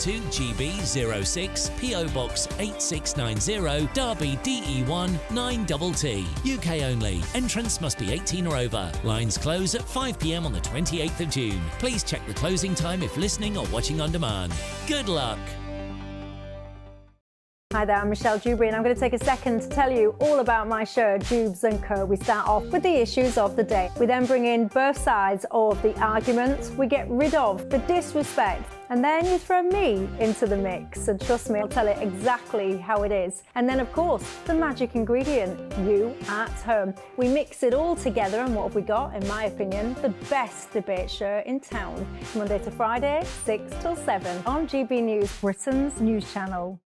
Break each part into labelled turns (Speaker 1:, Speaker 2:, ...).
Speaker 1: to GB06 PO Box 8690 Derby DE1 9TT. UK only. Entrance must be 18 or over. Lines close at 5 p.m. on the 28th of June. Please check the closing time if listening or watching on demand. Good luck.
Speaker 2: Hi there, I'm Michelle Dewberry and I'm going to take a second to tell you all about my show, Dubes & Co. We start off with the issues of the day. We then bring in both sides of the arguments. We get rid of the disrespect. And then you throw me into the mix. And trust me, I'll tell it exactly how it is. And then, of course, the magic ingredient, you at home. We mix it all together and what have we got, in my opinion, the best debate show in town. Monday to Friday, 6 till 7 on GB News, Britain's news channel.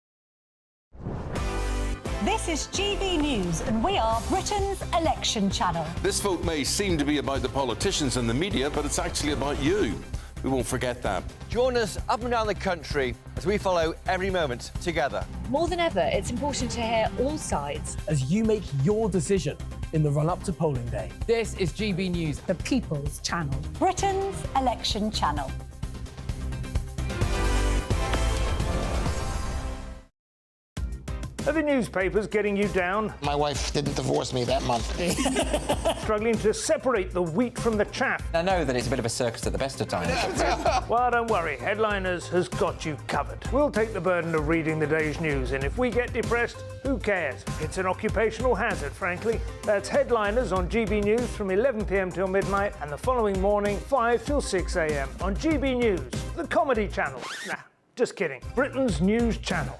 Speaker 3: This is GB News and we are Britain's election channel.
Speaker 4: This vote may seem to be about the politicians and the media, but it's actually about you. We won't forget that.
Speaker 5: Join us up and down the country as we follow every moment together.
Speaker 6: More than ever, it's important to hear all sides
Speaker 7: as you make your decision in the run-up to polling day.
Speaker 8: This is GB News,
Speaker 3: the People's Channel. Britain's election channel.
Speaker 9: Are the newspapers getting you down?
Speaker 10: My wife didn't divorce me that month.
Speaker 9: Struggling to separate the wheat from the chaff?
Speaker 11: I know that it's a bit of a circus at the best of times.
Speaker 9: Well, don't worry. Headliners has got you covered. We'll take the burden of reading the day's news, and if we get depressed, who cares? It's an occupational hazard, frankly. That's Headliners on GB News from 11 p.m. till midnight, and the following morning, 5 till 6 a.m. on GB News, the comedy channel. Nah, just kidding. Britain's news channel.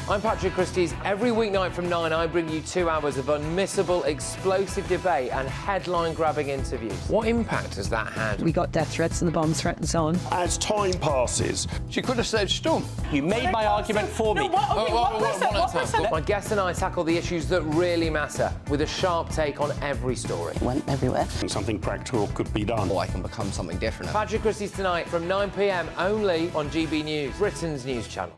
Speaker 8: I'm Patrick Christie's. Every weeknight from 9, I bring you 2 hours of unmissable, explosive debate and headline-grabbing interviews. What impact has that had?
Speaker 12: We got death threats and the bomb threat and so on.
Speaker 13: As time passes,
Speaker 11: she could have said Storm.
Speaker 13: You made my argument for me.
Speaker 8: My guests and I tackle the issues that really matter, with a sharp take on every story.
Speaker 12: It went everywhere.
Speaker 13: Something practical could be done.
Speaker 11: Or I can become something different.
Speaker 8: Patrick Christie's tonight from 9 p.m. only on GB News, Britain's news channel.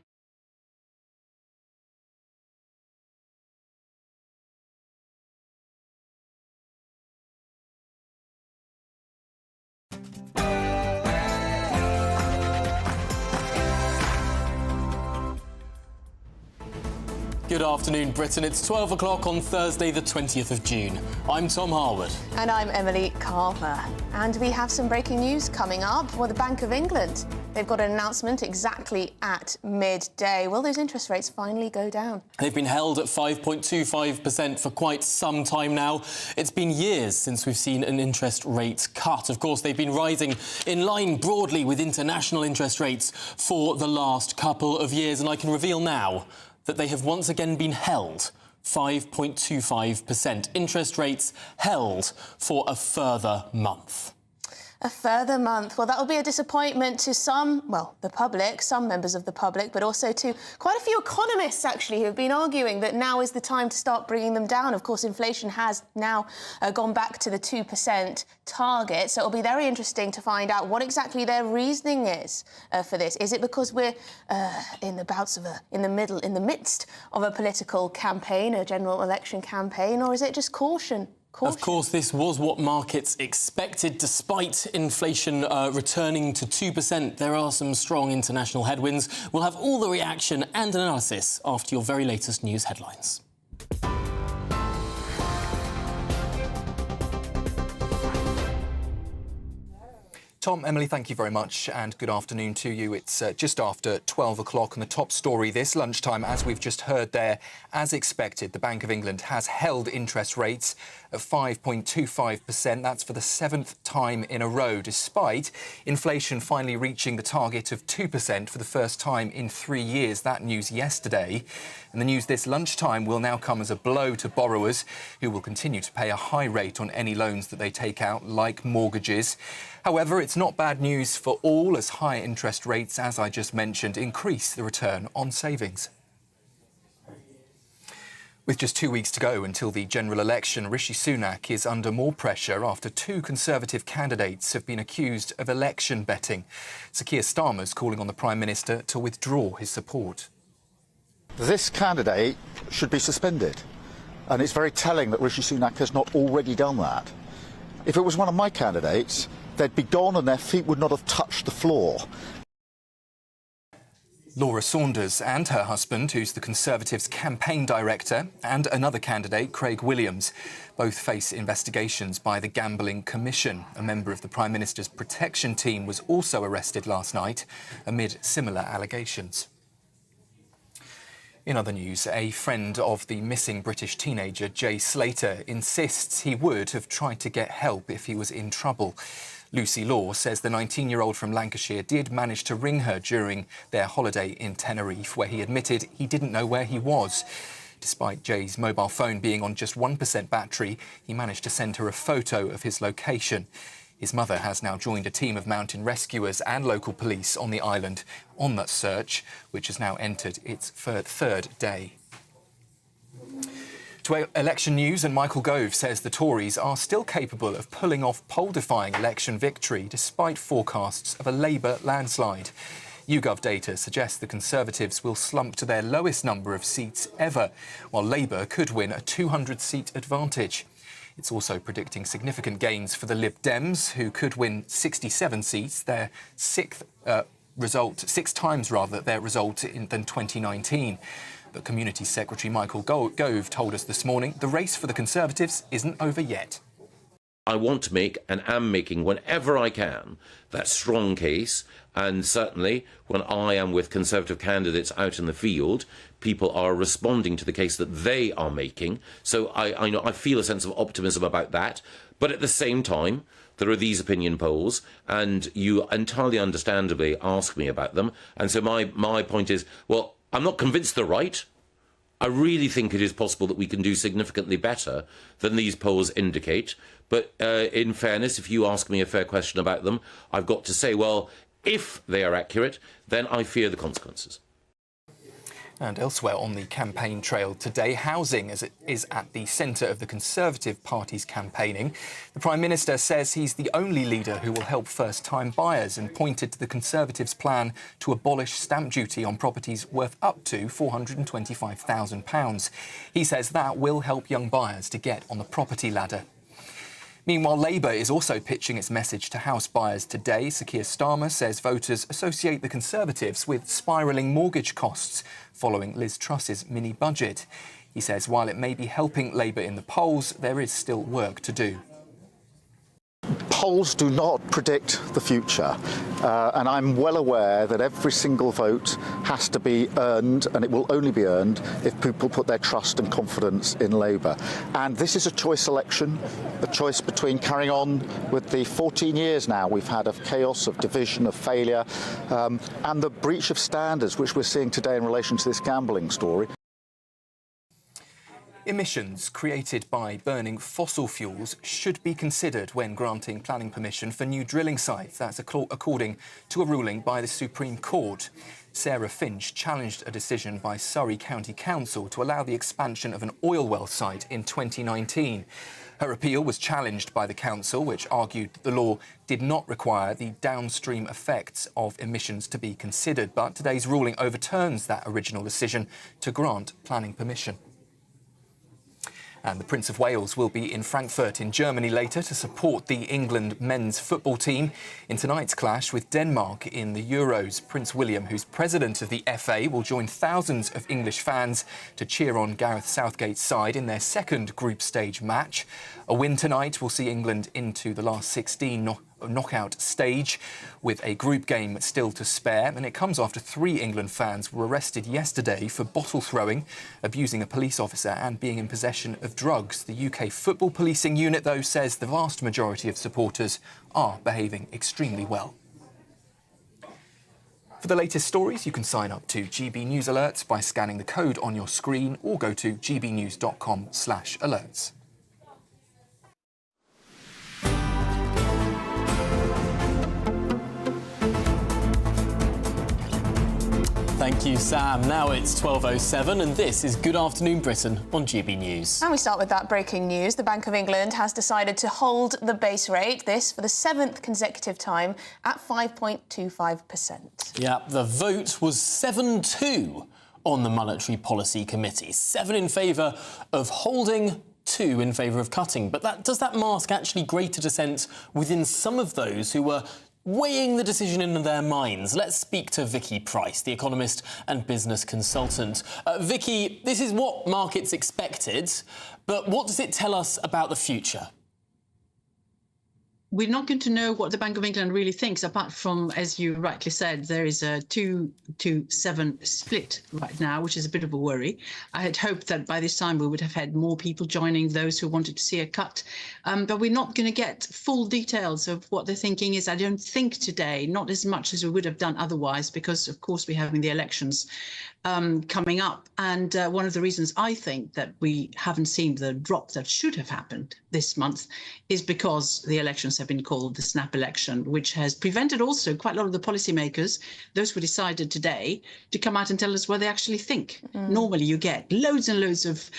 Speaker 14: Good afternoon, Britain. It's 12 o'clock on Thursday, the 20th of June. I'm Tom Harwood.
Speaker 15: And I'm Emily Carver. And we have some breaking news coming up. Well, the Bank of England, they've got an announcement exactly at midday. Will those interest rates finally go down?
Speaker 14: They've been held at 5.25% for quite some time now. It's been years since we've seen an interest rate cut. Of course, they've been rising in line broadly with international interest rates for the last couple of years. And I can reveal now that they have once again been held 5.25%. Interest rates held for a further month.
Speaker 15: A further month. Well, that will be a disappointment to some, well, the public, some members of the public, but also to quite a few economists, actually, who have been arguing that now is the time to start bringing them down. Of course, inflation has now gone back to the 2% target. So it'll be very interesting to find out what exactly their reasoning is for this. Is it because we're in the midst of a political campaign, a general election campaign, or is it just caution?
Speaker 14: Of course, this was what markets expected. Despite inflation returning to 2%, there are some strong international headwinds. We'll have all the reaction and analysis after your very latest news headlines.
Speaker 16: Tom, Emily, thank you very much and good afternoon to you. It's just after 12 o'clock and the top story this lunchtime, as we've just heard there, as expected, the Bank of England has held interest rates at 5.25%. That's for the 7th time in a row, despite inflation finally reaching the target of 2% for the first time in 3 years. That news yesterday. And the news this lunchtime will now come as a blow to borrowers who will continue to pay a high rate on any loans that they take out, like mortgages. However, it's not bad news for all, as high interest rates, as I just mentioned, increase the return on savings. With just 2 weeks to go until the general election, Rishi Sunak is under more pressure after 2 Conservative candidates have been accused of election betting. Sir Keir Starmer's calling on the Prime Minister to withdraw his support.
Speaker 17: This candidate should be suspended, and it's very telling that Rishi Sunak has not already done that. If it was one of my candidates, they'd be gone and their feet would not have touched the floor.
Speaker 16: Laura Saunders and her husband, who's the Conservatives' campaign director, and another candidate, Craig Williams, both face investigations by the Gambling Commission. A member of the Prime Minister's protection team was also arrested last night amid similar allegations. In other news, a friend of the missing British teenager, Jay Slater, insists he would have tried to get help if he was in trouble. Lucy Law says the 19-year-old from Lancashire did manage to ring her during their holiday in Tenerife, where he admitted he didn't know where he was. Despite Jay's mobile phone being on just 1% battery, he managed to send her a photo of his location. His mother has now joined a team of mountain rescuers and local police on the island on that search, which has now entered its third day. To election news, and Michael Gove says the Tories are still capable of pulling off poll-defying election victory despite forecasts of a Labour landslide. YouGov data suggests the Conservatives will slump to their lowest number of seats ever, while Labour could win a 200-seat advantage. It's also predicting significant gains for the Lib Dems, who could win 67 seats, their six times their result than 2019. But Community Secretary Michael Gove told us this morning the race for the Conservatives isn't over yet.
Speaker 18: I want to make, and am making whenever I can, that strong case, and certainly when I am with Conservative candidates out in the field, people are responding to the case that they are making. So I feel a sense of optimism about that. But at the same time, there are these opinion polls, and you entirely understandably ask me about them. And so my point is, well, I'm not convinced they're right. I really think it is possible that we can do significantly better than these polls indicate. But in fairness, if you ask me a fair question about them, I've got to say, well, if they are accurate, then I fear the consequences.
Speaker 16: And elsewhere on the campaign trail today, housing is at the centre of the Conservative Party's campaigning. The Prime Minister says he's the only leader who will help first-time buyers and pointed to the Conservatives' plan to abolish stamp duty on properties worth up to £425,000. He says that will help young buyers to get on the property ladder. Meanwhile, Labour is also pitching its message to house buyers today. Sir Keir Starmer says voters associate the Conservatives with spiralling mortgage costs following Liz Truss's mini-budget. He says while it may be helping Labour in the polls, there is still work to do.
Speaker 17: Polls do not predict the future, and I'm well aware that every single vote has to be earned, and it will only be earned if people put their trust and confidence in Labour. And this is a choice election, a choice between carrying on with the 14 years now we've had of chaos, of division, of failure, and the breach of standards which we're seeing today in relation to this gambling story.
Speaker 16: Emissions created by burning fossil fuels should be considered when granting planning permission for new drilling sites. That's according to a ruling by the Supreme Court. Sarah Finch challenged a decision by Surrey County Council to allow the expansion of an oil well site in 2019. Her appeal was challenged by the council, which argued that the law did not require the downstream effects of emissions to be considered. But today's ruling overturns that original decision to grant planning permission. And the Prince of Wales will be in Frankfurt in Germany later to support the England men's football team in tonight's clash with Denmark in the Euros. Prince William, who's president of the FA, will join thousands of English fans to cheer on Gareth Southgate's side in their second group stage match. A win tonight will see England into the last 16 knockout stage with a group game still to spare, and it comes after 3 England fans were arrested yesterday for bottle throwing, abusing a police officer and being in possession of drugs. The UK Football Policing Unit, though, says the vast majority of supporters are behaving extremely well. For the latest stories, you can sign up to GB News Alerts by scanning the code on your screen or go to gbnews.com/alerts.
Speaker 14: Thank you, Sam. Now it's 12:07 and this is Good Afternoon Britain on GB News.
Speaker 15: And we start with that breaking news. The Bank of England has decided to hold the base rate, this for the 7th consecutive time, at 5.25%.
Speaker 14: Yeah, the vote was 7-2 on the Monetary Policy Committee. 7 in favour of holding, 2 in favour of cutting. But does that mask actually greater dissent within some of those who were weighing the decision in their minds. Let's speak to Vicky Price, the economist and business consultant. Vicky, this is what markets expected, but what does it tell us about the future?
Speaker 12: We're not going to know what the Bank of England really thinks, apart from, as you rightly said, there is a 2-7 split right now, which is a bit of a worry. I had hoped that by this time we would have had more people joining those who wanted to see a cut. But we're not going to get full details of what the thinking is, I don't think, today, not as much as we would have done otherwise, because, of course, we're having the elections coming up. And one of the reasons I think that we haven't seen the drop that should have happened this month is because the elections have been called the snap election, which has prevented also quite a lot of the policymakers, those who decided today, to come out and tell us what they actually think. Normally you get loads and loads of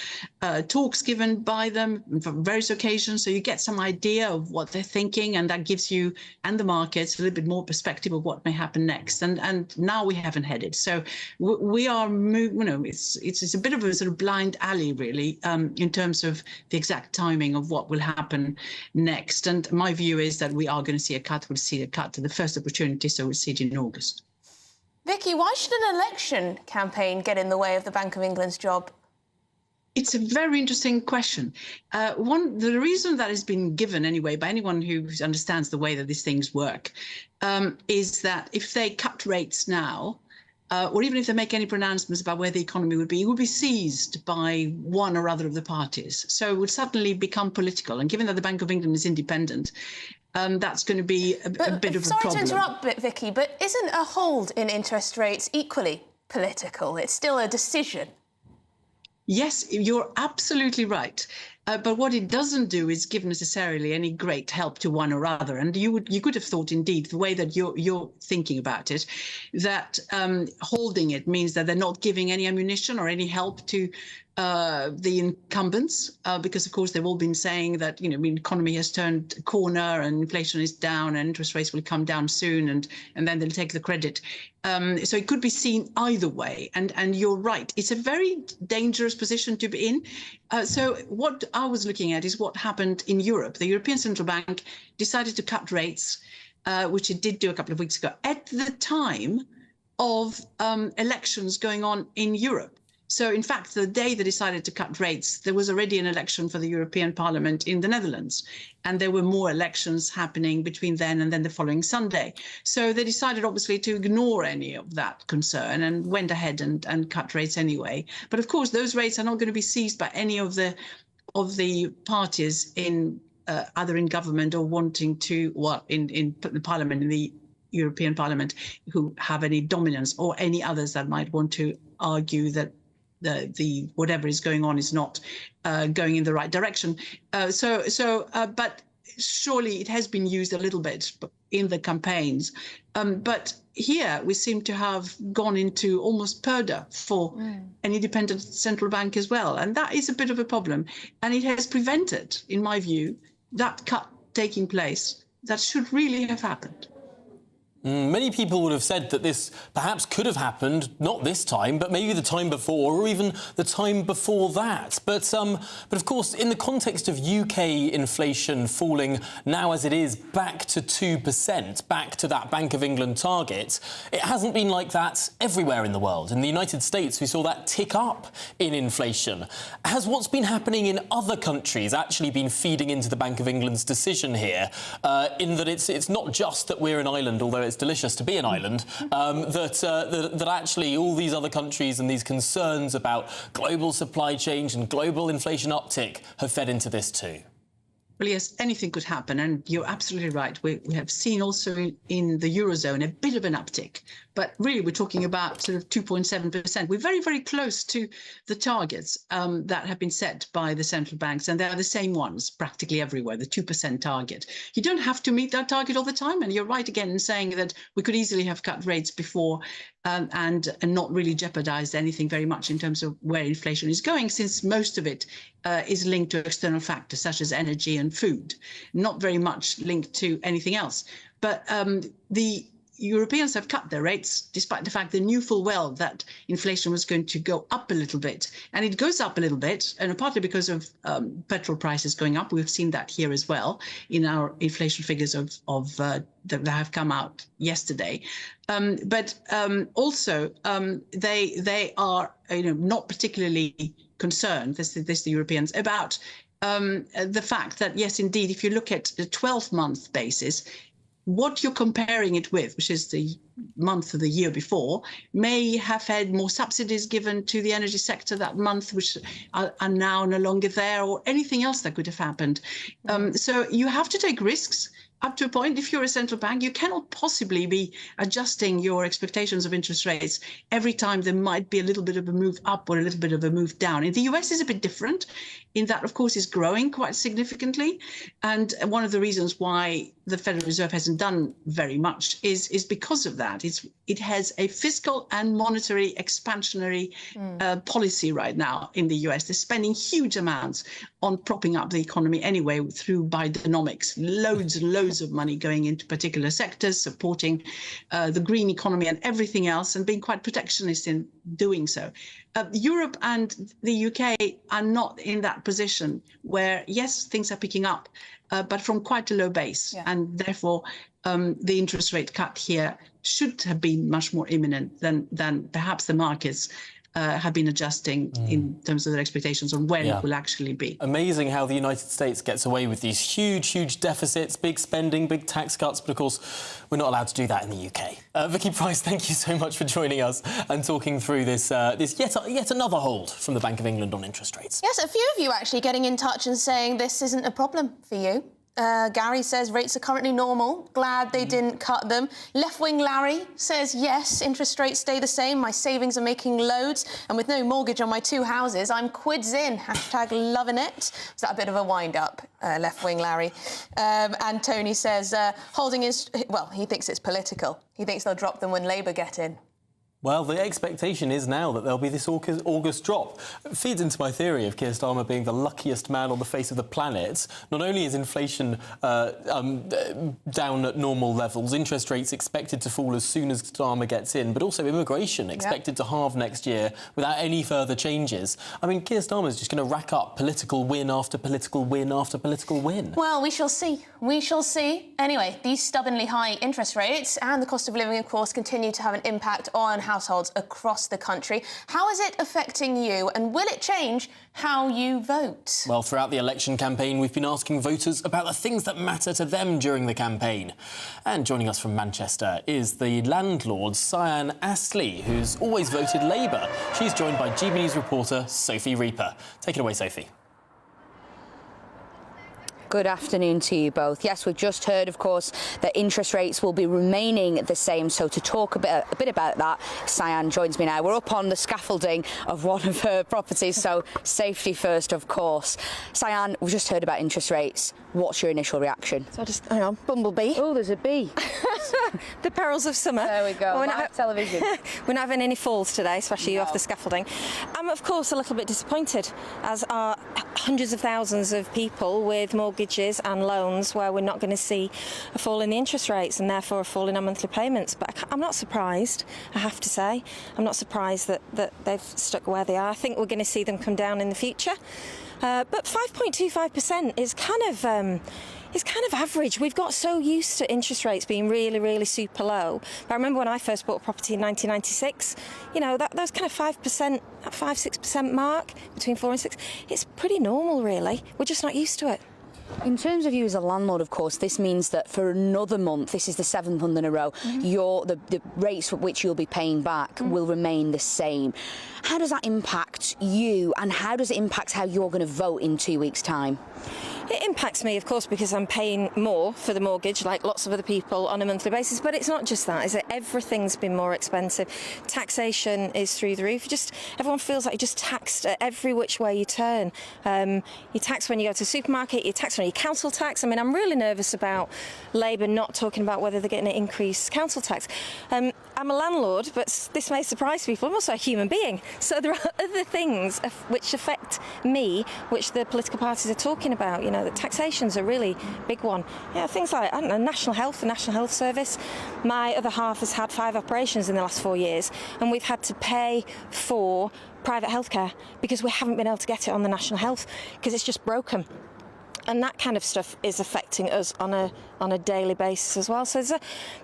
Speaker 12: talks given by them from various occasions, so you get some idea of what they're thinking, and that gives you and the markets a little bit more perspective of what may happen next. And now we haven't had it. So we are, it's a bit of a sort of blind alley, really, in terms of the exact timing of what will happen next. And my view is that we are going to see a cut. We'll see a cut to the first opportunity, so we'll see it in August.
Speaker 15: Vicky, why should an election campaign get in the way of the Bank of England's job?
Speaker 12: It's a very interesting question. The reason that has been given anyway by anyone who understands the way that these things work is that if they cut rates now, or even if they make any pronouncements about where the economy would be, it would be seized by one or other of the parties. So it would suddenly become political. And given that the Bank of England is independent, that's going to be a bit of a problem.
Speaker 15: Sorry to interrupt, Vicky, but isn't a hold in interest rates equally political? It's still a decision.
Speaker 12: Yes, you're absolutely right. But what it doesn't do is give necessarily any great help to one or other. And you could have thought, indeed, the way that you're thinking about it, that holding it means that they're not giving any ammunition or any help to the incumbents, because, of course, they've all been saying that, the economy has turned a corner and inflation is down and interest rates will come down soon, and then they'll take the credit. So it could be seen either way. And you're right. It's a very dangerous position to be in. So what I was looking at is what happened in Europe. The European Central Bank decided to cut rates, which it did do a couple of weeks ago, at the time of elections going on in Europe. So, in fact, the day they decided to cut rates, there was already an election for the European Parliament in the Netherlands. And there were more elections happening between then and then the following Sunday. So they decided, obviously, to ignore any of that concern and went ahead and cut rates anyway. But, of course, those rates are not going to be seized by any of the parties in either in government or wanting to, in the Parliament, in the European Parliament, who have any dominance, or any others that might want to argue that the whatever is going on is not going in the right direction. But surely it has been used a little bit in the campaigns. But here we seem to have gone into almost purdah for an independent central bank as well. And that is a bit of a problem. And it has prevented, in my view, that cut taking place that should really have happened.
Speaker 14: Many people would have said that this perhaps could have happened, not this time, but maybe the time before, or even the time before that. But of course, in the context of UK inflation falling now as it is back to 2%, back to that Bank of England target, it hasn't been like that everywhere in the world. In the United States, we saw that tick up in inflation. Has what's been happening in other countries actually been feeding into the Bank of England's decision here, in that it's not just that we're an island, although it's delicious to be an island, that actually all these other countries and these concerns about global supply chains and global inflation uptick have fed into this too?
Speaker 12: Well, yes, anything could happen, and you're absolutely right. We have seen also in the Eurozone a bit of an uptick, but really we're talking about sort of 2.7%. We're very, very close to the targets that have been set by the central banks, and they're the same ones practically everywhere, the 2% target. You don't have to meet that target all the time, and you're right again in saying that we could easily have cut rates before and not really jeopardized anything very much in terms of where inflation is going, since most of it is linked to external factors such as energy and food, not very much linked to anything else. But Europeans have cut their rates, despite the fact they knew full well that inflation was going to go up a little bit. And it goes up a little bit, and partly because of petrol prices going up. We've seen that here as well in our inflation figures that have come out yesterday. But also, they are not particularly concerned, the Europeans, about the fact that, yes, indeed, if you look at the 12-month basis, what you're comparing it with, which is the month of the year before, may have had more subsidies given to the energy sector that month, which are now no longer there, or anything else that could have happened. So you have to take risks. Up to a point, if you're a central bank, you cannot possibly be adjusting your expectations of interest rates every time there might be a little bit of a move up or a little bit of a move down. In the US is a bit different in that, of course, it's growing quite significantly. And one of the reasons why the Federal Reserve hasn't done very much is because of that. It has a fiscal and monetary expansionary policy right now in the US. They're spending huge amounts on propping up the economy anyway through Bidenomics, loads and loads of money going into particular sectors, supporting the green economy and everything else, and being quite protectionist in doing so. Europe and the UK are not in that position where, yes, things are picking up, but from quite a low base. And therefore, the interest rate cut here should have been much more imminent than perhaps the markets have been adjusting in terms of their expectations on when it will actually be.
Speaker 14: Amazing how the United States gets away with these huge deficits, big spending, big tax cuts, but of course we're not allowed to do that in the UK. Vicky Price, thank you so much for joining us and talking through this yet another hold from the Bank of England on interest rates.
Speaker 15: Yes, a few of you actually getting in touch and saying this isn't a problem for you. Gary says rates are currently normal. Glad they didn't cut them. Left-wing Larry says, yes, interest rates stay the same. My savings are making loads. And with no mortgage on my 2 houses, I'm quids in. Hashtag loving it. Was that a bit of a wind-up, left-wing Larry? And Tony says, holding is... Well, he thinks it's political. He thinks they'll drop them when Labour get in.
Speaker 14: Well, the expectation is now that there'll be this August drop. It feeds into my theory of Keir Starmer being the luckiest man on the face of the planet. Not only is inflation down at normal levels, interest rates expected to fall as soon as Starmer gets in, but also immigration expected to halve next year without any further changes. I mean, Keir Starmer's just going to rack up political win after political win after political win.
Speaker 15: Well, we shall see. We shall see. Anyway, these stubbornly high interest rates and the cost of living, of course, continue to have an impact on households across the country. How is it affecting you, and will it change how you vote?
Speaker 14: Well, throughout the election campaign, we've been asking voters about the things that matter to them during the campaign. And joining us from Manchester is the landlord, Cyan Astley, who's always voted Labour. She's joined by GBNews reporter Sophie Reaper. Take it away, Sophie.
Speaker 19: Good afternoon to you both. Yes, we've just heard, of course, that interest rates will be remaining the same. So to talk a bit about that, Cyan joins me now. We're up on the scaffolding of one of her properties, so safety first, of course. Cyan, we've just heard about interest rates. What's your initial reaction?
Speaker 20: So just, hang on, bumblebee.
Speaker 19: Oh, there's a bee.
Speaker 20: The perils of summer.
Speaker 19: There we go, live television.
Speaker 20: We're not having any falls today, especially off the scaffolding. I'm, of course, a little bit disappointed, as are hundreds of thousands of people with mortgages and loans where we're not going to see a fall in the interest rates and therefore a fall in our monthly payments. But I'm not surprised, I have to say. I'm not surprised that they've stuck where they are. I think we're going to see them come down in the future. But 5.25% is kind of average. We've got so used to interest rates being really, really super low. But I remember when I first bought a property in 1996, you know, that was kind of 5%, that 5-6% mark, between 4 and 6. It's pretty normal, really. We're just not used to it.
Speaker 19: In terms of you as a landlord, of course, this means that for another month, this is the 7th month in a row, the rates at which you'll be paying back will remain the same. How does that impact you, and how does it impact how you're going to vote in 2 weeks' time?
Speaker 20: It impacts me, of course, because I'm paying more for the mortgage, like lots of other people, on a monthly basis. But it's not just that, is it? Everything's been more expensive. Taxation is through the roof. Everyone feels like you're just taxed at every which way you turn. You're taxed when you go to the supermarket, you're taxed when you council tax. I mean, I'm really nervous about Labour not talking about whether they're getting an increased council tax. I'm I'm a landlord, but this may surprise people. I'm also a human being. So there are other things which affect me, which the political parties are talking about. You know, that taxation's a really big one. Yeah, things like, I don't know, national health, the National Health Service. My other half has had 5 operations in the last 4 years, and we've had to pay for private healthcare because we haven't been able to get it on the National Health because it's just broken. And that kind of stuff is affecting us on a daily basis as well. So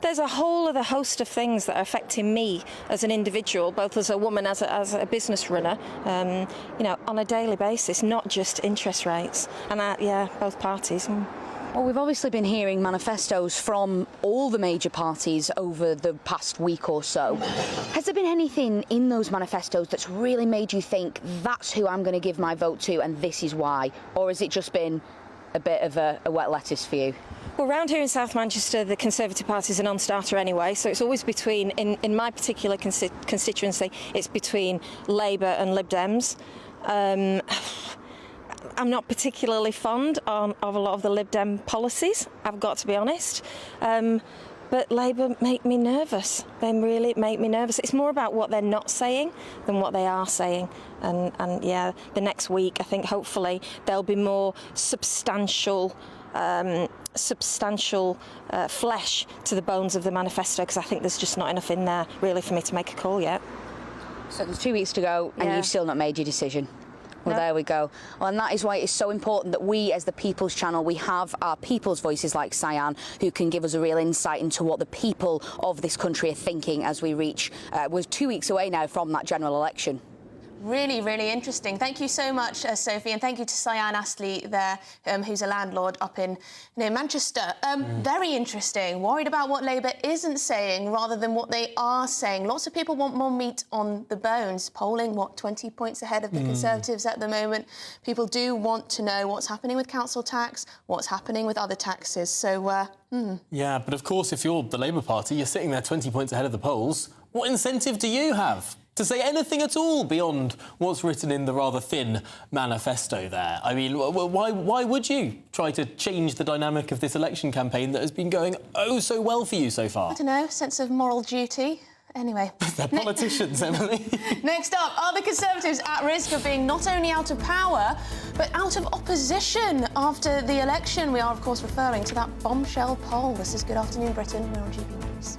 Speaker 20: there's a whole other host of things that are affecting me as an individual, both as a woman, as a business runner, you know, on a daily basis, not just interest rates. And yeah, both parties.
Speaker 19: Well, we've obviously been hearing manifestos from all the major parties over the past week or so. Has there been anything in those manifestos that's really made you think that's who I'm going to give my vote to and this is why? Or has it just been a bit of a wet lettuce for you?
Speaker 20: Well, round here in South Manchester, the Conservative Party is a non-starter anyway, so it's always between, in my particular constituency, it's between Labour and Lib Dems. I'm not particularly fond of a lot of the Lib Dem policies, I've got to be honest. But Labour make me nervous. They really make me nervous. It's more about what they're not saying than what they are saying. And yeah, the next week, I think hopefully there'll be more substantial flesh to the bones of the manifesto, because I think there's just not enough in there really for me to make a call yet.
Speaker 19: So there's 2 weeks to go and you've still not made your decision. Well, there we go. Well, and that is why it's so important that we, as the People's Channel, we have our people's voices like Cyan, who can give us a real insight into what the people of this country are thinking as we reach, we're 2 weeks away now from that general election.
Speaker 15: Really, really interesting. Thank you so much, Sophie, and thank you to Cyan Astley there, who's a landlord up in near Manchester. Very interesting. Worried about what Labour isn't saying rather than what they are saying. Lots of people want more meat on the bones. Polling, 20 points ahead of the Conservatives at the moment. People do want to know what's happening with council tax, what's happening with other taxes. So,
Speaker 14: Yeah, but of course, if you're the Labour Party, you're sitting there 20 points ahead of the polls. What incentive do you have to say anything at all beyond what's written in the rather thin manifesto there? I mean, why would you try to change the dynamic of this election campaign that has been going oh so well for you so far?
Speaker 15: I don't know, sense of moral duty. Anyway.
Speaker 14: They're politicians, Emily.
Speaker 15: Next up, are the Conservatives at risk of being not only out of power, but out of opposition after the election? We are, of course, referring to that bombshell poll. This is Good Afternoon Britain. We're on GBNews.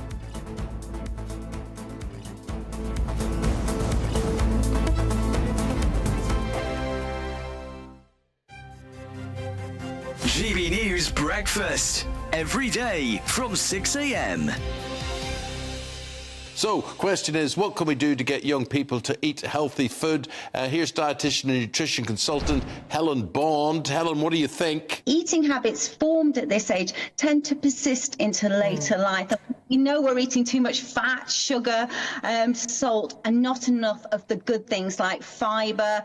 Speaker 21: GBNews Breakfast, every day from 6 a.m.
Speaker 4: So, question is, what can we do to get young people to eat healthy food? Here's dietitian and nutrition consultant Helen Bond. Helen, what do you think?
Speaker 22: Eating habits formed at this age tend to persist into later life. We know we're eating too much fat, sugar, salt, and not enough of the good things like fibre,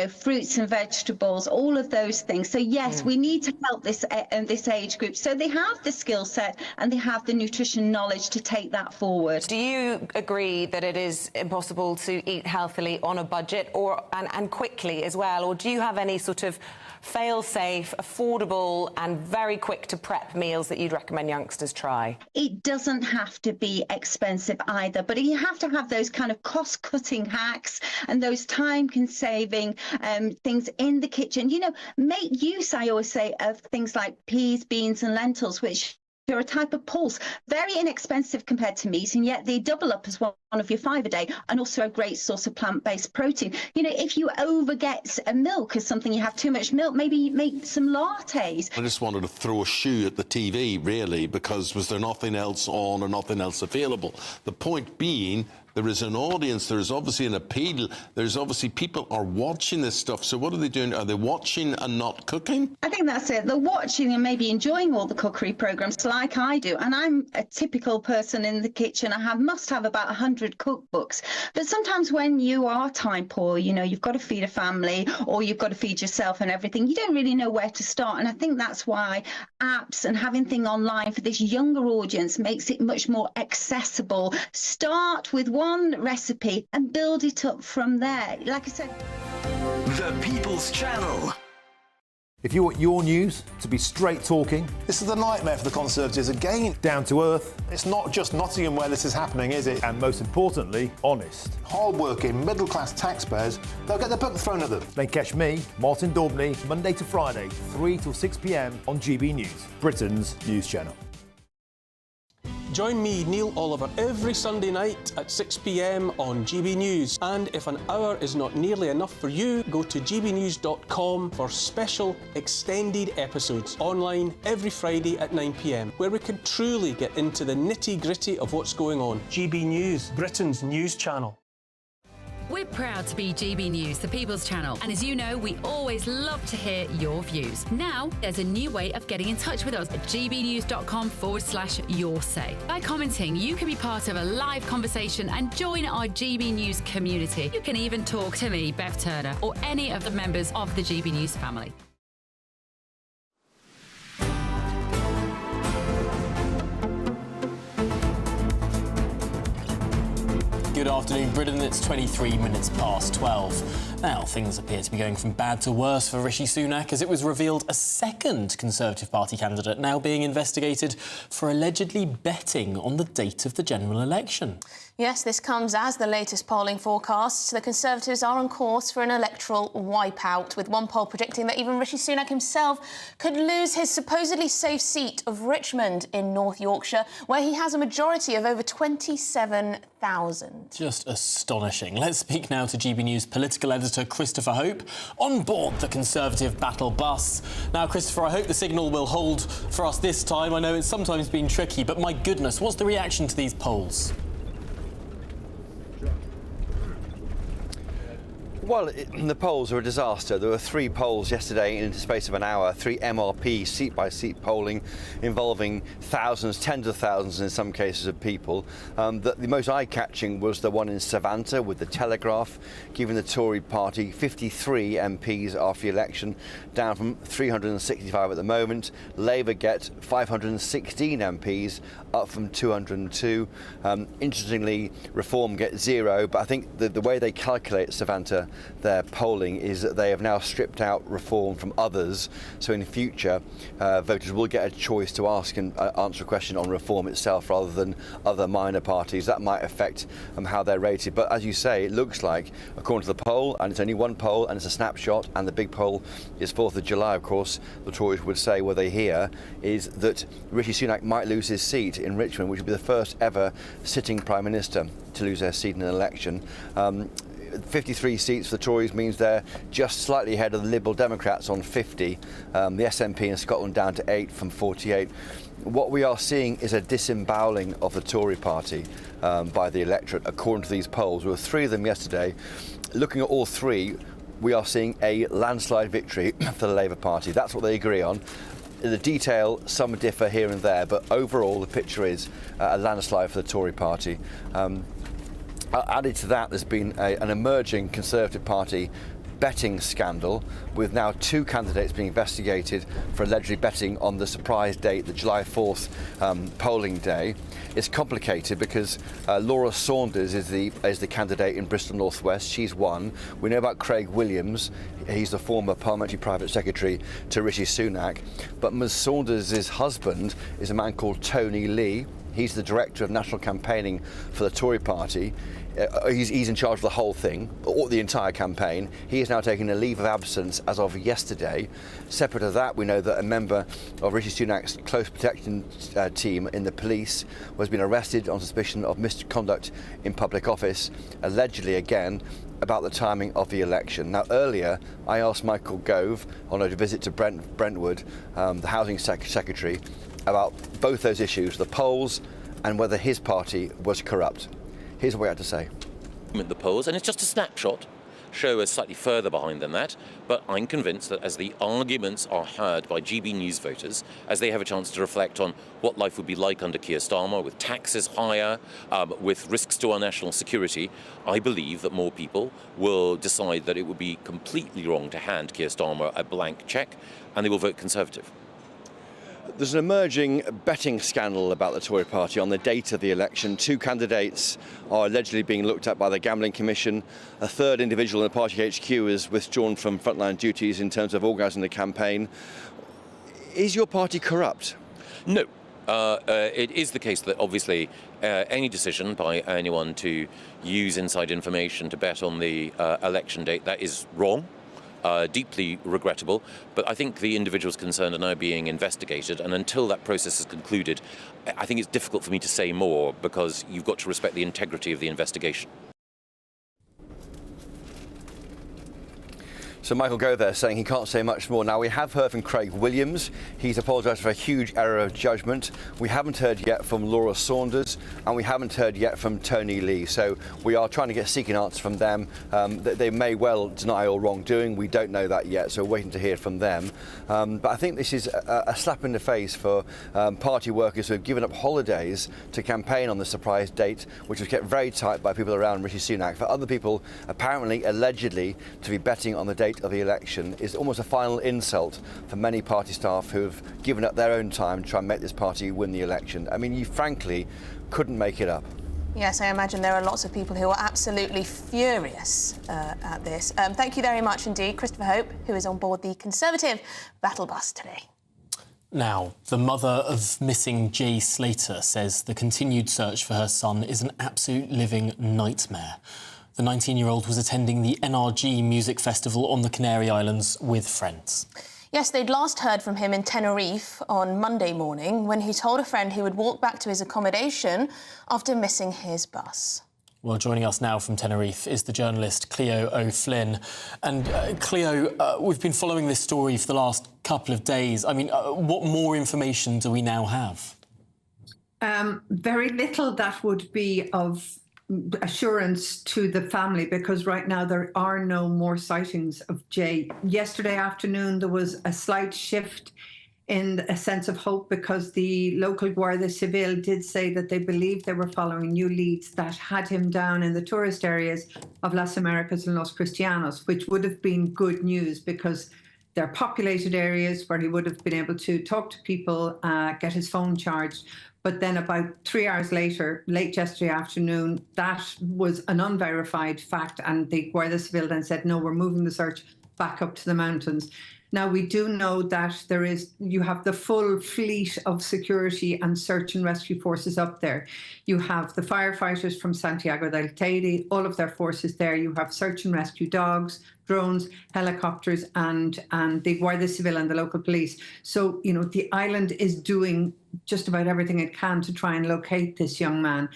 Speaker 22: fruits and vegetables, all of those things. So yes, we need to help this age group so they have the skill set and they have the nutrition knowledge to take that forward.
Speaker 23: Do you agree that it is impossible to eat healthily on a budget and quickly as well, or do you have any sort of fail-safe, affordable and very quick to prep meals that you'd recommend youngsters try?
Speaker 22: It doesn't have to be expensive either, but you have to have those kind of cost-cutting hacks and those time-saving things in the kitchen. Make use, I always say, of things like peas, beans and lentils, which are a type of pulse, very inexpensive compared to meat, and yet they double up as one of your 5 a day, and also a great source of plant-based protein. If you overget milk as something, you have too much milk, maybe make some lattes.
Speaker 4: I just wanted to throw a shoe at the TV, really, because was there nothing else on or nothing else available? The point being, there is an audience, there is obviously an appeal, there's obviously people are watching this stuff. So what are they doing? Are they watching and not cooking?
Speaker 22: I think that's it. They're watching and maybe enjoying all the cookery programmes like I do. And I'm a typical person in the kitchen. I must have about 100 cookbooks. But sometimes when you are time poor, you've got to feed a family or you've got to feed yourself and everything, you don't really know where to start. And I think that's why apps and having things online for this younger audience makes it much more accessible. Start with one recipe and build it up from there. Like I said,
Speaker 21: The People's Channel.
Speaker 1: If you want your news to be straight talking...
Speaker 2: This is a nightmare for the Conservatives again.
Speaker 1: Down to earth.
Speaker 2: It's not just Nottingham where this is happening, is it?
Speaker 1: And most importantly, honest.
Speaker 2: Hard-working, middle-class taxpayers, they'll get the book thrown at them.
Speaker 1: Then catch me, Martin Daubney, Monday to Friday, 3 till 6 p.m. on GB News, Britain's news channel.
Speaker 5: Join me, Neil Oliver, every Sunday night at 6 p.m. on GB News. And if an hour is not nearly enough for you, go to gbnews.com for special extended episodes online every Friday at 9 p.m, where we can truly get into the nitty-gritty of what's going on. GB News, Britain's news channel.
Speaker 24: We're proud to be GB News, the People's Channel, and as you know, we always love to hear your views. Now, there's a new way of getting in touch with us at gbnews.com/yoursay. By commenting, you can be part of a live conversation and join our GB News community. You can even talk to me, Bev Turner, or any of the members of the GB News family.
Speaker 14: Good afternoon, Britain. It's 23 minutes past 12. Now, things appear to be going from bad to worse for Rishi Sunak as it was revealed a second Conservative Party candidate now being investigated for allegedly betting on the date of the general election.
Speaker 15: Yes, this comes as the latest polling forecasts. The Conservatives are on course for an electoral wipeout, with one poll predicting that even Rishi Sunak himself could lose his supposedly safe seat of Richmond in North Yorkshire, where he has a majority of over 27,000.
Speaker 14: Just astonishing. Let's speak now to GB News political editor Christopher Hope on board the Conservative battle bus. Now, Christopher, I hope the signal will hold for us this time. I know it's sometimes been tricky, but my goodness, what's the reaction to these polls?
Speaker 25: Well, the polls are a disaster. There were 3 polls yesterday in the space of an hour, 3 MRP seat-by-seat polling involving thousands, tens of thousands in some cases of people. The most eye-catching was the one in Savanta with the Telegraph, giving the Tory party 53 MPs after the election, down from 365 at the moment. Labour get 516 MPs, up from 202. Interestingly, Reform get 0, but I think the way they calculate Savanta their polling is that they have now stripped out Reform from others, so in future voters will get a choice to ask and answer a question on Reform itself rather than other minor parties. That might affect how they're rated, but as you say, it looks like, according to the poll, and it's only one poll and it's a snapshot, and the big poll is 4th of July, of course, the Tories would say were they here, is that Rishi Sunak might lose his seat in Richmond, which would be the first ever sitting Prime Minister to lose their seat in an election. 53 seats for the Tories means they're just slightly ahead of the Liberal Democrats on 50. The SNP in Scotland down to 8 from 48. What we are seeing is a disemboweling of the Tory party by the electorate, according to these polls. There were 3 of them yesterday. Looking at all 3, we are seeing a landslide victory for the Labour Party. That's what they agree on. In the detail, some differ here and there, but overall the picture is a landslide for the Tory party. Added to that, there's been an emerging Conservative Party betting scandal, with now 2 candidates being investigated for allegedly betting on the surprise date, the July 4th polling day. It's complicated because Laura Saunders is the candidate in Bristol North West. She's won. We know about Craig Williams. He's the former Parliamentary Private Secretary to Rishi Sunak. But Ms Saunders' husband is a man called Tony Lee. He's the Director of National Campaigning for the Tory party. He's in charge of the whole thing, or the entire campaign. He is now taking a leave of absence as of yesterday. Separate to that, we know that a member of Rishi Sunak's close protection team in the police has been arrested on suspicion of misconduct in public office, allegedly again about the timing of the election. Now, earlier, I asked Michael Gove on a visit to Brentwood, the Housing Secretary, about both those issues, the polls and whether his party was corrupt. Here's what we had to say.
Speaker 18: The polls, and it's just a snapshot, show us slightly further behind than that, but I'm convinced that as the arguments are heard by GB News voters, as they have a chance to reflect on what life would be like under Keir Starmer, with taxes higher, with risks to our national security, I believe that more people will decide that it would be completely wrong to hand Keir Starmer a blank cheque, and they will vote Conservative.
Speaker 25: There's an emerging betting scandal about the Tory party on the date of the election. 2 candidates are allegedly being looked at by the Gambling Commission. A third individual in the party HQ is withdrawn from frontline duties in terms of organising the campaign. Is your party corrupt?
Speaker 18: No. It is the case that obviously any decision by anyone to use inside information to bet on the election date, that is wrong. Deeply regrettable, but I think the individuals concerned are now being investigated, and until that process is concluded, I think it's difficult for me to say more, because you've got to respect the integrity of the investigation.
Speaker 25: So Michael Gove there saying he can't say much more. Now, we have heard from Craig Williams. He's apologised for a huge error of judgment. We haven't heard yet from Laura Saunders, and we haven't heard yet from Tony Lee. So we are trying to get seeking answers from them. They may well deny all wrongdoing. We don't know that yet, so we're waiting to hear from them. But I think this is a slap in the face for party workers who have given up holidays to campaign on the surprise date, which was kept very tight by people around Rishi Sunak. For other people, apparently, allegedly, to be betting on the date of the election is almost a final insult for many party staff who have given up their own time to try and make this party win the election. I mean, you frankly couldn't make it up.
Speaker 15: Yes, I imagine there are lots of people who are absolutely furious at this. Thank you very much indeed, Christopher Hope, who is on board the Conservative battle bus today.
Speaker 14: Now, the mother of missing Jay Slater says the continued search for her son is an absolute living nightmare. The 19-year-old was attending the NRG Music Festival on the Canary Islands with friends.
Speaker 15: Yes, they'd last heard from him in Tenerife on Monday morning when he told a friend he would walk back to his accommodation after missing his bus.
Speaker 14: Well, joining us now from Tenerife is the journalist Cleo O'Flynn. And Cleo, we've been following this story for the last couple of days. I mean, what more information do we now have?
Speaker 3: Very little that would be of assurance to the family, because right now there are no more sightings of Jay. Yesterday afternoon there was a slight shift in a sense of hope, because the local Guardia Civil did say that they believed they were following new leads that had him down in the tourist areas of Las Americas and Los Cristianos, which would have been good news because they're populated areas where he would have been able to talk to people, get his phone charged. But then about 3 hours later, late yesterday afternoon, that was an unverified fact. And the Guardia Civil then said, no, we're moving the search back up to the mountains. Now, we do know that you have the full fleet of security and search and rescue forces up there. You have the firefighters from Santiago del Teide, all of their forces there. You have search and rescue dogs, drones, helicopters, and the Guardia Civil and the local police. So, you know, the island is doing just about everything it can to try and locate this young man.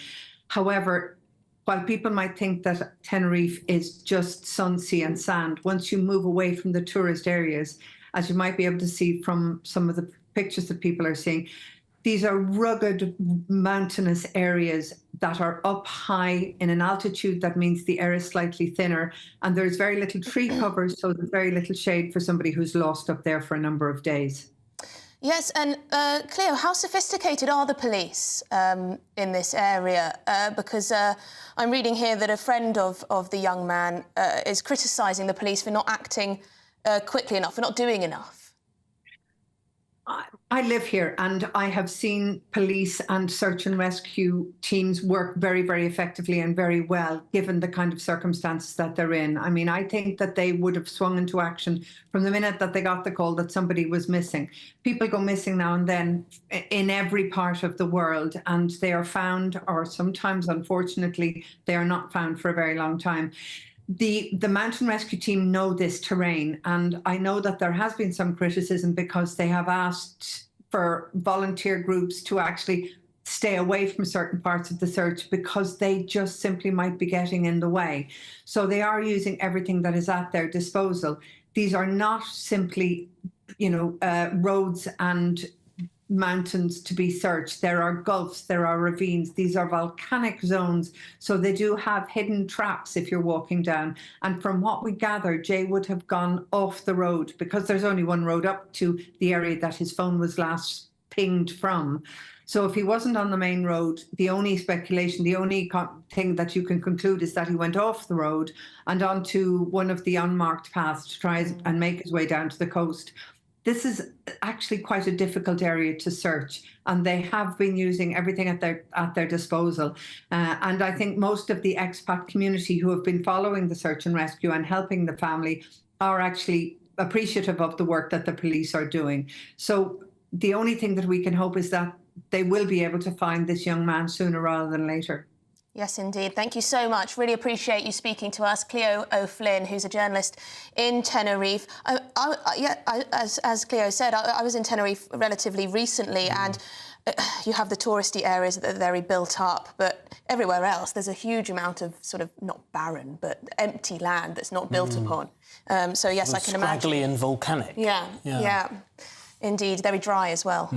Speaker 3: However, while people might think that Tenerife is just sun, sea and sand, once you move away from the tourist areas, as you might be able to see from some of the pictures that people are seeing, these are rugged mountainous areas that are up high in an altitude that means the air is slightly thinner, and there's very little tree cover, so there's very little shade for somebody who's lost up there for a number of days.
Speaker 15: Yes, and Cleo, how sophisticated are the police in this area? Because I'm reading here that a friend of the young man is criticising the police for not acting quickly enough, for not doing enough.
Speaker 3: I live here and I have seen police and search and rescue teams work very, very effectively and very well, given the kind of circumstances that they're in. I mean, I think that they would have swung into action from the minute that they got the call that somebody was missing. People go missing now and then in every part of the world, and they are found, or sometimes, unfortunately, they are not found for a very long time. The mountain rescue team know this terrain, and I know that there has been some criticism because they have asked for volunteer groups to actually stay away from certain parts of the search because they just simply might be getting in the way. So they are using everything that is at their disposal. These are not simply, you know, roads and mountains to be searched. There are gulfs, there are ravines, these are volcanic zones, so they do have hidden traps if you're walking down. And from what we gather, Jay would have gone off the road because there's only one road up to the area that his phone was last pinged from. So if he wasn't on the main road, the only speculation, the only thing that you can conclude is that he went off the road and onto one of the unmarked paths to try and make his way down to the coast. this is actually quite a difficult area to search, and they have been using everything at their disposal. And I think most of the expat community who have been following the search and rescue and helping the family are actually appreciative of the work that the police are doing. So the only thing that we can hope is that they will be able to find this young man sooner rather than later.
Speaker 15: Yes, indeed. Thank you so much. Really appreciate you speaking to us. Cleo O'Flynn, who's a journalist in Tenerife. As Cleo said, I was in Tenerife relatively recently, and you have the touristy areas that are very built up, but everywhere else there's a huge amount of sort of, not barren, but empty land that's not built upon. So yes, I can imagine.
Speaker 14: Scraggly and volcanic.
Speaker 15: Yeah. Indeed, very dry as well.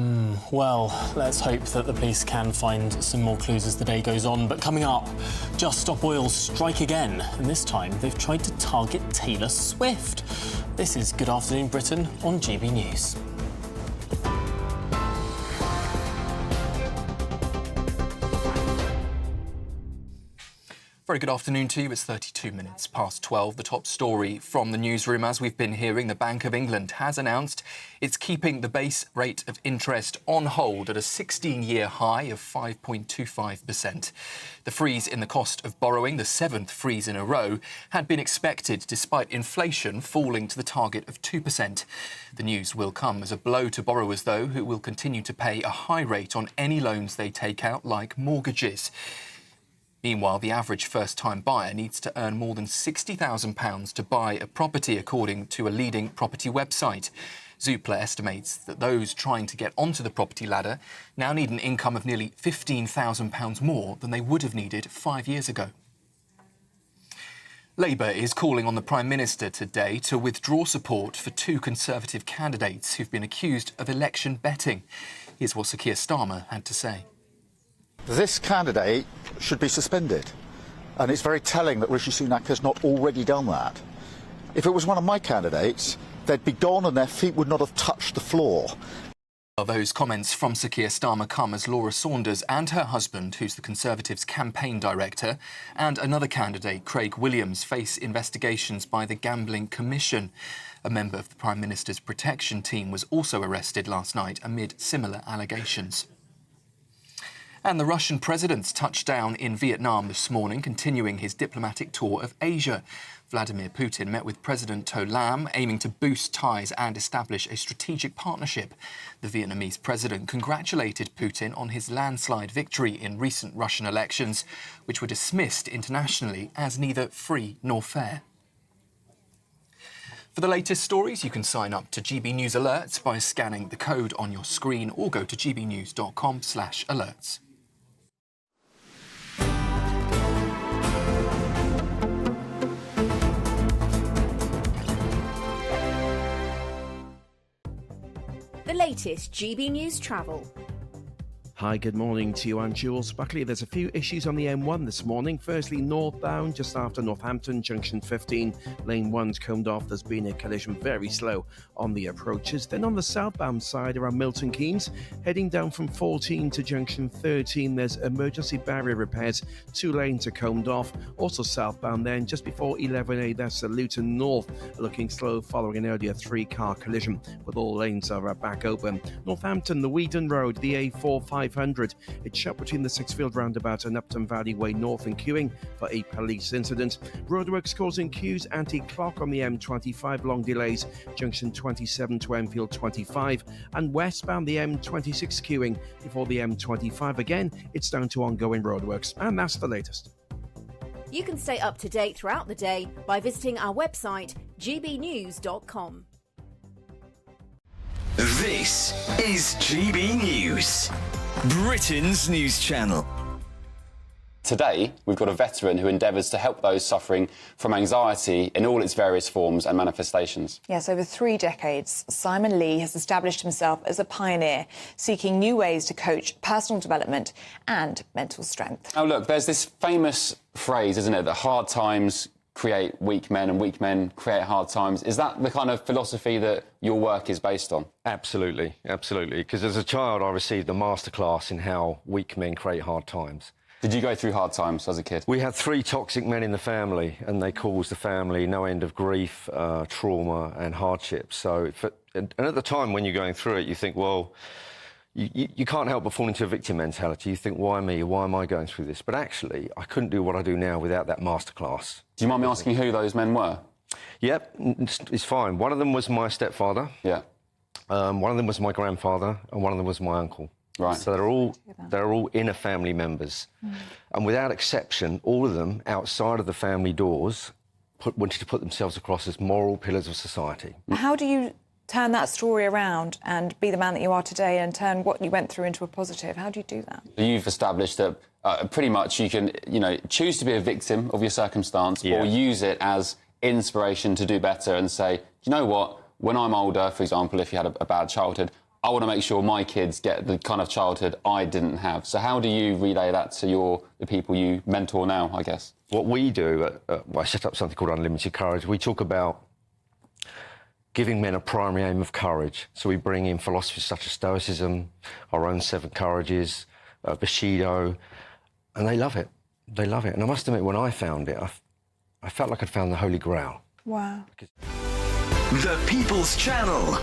Speaker 14: Well, let's hope that the police can find some more clues as the day goes on. But coming up, Just Stop Oil strike again. And this time, they've tried to target Taylor Swift. This is Good Afternoon Britain on GB News.
Speaker 16: Very good afternoon to you. It's 32 minutes past 12. The top story from the newsroom. As we've been hearing, the Bank of England has announced it's keeping the base rate of interest on hold at a 16-year high of 5.25%. The freeze in the cost of borrowing, the seventh freeze in a row, had been expected despite inflation falling to the target of 2%. The news will come as a blow to borrowers, though, who will continue to pay a high rate on any loans they take out, like mortgages. Meanwhile, the average first-time buyer needs to earn more than £60,000 to buy a property, according to a leading property website. Zoopla estimates that those trying to get onto the property ladder now need an income of nearly £15,000 more than they would have needed 5 years ago. Labour is calling on the Prime Minister today to withdraw support for two Conservative candidates who've been accused of election betting. Here's what Sir Keir Starmer had to say.
Speaker 17: This candidate should be suspended, and it's very telling that Rishi Sunak has not already done that. If it was one of my candidates, they'd be gone and their feet would not have touched the floor.
Speaker 16: Those comments from Sir Keir Starmer come as Laura Saunders and her husband, who's the Conservatives' campaign director, and another candidate, Craig Williams, face investigations by the Gambling Commission. A member of the Prime Minister's protection team was also arrested last night amid similar allegations. And the Russian president touched down in Vietnam this morning, continuing his diplomatic tour of Asia. Vladimir Putin met with President To Lam, aiming to boost ties and establish a strategic partnership. The Vietnamese president congratulated Putin on his landslide victory in recent Russian elections, which were dismissed internationally as neither free nor fair. For the latest stories, you can sign up to GB News Alerts by scanning the code on your screen or go to gbnews.com/alerts.
Speaker 6: The latest GB News travel.
Speaker 7: Hi, good morning to you. I'm Jules Buckley. There's a few issues on the M1 this morning. Firstly, northbound, just after Northampton, junction 15, lane 1's combed off. There's been a collision, very slow on the approaches. Then on the southbound side around Milton Keynes, heading down from 14 to junction 13, there's emergency barrier repairs. 2 lanes are combed off. Also southbound then, just before 11A, that's Luton North, looking slow following an earlier 3-car collision, with all lanes are back open. Northampton, the Weedon Road, the A4 500. It's shut between the Sixfield roundabout and Upton Valley Way North and queuing for a police incident. Roadworks causing queues anti-clock on the M25, long delays, junction 27 to Enfield 25, and westbound the M26 queuing before the M25 again. It's down to ongoing roadworks, and that's the latest.
Speaker 6: You can stay up to date throughout the day by visiting our website, gbnews.com.
Speaker 21: This is GB News, Britain's news channel.
Speaker 9: Today, we've got a veteran who endeavours to help those suffering from anxiety in all its various forms and manifestations.
Speaker 10: Yes, over 3 decades, Simon Lee has established himself as a pioneer, seeking new ways to coach personal development and mental strength.
Speaker 9: Now, look, there's this famous phrase, isn't it, that hard times create weak men and weak men create hard times. Is that the kind of philosophy that your work is based on?
Speaker 13: Absolutely, absolutely. Because as a child, I received a masterclass in how weak men create hard times.
Speaker 9: Did you go through hard times as a kid?
Speaker 8: We had 3 toxic men in the family, and they caused the family no end of grief, trauma and hardship. So, and at the time when you're going through it, you think, well, you can't help but fall into a victim mentality. You think, why me? Why am I going through this? But actually, I couldn't do what I do now without that masterclass.
Speaker 9: Do you mind me asking who those men were?
Speaker 8: Yep, it's fine. One of them was my stepfather.
Speaker 9: Yeah.
Speaker 8: One of them was my grandfather, and one of them was my uncle.
Speaker 9: Right.
Speaker 8: So they're all inner family members. And without exception, all of them, outside of the family doors, wanted to put themselves across as moral pillars of society.
Speaker 10: How do you turn that story around and be the man that you are today and turn what you went through into a positive? How do you do that?
Speaker 9: You've established that pretty much you can, choose to be a victim of your circumstance or use it as inspiration to do better and say, you know what, when I'm older, for example, if you had a bad childhood, I want to make sure my kids get the kind of childhood I didn't have. So how do you relay that to the people you mentor now, I guess?
Speaker 8: What we do, I set up something called Unlimited Courage. We talk about giving men a primary aim of courage. So we bring in philosophies such as Stoicism, our own 7 Courages, Bushido, and they love it. They love it. And I must admit, when I found it, I felt like I'd found the Holy Grail.
Speaker 10: Wow.
Speaker 21: The People's Channel.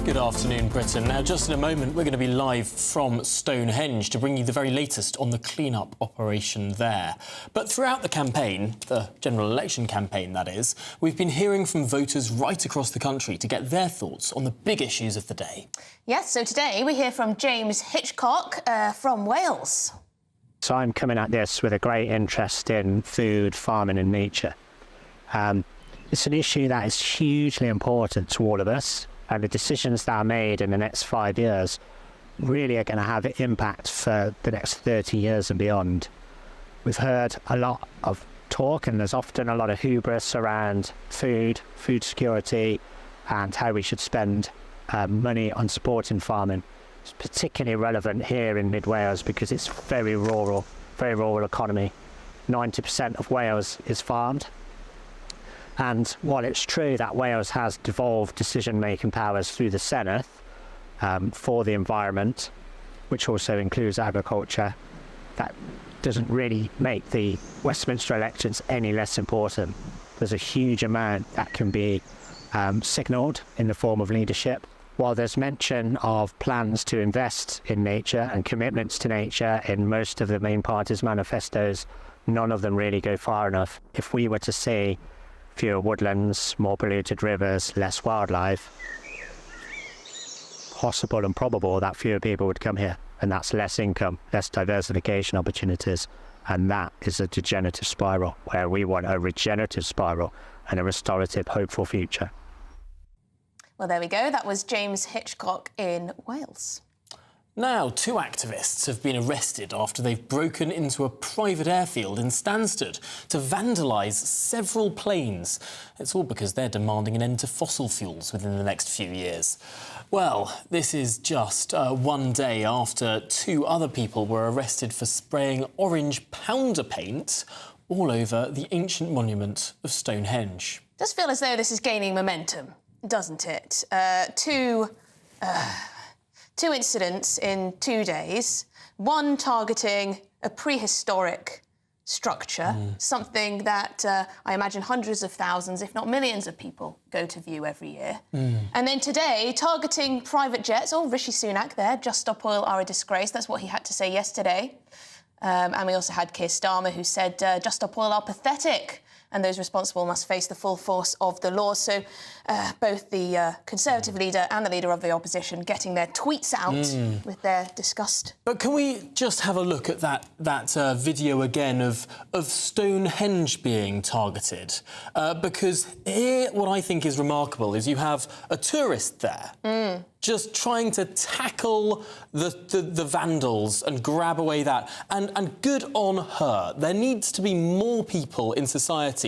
Speaker 14: Good afternoon, Britain. Now, just in a moment, we're going to be live from Stonehenge to bring you the very latest on the clean-up operation there. But throughout the campaign, the general election campaign, that is, we've been hearing from voters right across the country to get their thoughts on the big issues of the day.
Speaker 15: Yes, so today we hear from James Hitchcock from Wales.
Speaker 11: So I'm coming at this with a great interest in food, farming and nature. It's an issue that is hugely important to all of us. And the decisions that are made in the next 5 years really are going to have an impact for the next 30 years and beyond. We've heard a lot of talk, and there's often a lot of hubris around food security, and how we should spend money on supporting farming. It's particularly relevant here in Mid Wales because it's very rural economy. 90% of Wales is farmed. And while it's true that Wales has devolved decision-making powers through the Senedd for the environment, which also includes agriculture, that doesn't really make the Westminster elections any less important. There's a huge amount that can be signalled in the form of leadership. While there's mention of plans to invest in nature and commitments to nature in most of the main parties' manifestos, none of them really go far enough. If we were to see fewer woodlands, more polluted rivers, less wildlife, possible and probable that fewer people would come here, and that's less income, less diversification opportunities, and that is a degenerative spiral, where we want a regenerative spiral and a restorative, hopeful future.
Speaker 15: Well, there we go. That was James Hitchcock in Wales.
Speaker 14: Now, 2 activists have been arrested after they've broken into a private airfield in Stansted to vandalise several planes. It's all because they're demanding an end to fossil fuels within the next few years. Well, this is just one day after 2 other people were arrested for spraying orange powder paint all over the ancient monument of Stonehenge.
Speaker 15: It does feel as though this is gaining momentum, doesn't it? Two incidents in 2 days, one targeting a prehistoric structure, something that I imagine hundreds of thousands, if not millions of people go to view every year. And then today, targeting private jets. Oh, Rishi Sunak there, Just Stop Oil are a disgrace. That's what he had to say yesterday. And we also had Keir Starmer, who said Just Stop Oil are pathetic, and those responsible must face the full force of the law. So both the Conservative leader and the leader of the opposition getting their tweets out with their disgust.
Speaker 14: But can we just have a look at that video again of Stonehenge being targeted? Because here, what I think is remarkable is you have a tourist there just trying to tackle the vandals and grab away that. And good on her. There needs to be more people in society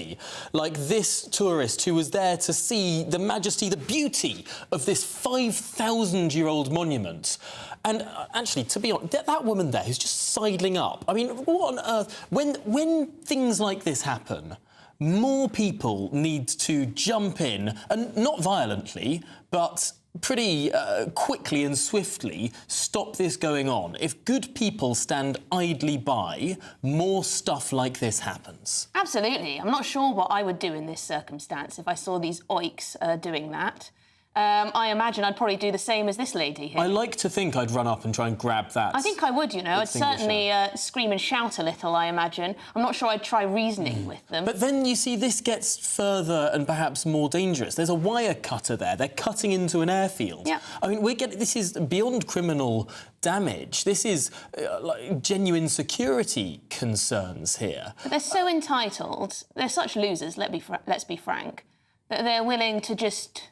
Speaker 14: like this tourist who was there to see the majesty, the beauty of this 5,000-year-old monument. And actually, to be honest, that woman there who's just sidling up, I mean, what on earth? When things like this happen, more people need to jump in, and not violently, but pretty quickly and swiftly stop this going on. If good people stand idly by, more stuff like this happens.
Speaker 15: Absolutely. I'm not sure what I would do in this circumstance if I saw these oiks doing that. I imagine I'd probably do the same as this lady here.
Speaker 14: I like to think I'd run up and try and grab that.
Speaker 15: I think I would, you know. I'd certainly scream and shout a little, I imagine. I'm not sure I'd try reasoning with them.
Speaker 14: But then, you see, this gets further and perhaps more dangerous. There's a wire cutter there. They're cutting into an airfield.
Speaker 15: Yeah.
Speaker 14: I mean, this is beyond criminal damage. This is like genuine security concerns here.
Speaker 15: But they're so entitled, they're such losers, let's be frank, that they're willing to just,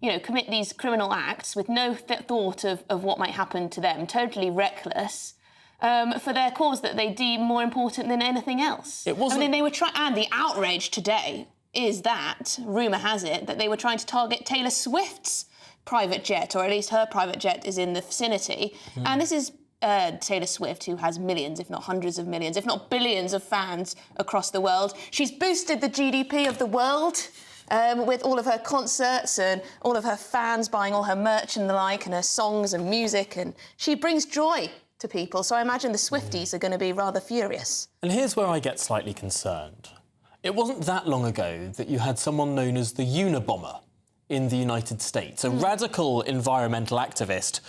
Speaker 15: you know, commit these criminal acts with no thought of what might happen to them, totally reckless, for their cause that they deem more important than anything else.
Speaker 14: It wasn't...
Speaker 15: I mean, they were trying... And the outrage today is that, rumour has it, that they were trying to target Taylor Swift's private jet, or at least her private jet is in the vicinity. And this is Taylor Swift, who has millions, if not hundreds of millions, if not billions of fans across the world. She's boosted the GDP of the world with all of her concerts and all of her fans buying all her merch and the like, and her songs and music, and she brings joy to people. So I imagine the Swifties are going to be rather furious.
Speaker 14: And here's where I get slightly concerned. It wasn't that long ago that you had someone known as the Unabomber in the United States, a radical environmental activist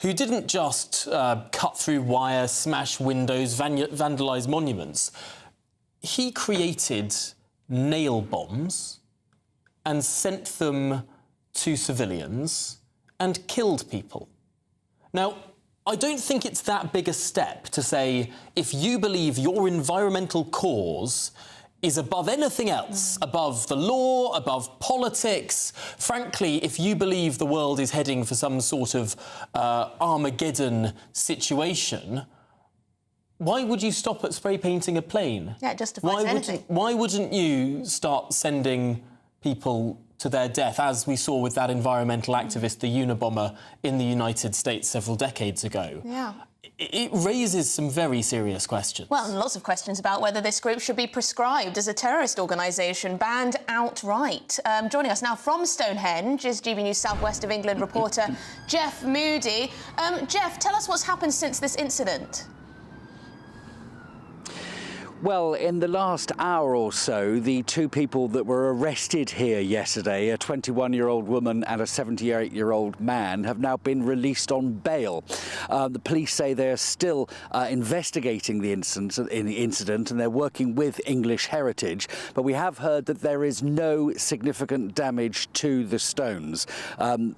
Speaker 14: who didn't just cut through wire, smash windows, vandalise monuments. He created nail bombs and sent them to civilians and killed people. Now, I don't think it's that big a step to say, if you believe your environmental cause is above anything else, above the law, above politics. Frankly, if you believe the world is heading for some sort of Armageddon situation, why would you stop at spray painting a plane?
Speaker 15: Yeah, it justifies anything.
Speaker 14: Why wouldn't you start sending people to their death, as we saw with that environmental activist, the Unabomber, in the United States several decades ago?
Speaker 15: Yeah.
Speaker 14: It raises some very serious questions.
Speaker 15: Well, and lots of questions about whether this group should be prescribed as a terrorist organisation, banned outright. Joining us now from Stonehenge is GB News South West of England reporter Jeff Moody. Jeff, tell us what's happened since this incident.
Speaker 12: Well, in the last hour or so, the two people that were arrested here yesterday, a 21-year-old woman and a 78-year-old man, have now been released on bail. The police say they're still investigating the incident and they're working with English Heritage, but we have heard that there is no significant damage to the stones.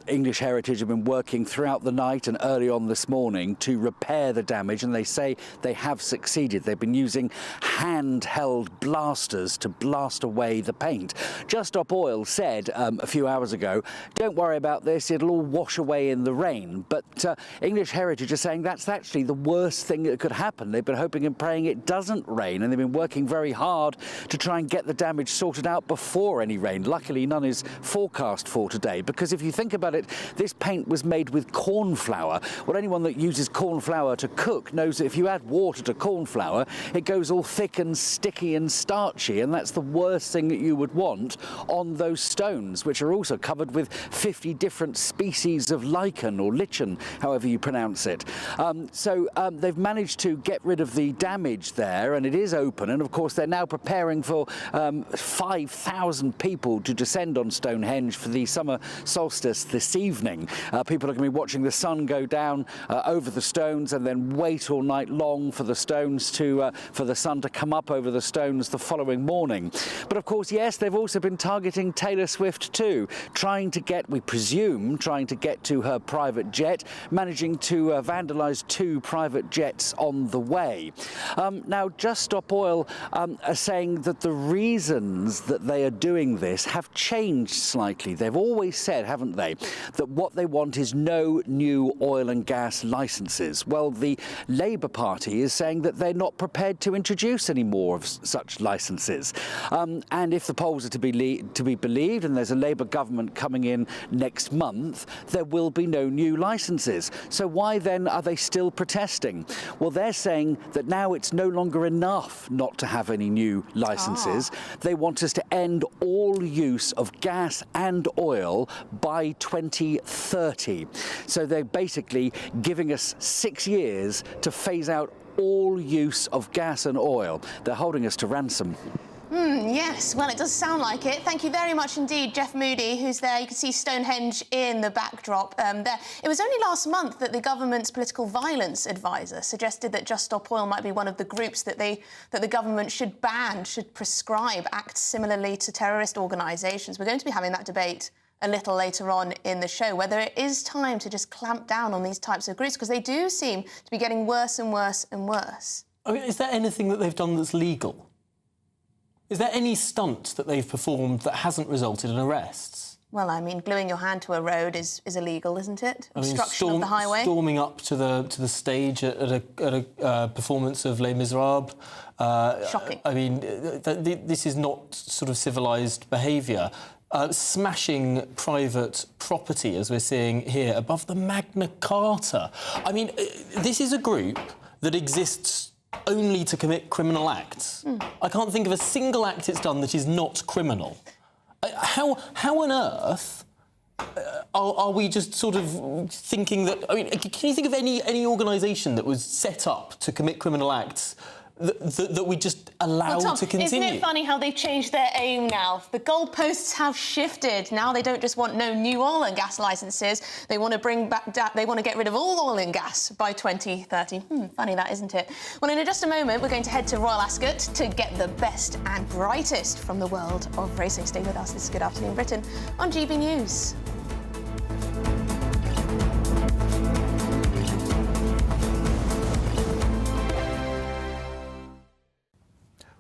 Speaker 12: English Heritage have been working throughout the night and early on this morning to repair the damage, and they say they have succeeded. They've been using handheld blasters to blast away the paint. Just Stop Oil said a few hours ago, don't worry about this, it'll all wash away in the rain. But English Heritage are saying that's actually the worst thing that could happen. They've been hoping and praying it doesn't rain, and they've been working very hard to try and get the damage sorted out before any rain. Luckily, none is forecast for today, because if you think about it, this paint was made with corn flour. Well, anyone that uses corn flour to cook knows that if you add water to corn flour, it goes all thick and sticky and starchy, and that's the worst thing that you would want on those stones, which are also covered with 50 different species of lichen or lichen, however you pronounce it. So they've managed to get rid of the damage there, and it is open, and of course they're now preparing for 5,000 people to descend on Stonehenge for the summer solstice this evening. People are going to be watching the sun go down over the stones and then wait all night long for the stones to for the sun to come up over the stones the following morning. But of course, yes, they've also been targeting Taylor Swift too, trying to get to her private jet, managing to vandalise 2 private jets on the way. Now, Just Stop Oil are saying that the reasons that they are doing this have changed slightly. They've always said, haven't they, that what they want is no new oil and gas licences. Well, the Labour Party is saying that they're not prepared to introduce produce any more of such licences. And if the polls are to be believed, and there's a Labour government coming in next month, there will be no new licences. So why then are they still protesting? Well, they're saying that now it's no longer enough not to have any new licences. They want us to end all use of gas and oil by 2030. So they're basically giving us 6 years to phase out all use of gas and oil. They're holding us to ransom.
Speaker 15: Yes, well, it does sound like it. Thank you very much indeed, Jeff Moody, who's there. You can see Stonehenge in the backdrop there. It was only last month that the government's political violence advisor suggested that Just Stop Oil might be one of the groups that the government should ban, should prescribe, act similarly to terrorist organisations. We're going to be having that debate a little later on in the show, whether it is time to just clamp down on these types of groups, because they do seem to be getting worse and worse and worse.
Speaker 14: I mean, is there anything that they've done that's legal? Is there any stunt that they've performed that hasn't resulted in arrests?
Speaker 15: Well, I mean, gluing your hand to a road is illegal, isn't it?
Speaker 14: I mean,
Speaker 15: Obstruction of the highway.
Speaker 14: Storming up to the stage at a performance of Les Miserables.
Speaker 15: Shocking.
Speaker 14: I mean, this is not sort of civilised behaviour. Smashing private property, as we're seeing here, above the Magna Carta. I mean, this is a group that exists only to commit criminal acts. I can't think of a single act it's done that is not criminal. How on earth are we just sort of thinking that... I mean, can you think of any organisation that was set up to commit criminal acts that we just allow to continue?
Speaker 15: Isn't it funny how they've changed their aim now? The goalposts have shifted. Now they don't just want no new oil and gas licences. They want to bring back... They want to get rid of all oil and gas by 2030. Funny that, isn't it? Well, in just a moment, we're going to head to Royal Ascot to get the best and brightest from the world of racing. Stay with us. This is Good Afternoon Britain on GB News.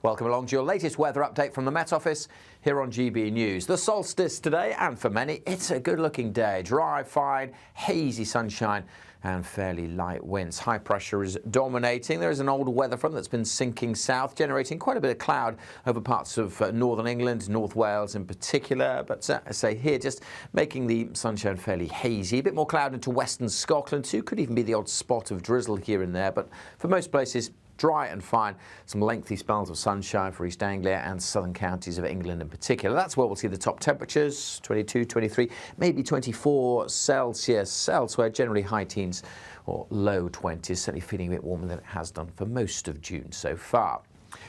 Speaker 4: Welcome along to your latest weather update from the Met Office here on GB News. The solstice today, and for many, it's a good-looking day. Dry, fine, hazy sunshine and fairly light winds. High pressure is dominating. There is an old weather front that's been sinking south, generating quite a bit of cloud over parts of northern England, North Wales in particular. But I say here, just making the sunshine fairly hazy. A bit more cloud into western Scotland too. Could even be the odd spot of drizzle here and there. But for most places, dry and fine. Some lengthy spells of sunshine for East Anglia and southern counties of England in particular. That's where we'll see the top temperatures, 22, 23, maybe 24 Celsius. Elsewhere, generally high teens or low 20s, certainly feeling a bit warmer than it has done for most of June so far.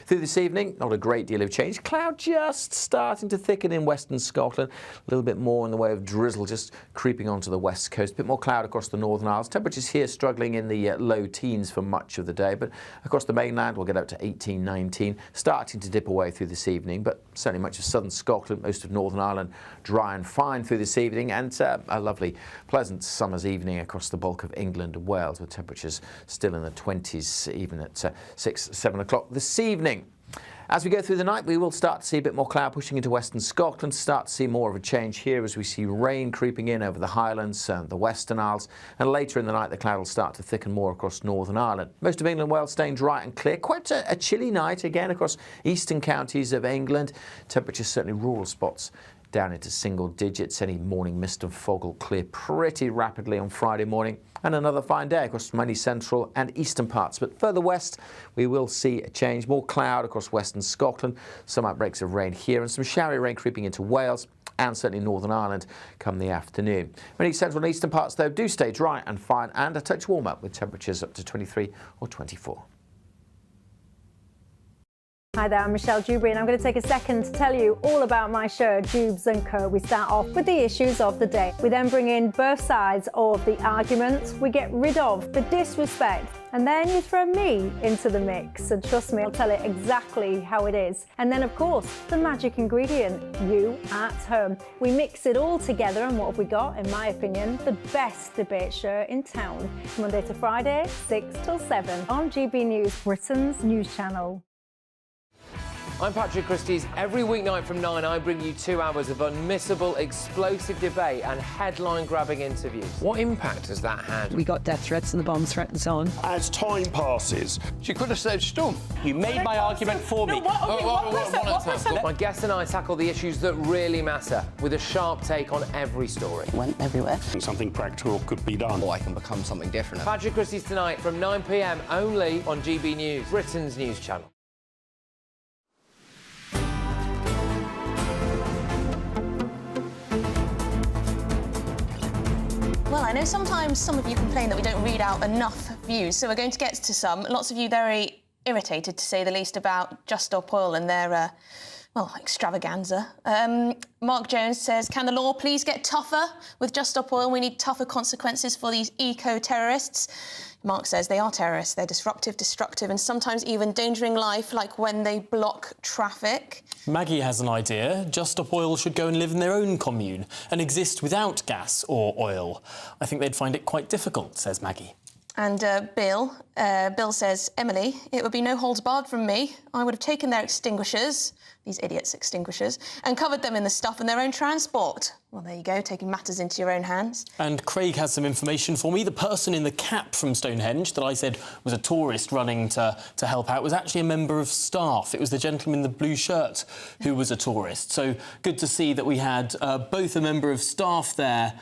Speaker 4: Through this evening, not a great deal of change. Cloud just starting to thicken in western Scotland. A little bit more in the way of drizzle just creeping onto the west coast. A bit more cloud across the Northern Isles. Temperatures here struggling in the low teens for much of the day. But across the mainland, we'll get up to 18, 19. Starting to dip away through this evening. But certainly much of southern Scotland, most of Northern Ireland, dry and fine through this evening. And a lovely, pleasant summer's evening across the bulk of England and Wales, with temperatures still in the 20s, even at 6, 7 o'clock this evening. As we go through the night, we will start to see a bit more cloud pushing into western Scotland, start to see more of a change here as we see rain creeping in over the Highlands and the Western Isles, and later in the night the cloud will start to thicken more across Northern Ireland. Most of England, Wales staying dry and clear. Quite a chilly night again across eastern counties of England. Temperatures certainly rural spots down into single digits. Any morning mist and fog will clear pretty rapidly on Friday morning. And another fine day across many central and eastern parts. But further west, we will see a change. More cloud across western Scotland. Some outbreaks of rain here and some showery rain creeping into Wales and certainly Northern Ireland come the afternoon. Many central and eastern parts, though, do stay dry and fine and a touch warmer with temperatures up to 23 or 24.
Speaker 13: Hi there, I'm Michelle Dewberry and I'm going to take a second to tell you all about my show, Dubes & Co. We start off with the issues of the day. We then bring in both sides of the arguments. We get rid of the disrespect. And then you throw me into the mix. And trust me, I'll tell it exactly how it is. And then, of course, the magic ingredient, you at home. We mix it all together and what have we got, in my opinion, the best debate show in town. Monday to Friday, 6 till 7 on GB News, Britain's news channel.
Speaker 2: I'm Patrick Christie's. Every weeknight from 9, I bring you 2 hours of unmissable, explosive debate and headline-grabbing interviews. What impact has that had?
Speaker 19: We got death threats and the bomb threat and so on.
Speaker 20: As time passes, she could have said Storm.
Speaker 2: You made my argument for me. My guests and I tackle the issues that really matter, with a sharp take on every story.
Speaker 20: Went everywhere. Something practical could be done.
Speaker 2: Or I can become something different. Patrick Christie's tonight from 9 p.m. only on GB News, Britain's news channel.
Speaker 15: Well, I know sometimes some of you complain that we don't read out enough views, so we're going to get to some. Lots of you very irritated, to say the least, about Just Stop Oil and their, well, extravaganza. Mark Jones says, can the law please get tougher with Just Stop Oil? We need tougher consequences for these eco-terrorists. Mark says they are terrorists. They're disruptive, destructive, and sometimes even endangering life, like when they block traffic.
Speaker 14: Maggie has an idea. Just Stop Oil should go and live in their own commune and exist without gas or oil. I think they'd find it quite difficult, says Maggie.
Speaker 15: And Bill says, Emily, it would be no holds barred from me. I would have taken their extinguishers, these idiots' extinguishers, and covered them in the stuff in their own transport. Well, there you go, taking matters into your own hands.
Speaker 14: And Craig has some information for me. The person in the cap from Stonehenge that I said was a tourist running to help out was actually a member of staff. It was the gentleman in the blue shirt who was a tourist. So good to see that we had both a member of staff there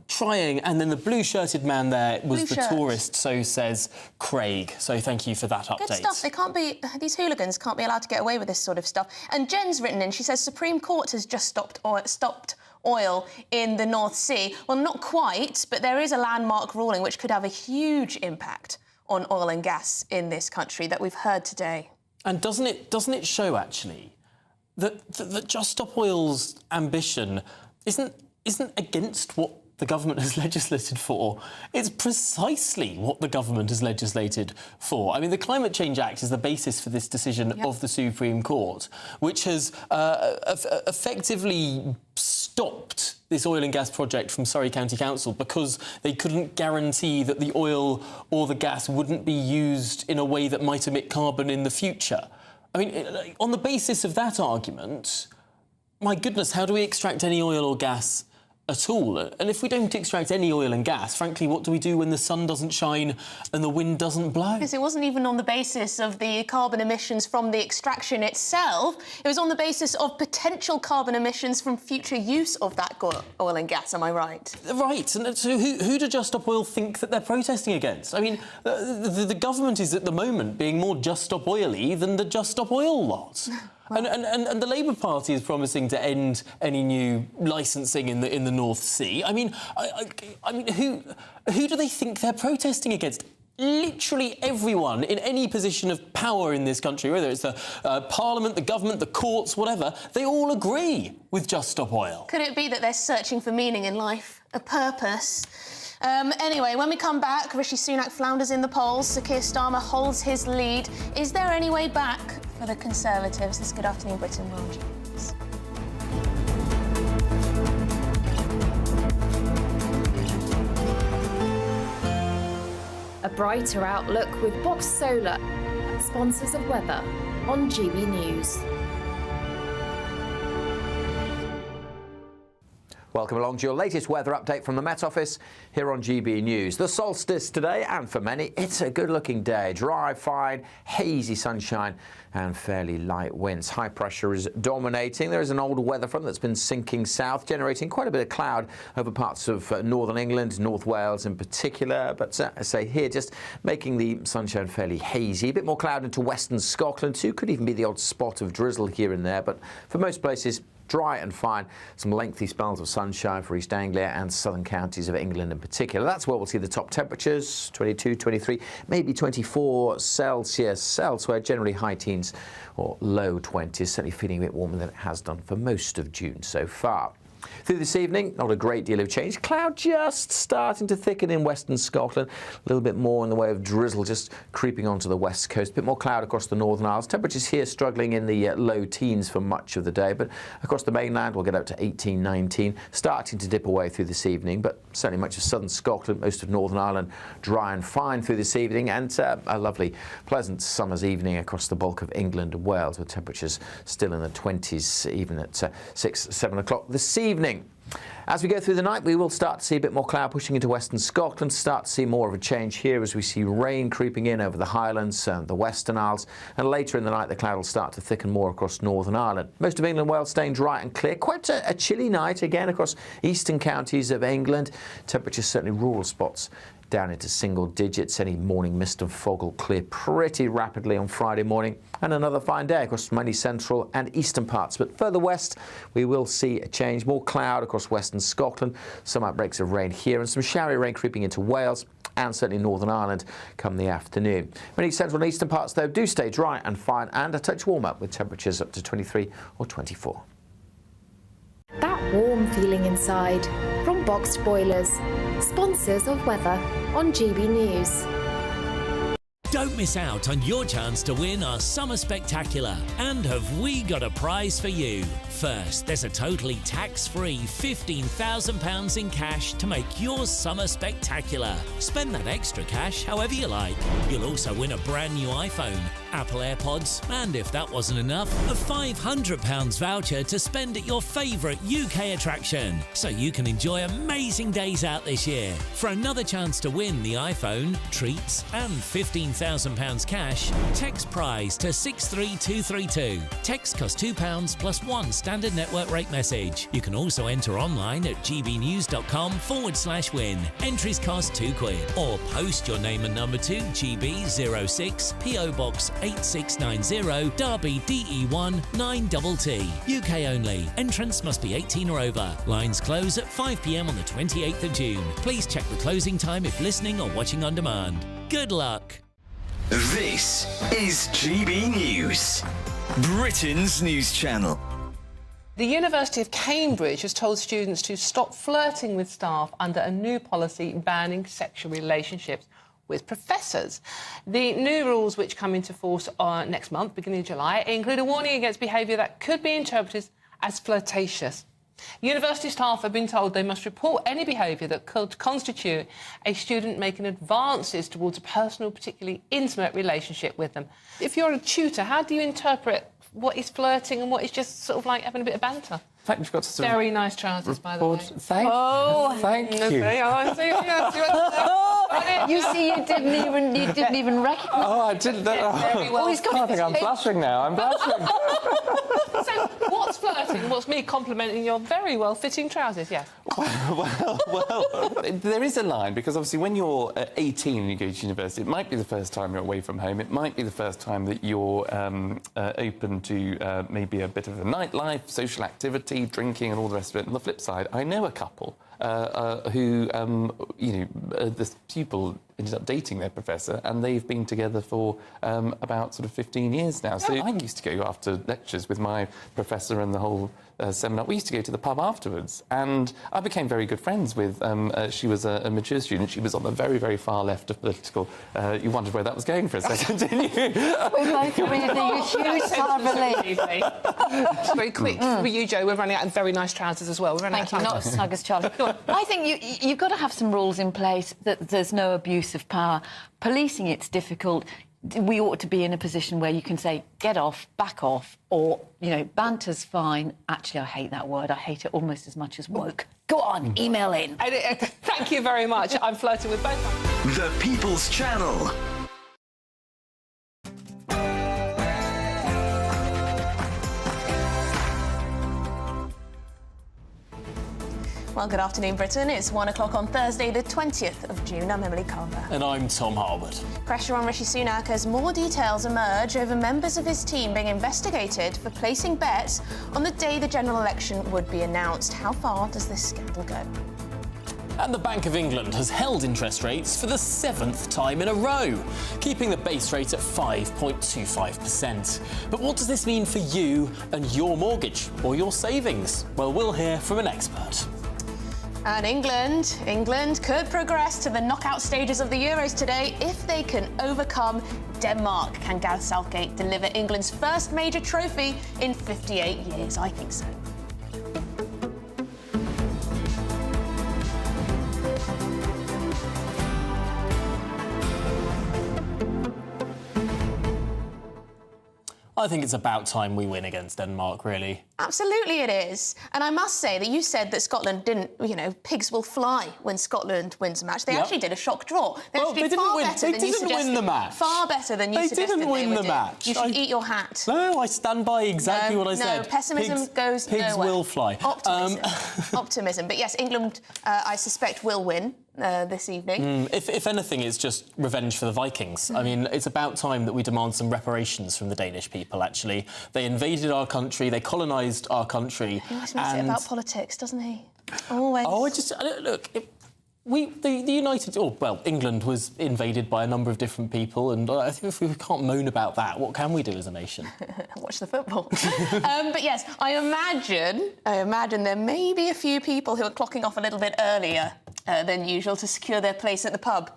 Speaker 14: trying, and then the blue-shirted man there was the tourist, so says Craig. So thank you for that update.
Speaker 15: Good stuff. They can't be, these hooligans can't be allowed to get away with this sort of stuff. And Jen's written in, she says, Supreme Court has just stopped oil in the North Sea. Well, not quite, but there is a landmark ruling which could have a huge impact on oil and gas in this country that we've heard today.
Speaker 14: And doesn't it show, actually, that Just Stop Oil's ambition isn't against what the government has legislated for? It's precisely what the government has legislated for. I mean, the Climate Change Act is the basis for this decision of the Supreme Court, which has effectively stopped this oil and gas project from Surrey County Council because they couldn't guarantee that the oil or the gas wouldn't be used in a way that might emit carbon in the future. I mean, on the basis of that argument, my goodness, how do we extract any oil or gas at all? And if we don't extract any oil and gas, frankly, what do we do when the sun doesn't shine and the wind doesn't blow?
Speaker 15: Because it wasn't even on the basis of the carbon emissions from the extraction itself. It was on the basis of potential carbon emissions from future use of that oil and gas, am I right?
Speaker 14: Right, and so who do Just Stop Oil think that they're protesting against? I mean, the government is at the moment being more Just Stop Oily than the Just Stop Oil lot. Well, and the Labour Party is promising to end any new licensing in the North Sea. I mean, I mean, who do they think they're protesting against? Literally everyone in any position of power in this country, whether it's the Parliament, the government, the courts, whatever, they all agree with Just Stop Oil.
Speaker 15: Could it be that they're searching for meaning in life, a purpose? Anyway, when we come back, Rishi Sunak flounders in the polls, Sir Keir Starmer holds his lead. Is there any way back for the Conservatives? This is Good Afternoon Britain, we're on GBNews.
Speaker 22: A brighter outlook with Box Solar, sponsors of weather on GB News.
Speaker 4: Welcome along to your latest weather update from the Met Office here on GB News. The solstice today, and for many, it's a good-looking day. Dry, fine, hazy sunshine and fairly light winds. High pressure is dominating. There is an old weather front that's been sinking south, generating quite a bit of cloud over parts of northern England, North Wales in particular. But I say here, just making the sunshine fairly hazy. A bit more cloud into western Scotland too. Could even be the odd spot of drizzle here and there. But for most places, dry and fine. Some lengthy spells of sunshine for East Anglia and southern counties of England in particular. That's where we'll see the top temperatures, 22, 23, maybe 24 Celsius elsewhere, generally high teens or low 20s, certainly feeling a bit warmer than it has done for most of June so far. Through this evening, not a great deal of change. Cloud just starting to thicken in western Scotland. A little bit more in the way of drizzle just creeping onto the west coast. A bit more cloud across the Northern Isles. Temperatures here struggling in the low teens for much of the day, but across the mainland we'll get up to 18, 19. Starting to dip away through this evening, but certainly much of southern Scotland, most of Northern Ireland dry and fine through this evening, and a lovely, pleasant summer's evening across the bulk of England and Wales, with temperatures still in the 20s, even at 6, 7 o'clock this evening. As we go through the night, we will start to see a bit more cloud pushing into western Scotland, start to see more of a change here as we see rain creeping in over the Highlands and the Western Isles, and later in the night the cloud will start to thicken more across Northern Ireland. Most of England Wales staying dry and clear. Quite a chilly night again across eastern counties of England. Temperatures certainly rural spots down into single digits. Any morning mist and fog will clear pretty rapidly on Friday morning, and another fine day across many central and eastern parts. But further west we will see a change, more cloud across western Scotland, some outbreaks of rain here and some showery rain creeping into Wales and certainly Northern Ireland come the afternoon. Many central and eastern parts though do stay dry and fine and a touch warmer, with temperatures up to 23 or 24.
Speaker 22: That warm feeling inside from Boxed Boilers, sponsors of weather on GB News.
Speaker 1: Don't miss out on your chance to win our Summer Spectacular. And have we got a prize for you? First, there's a totally tax-free £15,000 in cash to make your summer spectacular. Spend that extra cash however you like. You'll also win a brand new iPhone, Apple AirPods, and if that wasn't enough, a £500 voucher to spend at your favourite UK attraction, so you can enjoy amazing days out this year. For another chance to win the iPhone, treats and £15,000 cash, text prize to 63232. Text costs £2 plus one standard network rate message. You can also enter online at gbnews.com/win. Entries cost £2, or post your name and number to GB06 PO Box 8690 Derby DE1 9TT. UK only. Entrance must be 18 or over. Lines close at 5 p.m. on the 28th of June. Please check the closing time if listening or watching on demand. Good luck.
Speaker 21: This is GB News, Britain's news channel.
Speaker 5: The University of Cambridge has told students to stop flirting with staff under a new policy banning sexual relationships with professors. The new rules, which come into force next month, beginning of July, include a warning against behaviour that could be interpreted as flirtatious. University staff have been told they must report any behaviour that could constitute a student making advances towards a personal, particularly intimate relationship with them. If you're a tutor, how do you interpret what is flirting and what is just sort of like having a bit of banter?
Speaker 18: In fact, we've got some
Speaker 5: very nice trousers, by the way.
Speaker 18: Thank you.
Speaker 19: You see, you didn't even recognise.
Speaker 18: Oh, I didn't know.
Speaker 19: He's got
Speaker 18: I think I'm blushing now. I'm blushing.
Speaker 5: So, what's flirting? What's me complimenting your very well-fitting trousers? Yeah.
Speaker 18: Well, there is a line, because obviously when you're 18 and you go to university, it might be the first time you're away from home. It might be the first time that you're open to maybe a bit of a nightlife, social activity, drinking and all the rest of it. On the flip side, I know a couple who, the pupil ended up dating their professor, and they've been together for about sort of 15 years now. So I used to go after lectures with my professor and the whole seminar. We used to go to the pub afterwards, and I became very good friends with, she was a mature student. She was on the very, very far left of political. You wondered where that was going for a second, didn't you?
Speaker 19: We're both breathing a huge sigh of relief.
Speaker 5: Very quick for you, Joe. We're running out of very nice trousers as well. We're running
Speaker 19: Thank you, not as snug as Charlie. I think you've got to have some rules in place that there's no abuse of power. Policing it's difficult. We ought to be in a position where you can say, get off, back off, or, banter's fine. Actually, I hate that word. I hate it almost as much as woke. Go on, email in.
Speaker 5: Thank you very much. I'm flirting with both.
Speaker 21: The People's Channel.
Speaker 15: Well, good afternoon, Britain. It's 1 o'clock on Thursday, the 20th of June. I'm Emily Carver.
Speaker 14: And I'm Tom Harwood.
Speaker 15: Pressure on Rishi Sunak as more details emerge over members of his team being investigated for placing bets on the day the general election would be announced. How far does this scandal go?
Speaker 14: And the Bank of England has held interest rates for the 7th time in a row, keeping the base rate at 5.25%. But what does this mean for you and your mortgage or your savings? Well, we'll hear from an expert.
Speaker 15: And England could progress to the knockout stages of the Euros today if they can overcome Denmark. Can Gareth Southgate deliver England's first major trophy in 58 years? I think so.
Speaker 14: I think it's about time we win against Denmark, really.
Speaker 15: Absolutely it is. And I must say that you said that Scotland didn't, pigs will fly when Scotland wins a match. They actually did a shock draw. They didn't
Speaker 14: win the match.
Speaker 15: Far better than you suggested
Speaker 14: they didn't win the match.
Speaker 15: You should eat your hat.
Speaker 14: No, I stand by exactly what I said.
Speaker 15: No, pessimism goes nowhere.
Speaker 14: Pigs will fly.
Speaker 15: Optimism. Optimism. But yes, England, I suspect, will win this evening.
Speaker 14: If anything, it's just revenge for the Vikings. I mean, it's about time that we demand some reparations from the Danish people, actually. They invaded our country, they colonised our country.
Speaker 15: He always makes it about politics, doesn't he? Always.
Speaker 14: Oh, look, England was invaded by a number of different people, and I think if we can't moan about that, what can we do as a nation?
Speaker 15: Watch the football. But yes, I imagine there may be a few people who are clocking off a little bit earlier than usual to secure their place at the pub.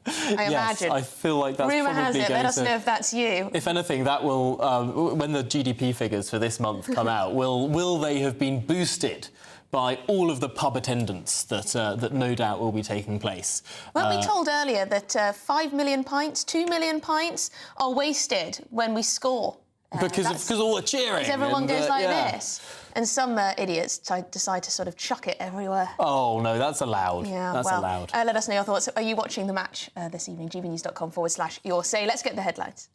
Speaker 15: I imagine.
Speaker 14: Yes, I feel like that's
Speaker 15: Rumour
Speaker 14: probably
Speaker 15: has it.
Speaker 14: going
Speaker 15: Let us know if that's you.
Speaker 14: If anything, that will, when the GDP figures for this month come out, will they have been boosted by all of the pub attendance that no doubt will be taking place?
Speaker 15: Weren't we told earlier that 5 million pints, 2 million pints are wasted when we score?
Speaker 14: Because all the cheering.
Speaker 15: Because everyone goes like this. And some idiots decide to sort of chuck it everywhere.
Speaker 14: Oh, no, that's allowed.
Speaker 15: Yeah,
Speaker 14: that's allowed.
Speaker 15: Let us know your thoughts. Are you watching the match this evening? gbnews.com/your say. Let's get the headlines.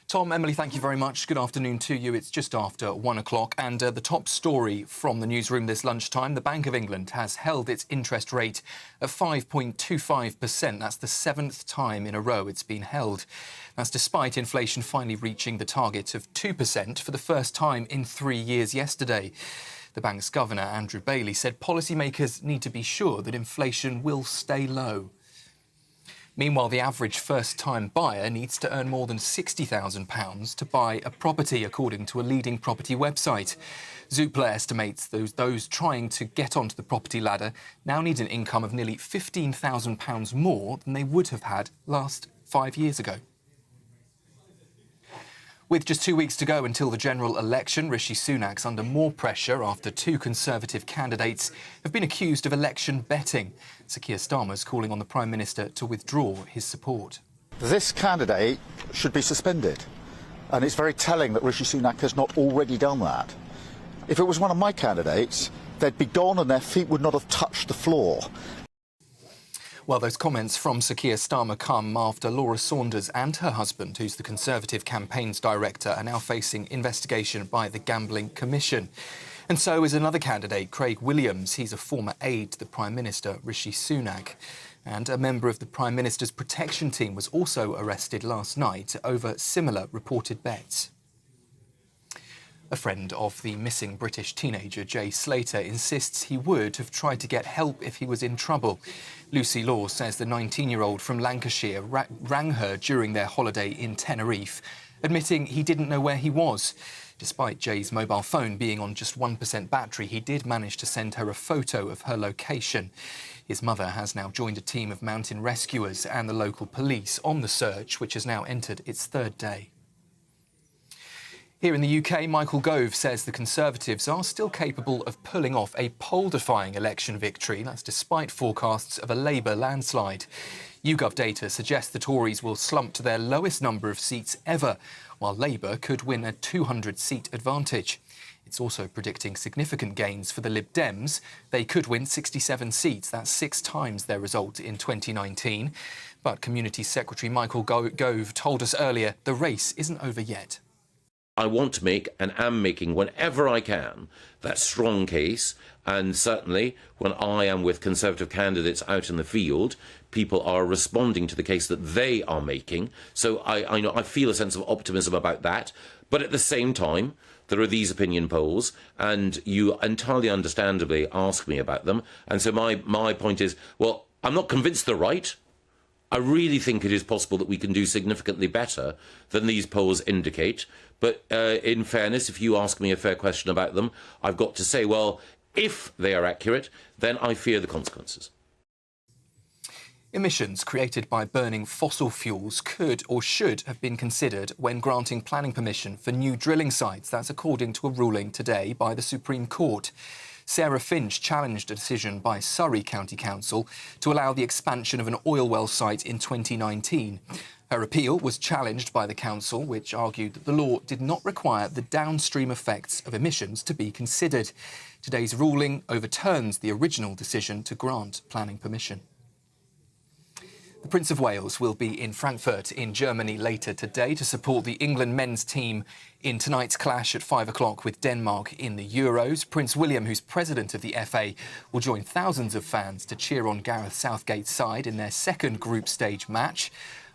Speaker 16: Tom, Emily, thank you very much. Good afternoon to you. It's just after 1 o'clock. And the top story from the newsroom this lunchtime, the Bank of England has held its interest rate at 5.25%. That's the 7th time in a row it's been held. That's despite inflation finally reaching the target of 2% for the first time in 3 years yesterday. The bank's governor, Andrew Bailey, said policymakers need to be sure that inflation will stay low. Meanwhile, the average first-time buyer needs to earn more than £60,000 to buy a property, according to a leading property website. Zoopla estimates those trying to get onto the property ladder now need an income of nearly £15,000 more than they would have had last 5 years ago. With just 2 weeks to go until the general election, Rishi Sunak's under more pressure after two Conservative candidates have been accused of election betting. Sir Keir Starmer's calling on the Prime Minister to withdraw his support.
Speaker 3: This candidate should be suspended, and it's very telling that Rishi Sunak has not already done that. If it was one of my candidates, they'd be gone and their feet would not have touched the floor.
Speaker 16: Well, those comments from Sir Keir Starmer come after Laura Saunders and her husband, who's the Conservative campaigns director, are now facing investigation by the Gambling Commission. And so is another candidate, Craig Williams. He's a former aide to the Prime Minister, Rishi Sunak. And a member of the Prime Minister's protection team was also arrested last night over similar reported bets. A friend of the missing British teenager, Jay Slater, insists he would have tried to get help if he was in trouble. Lucy Law says the 19-year-old from Lancashire rang her during their holiday in Tenerife, admitting he didn't know where he was. Despite Jay's mobile phone being on just 1% battery, he did manage to send her a photo of her location. His mother has now joined a team of mountain rescuers and the local police on the search, which has now entered its third day. Here in the UK, Michael Gove says the Conservatives are still capable of pulling off a poll-defying election victory. That's despite forecasts of a Labour landslide. YouGov data suggests the Tories will slump to their lowest number of seats ever, while Labour could win a 200-seat advantage. It's also predicting significant gains for the Lib Dems. They could win 67 seats. That's 6 times their result in 2019. But Community Secretary Michael Gove told us earlier the race isn't over yet.
Speaker 17: I want to make, and am making whenever I can, that strong case. And certainly when I am with Conservative candidates out in the field, people are responding to the case that they are making. So I feel a sense of optimism about that. But at the same time, there are these opinion polls, and you entirely understandably ask me about them. And so my point is, well, I'm not convinced they're right. I really think it is possible that we can do significantly better than these polls indicate. But in fairness, if you ask me a fair question about them, I've got to say, well, if they are accurate, then I fear the consequences.
Speaker 16: Emissions created by burning fossil fuels could or should have been considered when granting planning permission for new drilling sites. That's according to a ruling today by the Supreme Court. Sarah Finch challenged a decision by Surrey County Council to allow the expansion of an oil well site in 2019. Her appeal was challenged by the council, which argued that the law did not require the downstream effects of emissions to be considered. Today's ruling overturns the original decision to grant planning permission. The Prince of Wales will be in Frankfurt in Germany later today to support the England men's team in tonight's clash at 5 o'clock with Denmark in the Euros. Prince William, who's president of the FA, will join thousands of fans to cheer on Gareth Southgate's side in their second group stage match.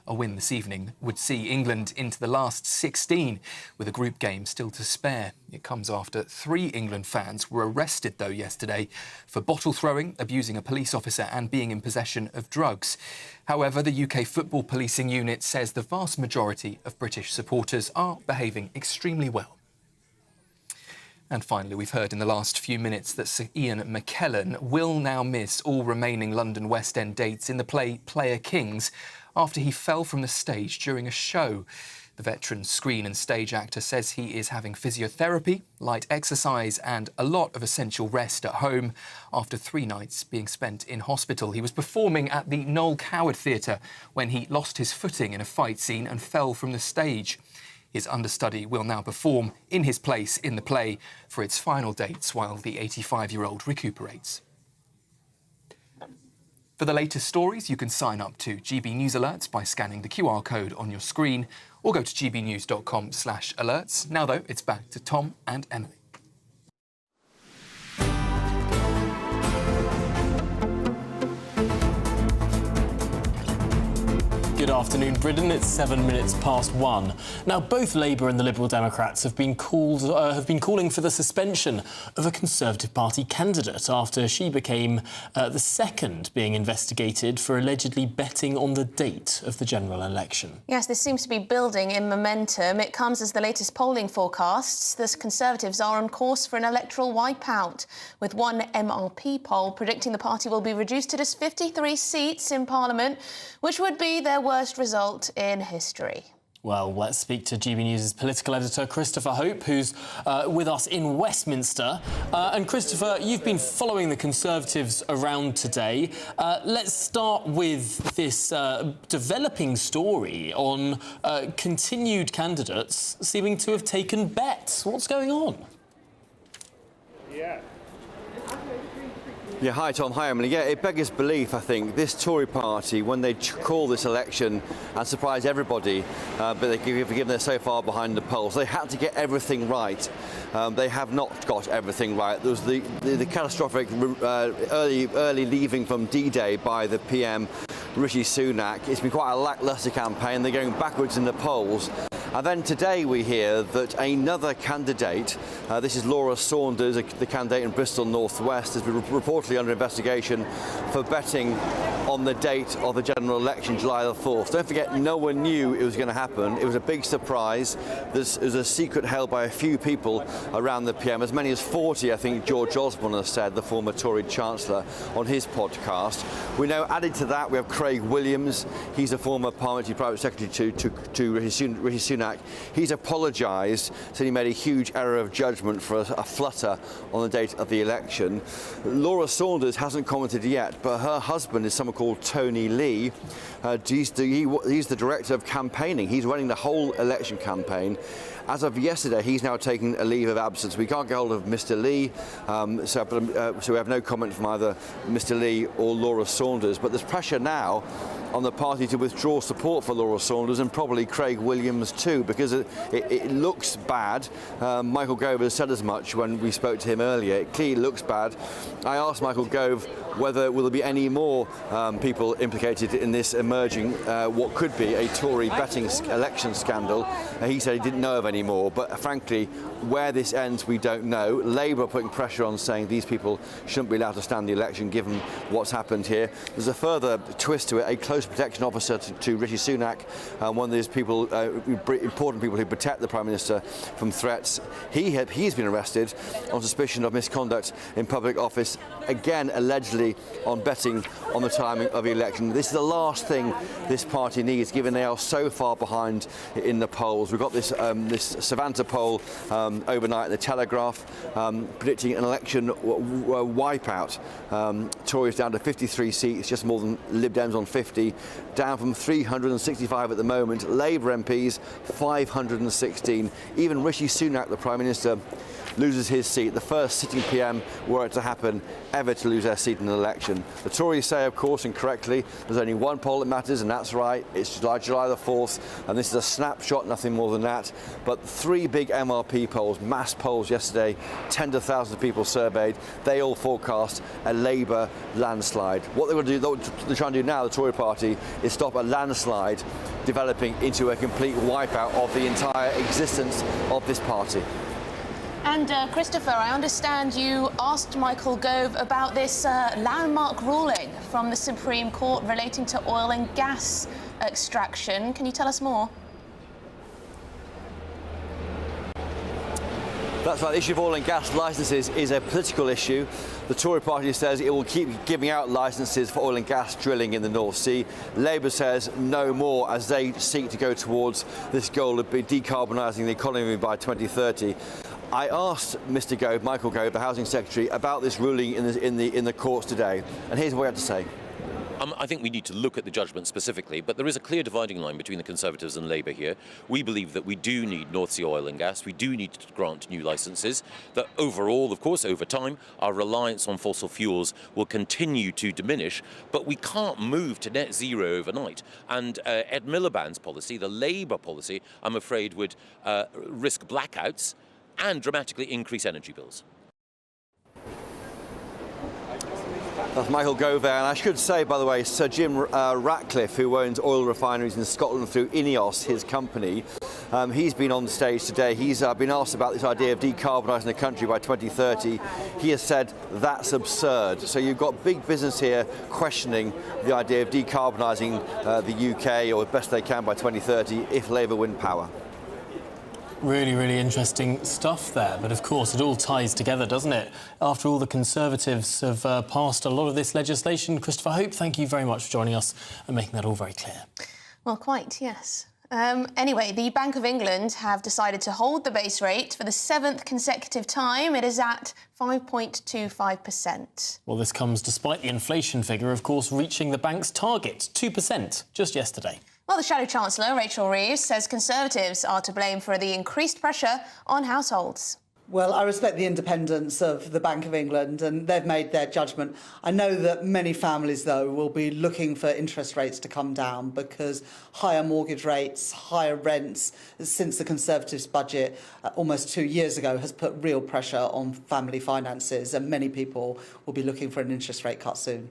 Speaker 16: A win this evening would see England into the last 16, with a group game still to spare. It comes after 3 England fans were arrested, though, yesterday for bottle throwing, abusing a police officer and being in possession of drugs. However, the UK Football Policing Unit says the vast majority of British supporters are behaving extremely well. And finally, we've heard in the last few minutes that Sir Ian McKellen will now miss all remaining London West End dates in the play Player Kings after he fell from the stage during a show. The veteran screen and stage actor says he is having physiotherapy, light exercise and a lot of essential rest at home after 3 nights being spent in hospital. He was performing at the Noel Coward Theatre when he lost his footing in a fight scene and fell from the stage. His understudy will now perform in his place in the play for its final dates while the 85-year-old recuperates. For the latest stories, you can sign up to GB News Alerts by scanning the QR code on your screen or go to gbnews.com/alerts. Now, though, it's back to Tom and Emily.
Speaker 14: Good afternoon, Britain. It's 7 minutes past 1. Now, both Labour and the Liberal Democrats have been calling for the suspension of a Conservative Party candidate after she became the second being investigated for allegedly betting on the date of the general election.
Speaker 15: Yes, this seems to be building in momentum. It comes as the latest polling forecasts. The Conservatives are on course for an electoral wipeout, with one MRP poll predicting the party will be reduced to just 53 seats in Parliament, which would be their worst result in history.
Speaker 14: Well, let's speak to GB News' political editor, Christopher Hope, who's with us in Westminster. And Christopher, you've been following the Conservatives around today. Let's start with this developing story on continued candidates seeming to have taken bets. What's going on?
Speaker 6: Yeah, hi Tom, hi Emily. Yeah, it beggars belief, I think. This Tory party, when they call this election and surprise everybody, but given they're so far behind the polls, they had to get everything right. They have not got everything right. There was the catastrophic early leaving from D-Day by the PM, Rishi Sunak. It's been quite a lacklustre campaign. They're going backwards in the polls. And then today we hear that another candidate, this is Laura Saunders, the candidate in Bristol North West, has been reportedly under investigation for betting on the date of the general election, July the 4th. Don't forget, no one knew it was going to happen. It was a big surprise. It was a secret held by a few people around the PM, as many as 40, I think George Osborne has said, the former Tory Chancellor, on his podcast. We know, added to that, we have Craig Williams. He's a former parliamentary private secretary to Rishi Sunak. He's apologised, said he made a huge error of judgment for a flutter on the date of the election. Laura Saunders hasn't commented yet, but her husband is someone called Tony Lee. He's the director of campaigning. He's running the whole election campaign. As of yesterday, he's now taken a leave of absence. We can't get hold of Mr. Lee, so we have no comment from either Mr. Lee or Laura Saunders. But there's pressure now on the party to withdraw support for Laura Saunders and probably Craig Williams too. too, because it looks bad. Michael Gove has said as much when we spoke to him earlier. It clearly looks bad. I asked Michael Gove whether will there be any more people implicated in this emerging what could be a Tory betting election scandal. He said he didn't know of any more, but frankly, where this ends, we don't know. Labour are putting pressure on, saying these people shouldn't be allowed to stand the election given what's happened here. There's a further twist to it. A close protection officer to Rishi Sunak, one of those people, important people who protect the Prime Minister from threats. He's been arrested on suspicion of misconduct in public office, again allegedly on betting on the timing of the election. This is the last thing this party needs, given they are so far behind in the polls. We've got this Savanta poll overnight in the Telegraph predicting an election wipeout. Tories down to 53 seats, just more than Lib Dems on 50, down from 365 at the moment. Labour MPs 516. Even Rishi Sunak, the Prime Minister, loses his seat, the first sitting PM were it to happen ever to lose their seat in an election. The Tories say, of course, incorrectly, there's only one poll that matters, and that's right. It's July the 4th, and this is a snapshot, nothing more than that. But 3 big MRP polls, mass polls yesterday, tens of thousands of people surveyed, they all forecast a Labour landslide. What they're trying to do now, the Tory party, is stop a landslide developing into a complete wipeout of the entire existence of this party.
Speaker 15: And Christopher, I understand you asked Michael Gove about this landmark ruling from the Supreme Court relating to oil and gas extraction. Can you tell us more?
Speaker 6: That's right, the issue of oil and gas licences is a political issue. The Tory party says it will keep giving out licences for oil and gas drilling in the North Sea. Labour says no more as they seek to go towards this goal of decarbonising the economy by 2030. I asked Mr. Gove, Michael Gove, the Housing Secretary, about this ruling in the courts today, and here's what he had to say.
Speaker 17: I think we need to look at the judgment specifically, but there is a clear dividing line between the Conservatives and Labour here. We believe that we do need North Sea oil and gas. We do need to grant new licences. That overall, of course, over time, our reliance on fossil fuels will continue to diminish, but we can't move to net zero overnight. And Ed Miliband's policy, the Labour policy, I'm afraid would risk blackouts and dramatically increase energy bills.
Speaker 6: That's Michael Gove there, and I should say, by the way, Sir Jim Ratcliffe, who owns oil refineries in Scotland through INEOS, his company, he's been on stage today. He's been asked about this idea of decarbonising the country by 2030. He has said that's absurd. So you've got big business here questioning the idea of decarbonising the UK, or as best they can, by 2030 if Labour win power.
Speaker 14: Really, really interesting stuff there. But of course, it all ties together, doesn't it? After all, the Conservatives have passed a lot of this legislation. Christopher Hope, thank you very much for joining us and making that all very clear.
Speaker 15: Well, quite, yes. Anyway, the Bank of England have decided to hold the base rate for the 7th consecutive time. It is at 5.25%.
Speaker 14: Well, this comes despite the inflation figure, of course, reaching the bank's target, 2%, just yesterday.
Speaker 15: Well, the Shadow Chancellor, Rachel Reeves, says Conservatives are to blame for the increased pressure on households.
Speaker 7: Well, I respect the independence of the Bank of England, and they've made their judgment. I know that many families, though, will be looking for interest rates to come down because higher mortgage rates, higher rents, since the Conservatives' budget almost 2 years ago has put real pressure on family finances, and many people will be looking for an interest rate cut soon.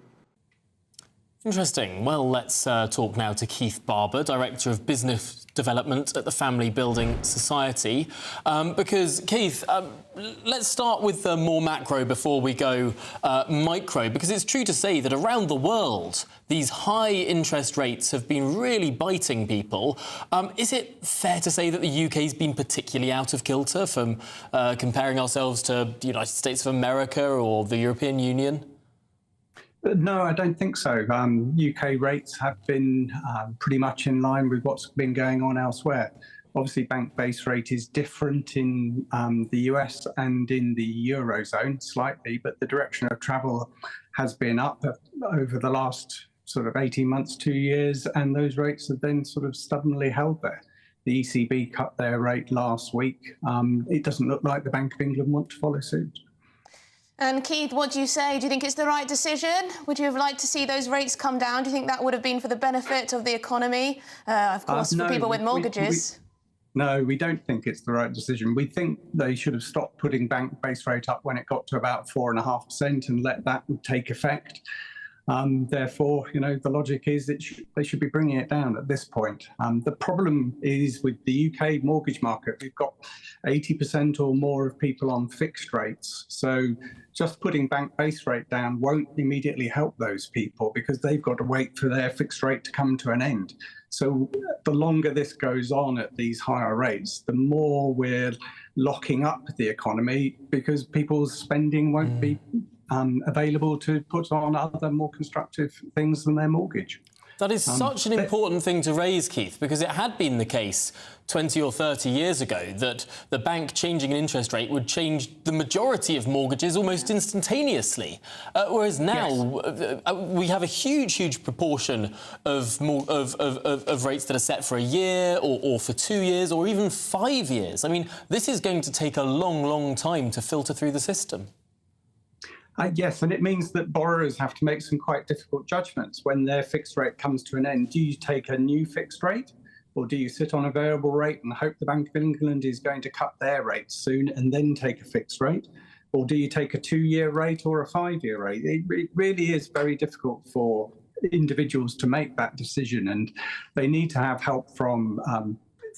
Speaker 14: Interesting. Well, let's talk now to Keith Barber, Director of Business Development at the Family Building Society. Because, Keith, let's start with the more macro before we go micro, because it's true to say that around the world, these high interest rates have been really biting people. Is it fair to say that the UK's been particularly out of kilter from comparing ourselves to the United States of America or the European Union?
Speaker 9: No, I don't think so. UK rates have been pretty much in line with what's been going on elsewhere. Obviously, bank base rate is different in the US and in the Eurozone slightly, but the direction of travel has been up over the last sort of 18 months, 2 years, and those rates have then sort of stubbornly held there. The ECB cut their rate last week. It doesn't look like the Bank of England want to follow suit.
Speaker 15: And Keith, what do you say? Do you think it's the right decision? Would you have liked to see those rates come down? Do you think that would have been for the benefit of the economy? Of course,
Speaker 9: no,
Speaker 15: for people with mortgages.
Speaker 9: No, we don't think it's the right decision. We think they should have stopped putting bank base rate up when it got to about 4.5% and let that take effect. Therefore, the logic is that they should be bringing it down at this point. The problem is with the UK mortgage market, we've got 80% or more of people on fixed rates. So just putting bank base rate down won't immediately help those people because they've got to wait for their fixed rate to come to an end. So the longer this goes on at these higher rates, the more we're locking up the economy because people's spending won't be available to put on other more constructive things than their mortgage.
Speaker 14: That is such an important thing to raise, Keith, because it had been the case 20 or 30 years ago that the bank changing an interest rate would change the majority of mortgages almost instantaneously. Whereas now we have a huge proportion of rates that are set for a year or for 2 years or even 5 years. I mean, this is going to take a long time to filter through the system.
Speaker 9: Yes, and it means that borrowers have to make some quite difficult judgments when their fixed rate comes to an end. Do you take a new fixed rate or do you sit on a variable rate and hope the Bank of England is going to cut their rates soon and then take a fixed rate? Or do you take a 2-year rate or a 5-year rate? It really is very difficult for individuals to make that decision, and they need to have help from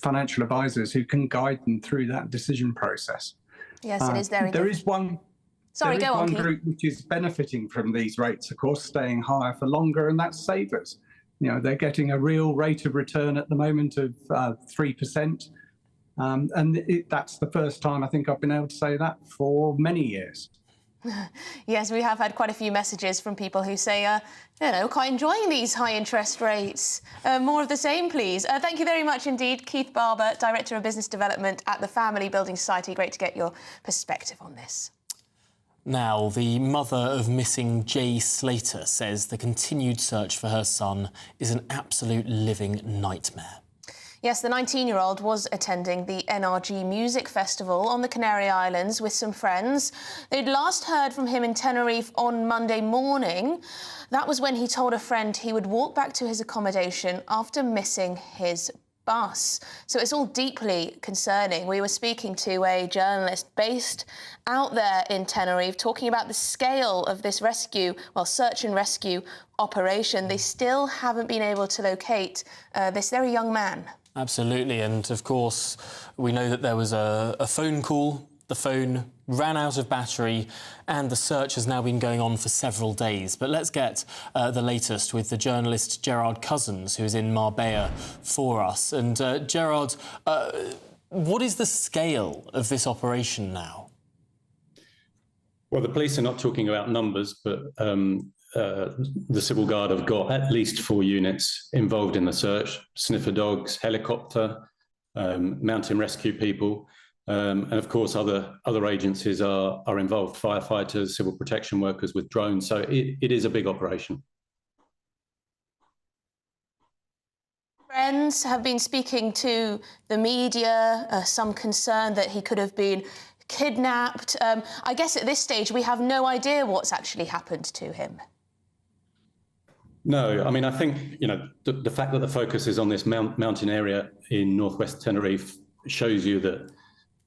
Speaker 9: financial advisors who can guide them through that decision process.
Speaker 15: Yes, it is very
Speaker 9: There is one group which is benefiting from these rates, of course, staying higher for longer, and that's savers. They're getting a real rate of return at the moment of 3%. And that's the first time I think I've been able to say that for many years.
Speaker 15: Yes, we have had quite a few messages from people who say, quite enjoying these high interest rates. More of the same, please. Thank you very much indeed, Keith Barber, Director of Business Development at the Family Building Society. Great to get your perspective on this.
Speaker 14: Now, the mother of missing Jay Slater says the continued search for her son is an absolute living nightmare.
Speaker 15: Yes, the 19-year-old was attending the NRG Music Festival on the Canary Islands with some friends. They'd last heard from him in Tenerife on Monday morning. That was when he told a friend he would walk back to his accommodation after missing his bus. So it's all deeply concerning. We were speaking to a journalist based out there in Tenerife talking about the scale of this search and rescue operation. They still haven't been able to locate this very young man.
Speaker 14: Absolutely, and of course we know that there was a phone call. The phone ran out of battery and the search has now been going on for several days. But let's get the latest with the journalist Gerard Cousins, who's in Marbella for us. And Gerard, what is the scale of this operation now?
Speaker 8: Well, the police are not talking about numbers, but the Civil Guard have got at least 4 units involved in the search: sniffer dogs, helicopter, mountain rescue people. And of course, other agencies are involved: firefighters, civil protection workers with drones. So it is a big operation.
Speaker 15: Friends have been speaking to the media, some concern that he could have been kidnapped. I guess at this stage we have no idea what's actually happened to him.
Speaker 8: No, I mean, I think, the fact that the focus is on this mountain area in northwest Tenerife shows you that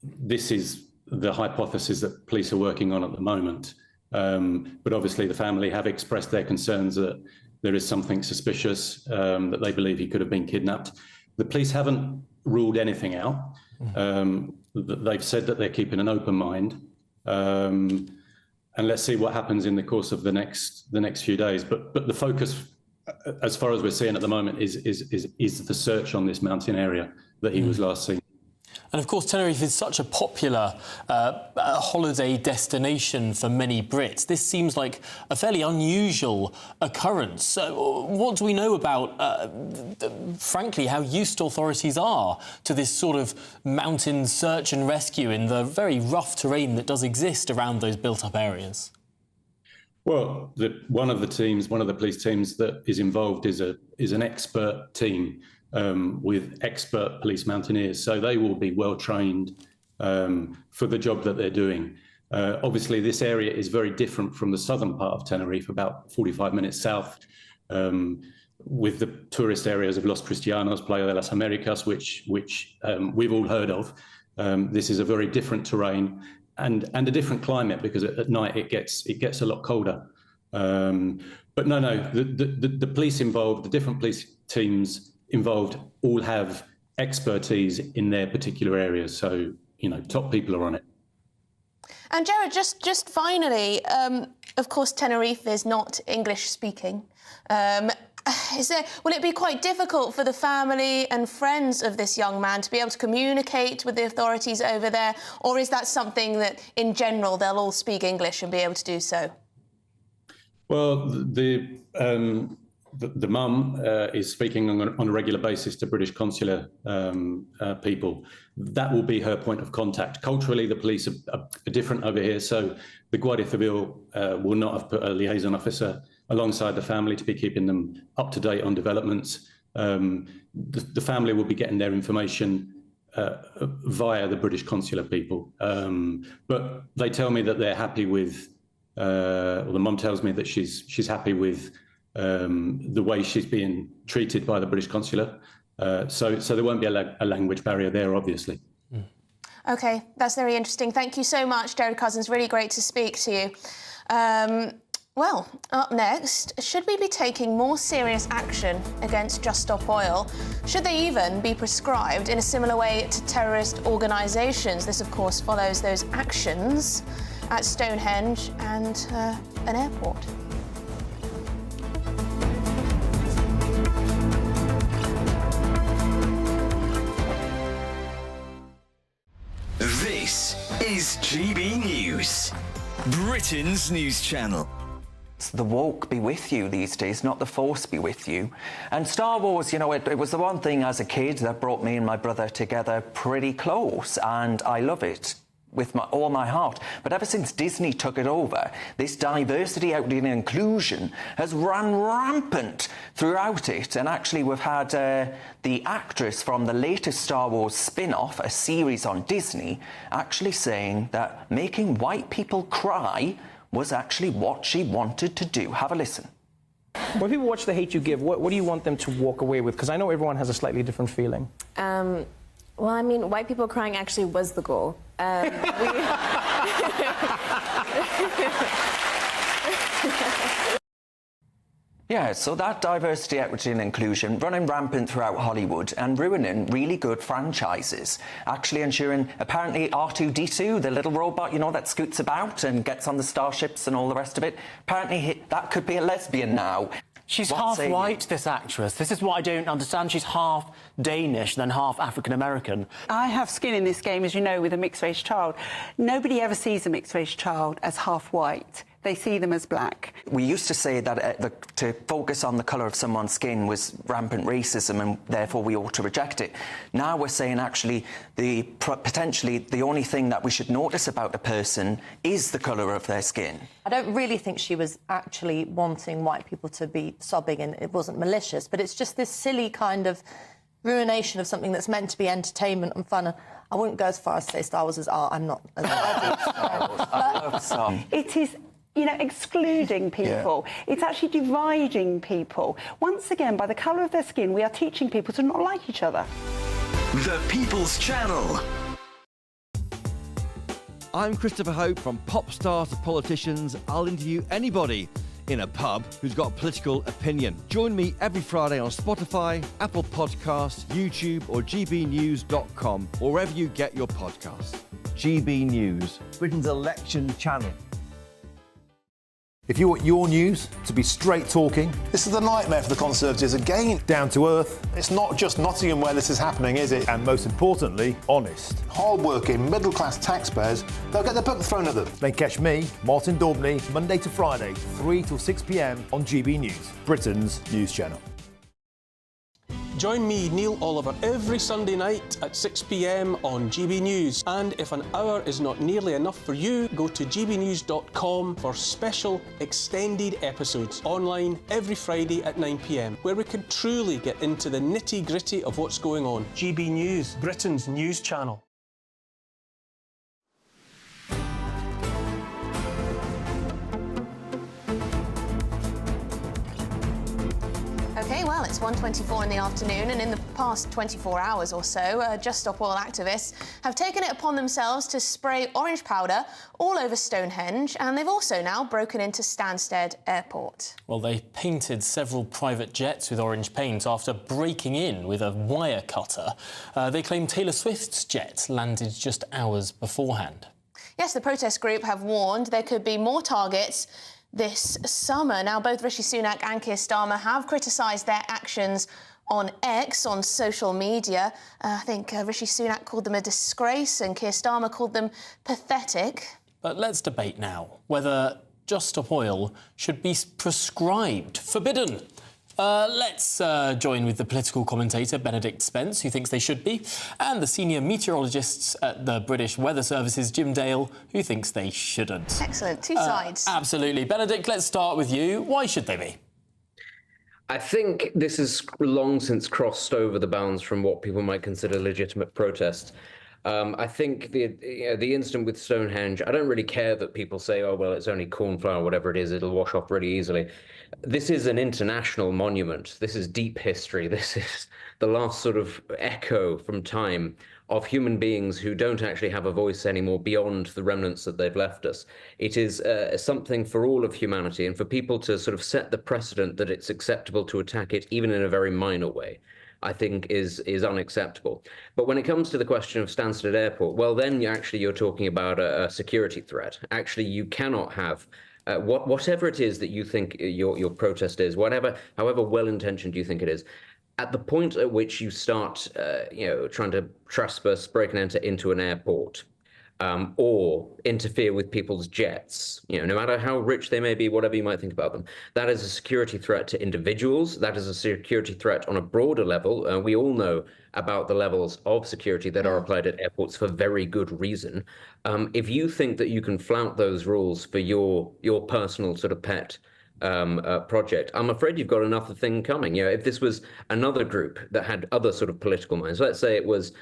Speaker 8: this is the hypothesis that police are working on at the moment. But obviously the family have expressed their concerns that there is something suspicious, that they believe he could have been kidnapped. The police haven't ruled anything out. They've said that they're keeping an open mind. And let's see what happens in the course of the next few days. But the focus, as far as we're seeing at the moment, is the search on this mountain area that he was last seen.
Speaker 14: And of course, Tenerife is such a popular holiday destination for many Brits. This seems like a fairly unusual occurrence. So what do we know about, frankly, how used authorities are to this sort of mountain search and rescue in the very rough terrain that does exist around those built-up areas?
Speaker 8: Well, one of the police teams that is involved is an expert team. With expert police mountaineers, so they will be well trained for the job that they're doing. Obviously, this area is very different from the southern part of Tenerife, about 45 minutes south. with the tourist areas of Los Cristianos, Playa de las Americas, which we've all heard of. This is a very different terrain and a different climate, because at night it gets a lot colder. But no, the police involved, the different police teams involved, all have expertise in their particular areas. So, you know, top people are on it.
Speaker 15: And Jared, just finally, of course, Tenerife is not English speaking. Will it be quite difficult for the family and friends of this young man to be able to communicate with the authorities over there, or is that something that, in general, they'll all speak English and be able to do so?
Speaker 8: Well, the mum is speaking on a regular basis to British consular people. That will be her point of contact. Culturally, the police are different over here, so the Guardia Civil will not have put a liaison officer alongside the family to be keeping them up to date on developments. The family will be getting their information via the British consular people. But they tell me that they're happy with, or the mum tells me that she's happy with the way she's being treated by the British consulate. So there won't be a language barrier there, obviously.
Speaker 15: OK, that's very interesting. Thank you so much, Jared Cousins. Really great to speak to you. Well, up next, should we be taking more serious action against Just Stop Oil? Should they even be prescribed in a similar way to terrorist organisations? This, of course, follows those actions at Stonehenge and an airport.
Speaker 21: This is GB News, Britain's news channel.
Speaker 10: The woke be with you these days, not the force be with you. And Star Wars, you know, it was the one thing as a kid that brought me and my brother together pretty close, and I love it with all my heart. But ever since Disney took it over, this diversity, equity and inclusion has run rampant throughout it. And actually we've had the actress from the latest Star Wars spin-off, a series on Disney, actually saying that making white people cry was actually what she wanted to do. Have a listen.
Speaker 11: When people watch The Hate U Give, what do you want them to walk away with? Because I know everyone has a slightly different feeling.
Speaker 23: Well, I mean, white people crying actually was the goal.
Speaker 10: Yeah, so that diversity, equity and inclusion running rampant throughout Hollywood and ruining really good franchises. Actually ensuring, apparently, R2-D2, the little robot, you know, that scoots about and gets on the starships and all the rest of it, apparently that could be a lesbian now.
Speaker 24: She's half white, this actress. This is what I don't understand. She's half Danish, then half African-American.
Speaker 25: I have skin in this game, as you know, with a mixed-race child. Nobody ever sees a mixed-race child as half white. They see them as black.
Speaker 10: We used to say that to focus on the colour of someone's skin was rampant racism and therefore we ought to reject it. Now we're saying actually potentially the only thing that we should notice about a person is the colour of their skin.
Speaker 26: I don't really think she was actually wanting white people to be sobbing, and it wasn't malicious, but it's just this silly kind of ruination of something that's meant to be entertainment and fun. I wouldn't go as far as to say Star Wars is art. I'm not.
Speaker 10: I love some.
Speaker 25: It is, you know, excluding people. Yeah. It's actually dividing people. Once again, by the colour of their skin, we are teaching people to not like each other.
Speaker 21: The People's Channel.
Speaker 27: I'm Christopher Hope. From pop stars to politicians, I'll interview anybody in a pub who's got a political opinion. Join me every Friday on Spotify, Apple Podcasts, YouTube or gbnews.com, or wherever you get your podcasts. GB News, Britain's election channel.
Speaker 28: If you want your news to be straight talking,
Speaker 29: this is a nightmare for the Conservatives again.
Speaker 28: Down to earth.
Speaker 29: It's not just Nottingham where this is happening, is it?
Speaker 28: And most importantly, honest.
Speaker 29: Hard-working, middle-class taxpayers, they'll get their book thrown at them.
Speaker 28: Then catch me, Martin Daubney, Monday to Friday, 3 till 6 p.m. on GB News, Britain's news channel.
Speaker 30: Join me, Neil Oliver, every Sunday night at 6 p.m. on GB News. And if an hour is not nearly enough for you, go to gbnews.com for special extended episodes online every Friday at 9 p.m, where we can truly get into the nitty-gritty of what's going on. GB News, Britain's news channel.
Speaker 15: OK, well, it's 1:24 in the afternoon, and in the past 24 hours or so, Just Stop Oil activists have taken it upon themselves to spray orange powder all over Stonehenge, and they've also now broken into Stansted Airport.
Speaker 14: Well, they painted several private jets with orange paint after breaking in with a wire cutter. They claim Taylor Swift's jet landed just hours beforehand.
Speaker 15: Yes, the protest group have warned there could be more targets this summer. Now, both Rishi Sunak and Keir Starmer have criticised their actions on X, on social media. I think Rishi Sunak called them a disgrace and Keir Starmer called them pathetic.
Speaker 14: But let's debate now whether Just Stop Oil should be prescribed, forbidden. Let's join with the political commentator Benedict Spence, who thinks they should be, and the senior meteorologist at the British Weather Services, Jim Dale, who thinks they shouldn't.
Speaker 15: Excellent. Two sides.
Speaker 14: Absolutely. Benedict, let's start with you. Why should they be?
Speaker 1: I think this has long since crossed over the bounds from what people might consider legitimate protest. I think the incident with Stonehenge, I don't really care that people say, oh, well, it's only cornflour, whatever it is, it'll wash off really easily. This is an international monument. This is deep history. This is the last sort of echo from time of human beings who don't actually have a voice anymore beyond the remnants that they've left us. It is something for all of humanity, and for people to sort of set the precedent that it's acceptable to attack it, even in a very minor way, I think is unacceptable. But when it comes to the question of Stansted Airport, well, then you're talking about a security threat. Actually, you cannot have whatever it is that you think your protest is, however well-intentioned you think it is. At the point at which you start, trying to trespass, break and enter into an airport, or interfere with people's jets, no matter how rich they may be, whatever you might think about them, that is a security threat to individuals. That is a security threat on a broader level. We all know about the levels of security that are applied at airports for very good reason. If you think that you can flout those rules for your personal sort of pet project, I'm afraid you've got another thing coming. If this was another group that had other sort of political minds, let's say it was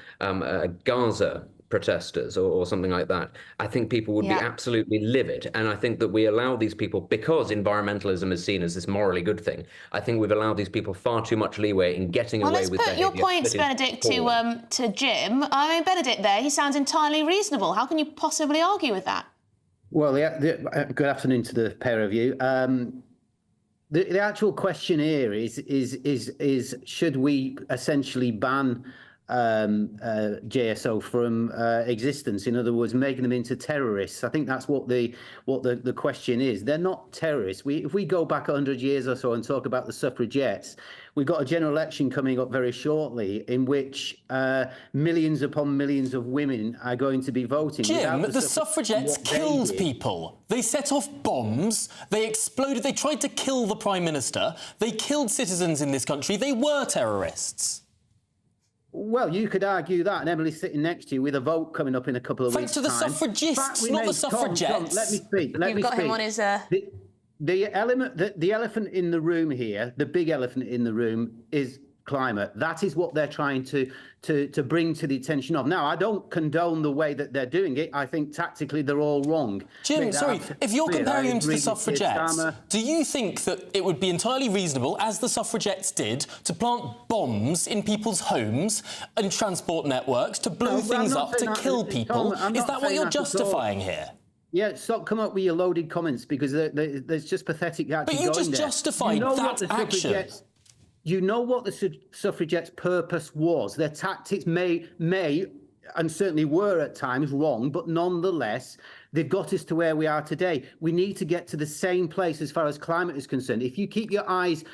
Speaker 1: Gaza protesters or something like that, I think people would be absolutely livid. And I think that we allow these people, because environmentalism is seen as this morally good thing, I think we've allowed these people far too much leeway in getting away with behaviour.
Speaker 15: Let's put your points, Benedict, to Jim. I mean, Benedict there, he sounds entirely reasonable. How can you possibly argue with that?
Speaker 2: Well, good afternoon to the pair of you. The actual question here is should we essentially ban JSO from existence? In other words, making them into terrorists. I think that's what the question is. They're not terrorists. If we go back 100 years or so and talk about the suffragettes, we've got a general election coming up very shortly in which millions upon millions of women are going to be voting.
Speaker 14: Jim, the suffragettes killed people. They set off bombs. They exploded. They tried to kill the Prime Minister. They killed citizens in this country. They were terrorists.
Speaker 2: Well, you could argue that, and Emily's sitting next to you with a vote coming up in a couple of weeks' time.
Speaker 14: Thanks to the suffragists, not the suffragettes.
Speaker 2: Let me speak.
Speaker 15: You've got him on his...
Speaker 2: The elephant in the room here, the big elephant in the room, is climate. That is what they're trying to bring to the attention of. Now, I don't condone the way that they're doing it. I think tactically they're all wrong.
Speaker 14: Jim, sorry, if you're comparing them to the suffragettes, do you think that it would be entirely reasonable, as the suffragettes did, to plant bombs in people's homes and transport networks, to blow things up, to kill people? Is that what you're justifying here?
Speaker 2: Yeah, stop coming up with your loaded comments, because there's just pathetic actually going there.
Speaker 14: But you just justified that action.
Speaker 2: You know what the suffragettes' purpose was. Their tactics may and certainly were at times wrong, but nonetheless, they've got us to where we are today. We need to get to the same place as far as climate is concerned. If you keep your eyes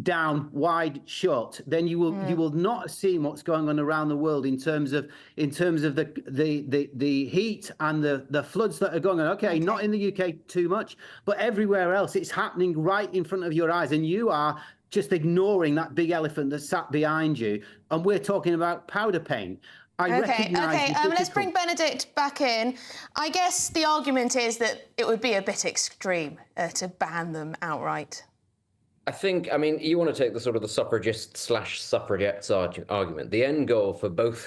Speaker 2: down, wide shut, then you will not see what's going on around the world in terms of the heat and the floods that are going on. Okay, not in the UK too much, but everywhere else it's happening right in front of your eyes, and you are just ignoring that big elephant that sat behind you. And we're talking about powder paint.
Speaker 15: Okay, let's bring Benedict back in. I guess the argument is that it would be a bit extreme to ban them outright.
Speaker 1: I mean, you want to take the sort of the suffragist/suffragettes argument. The end goal for both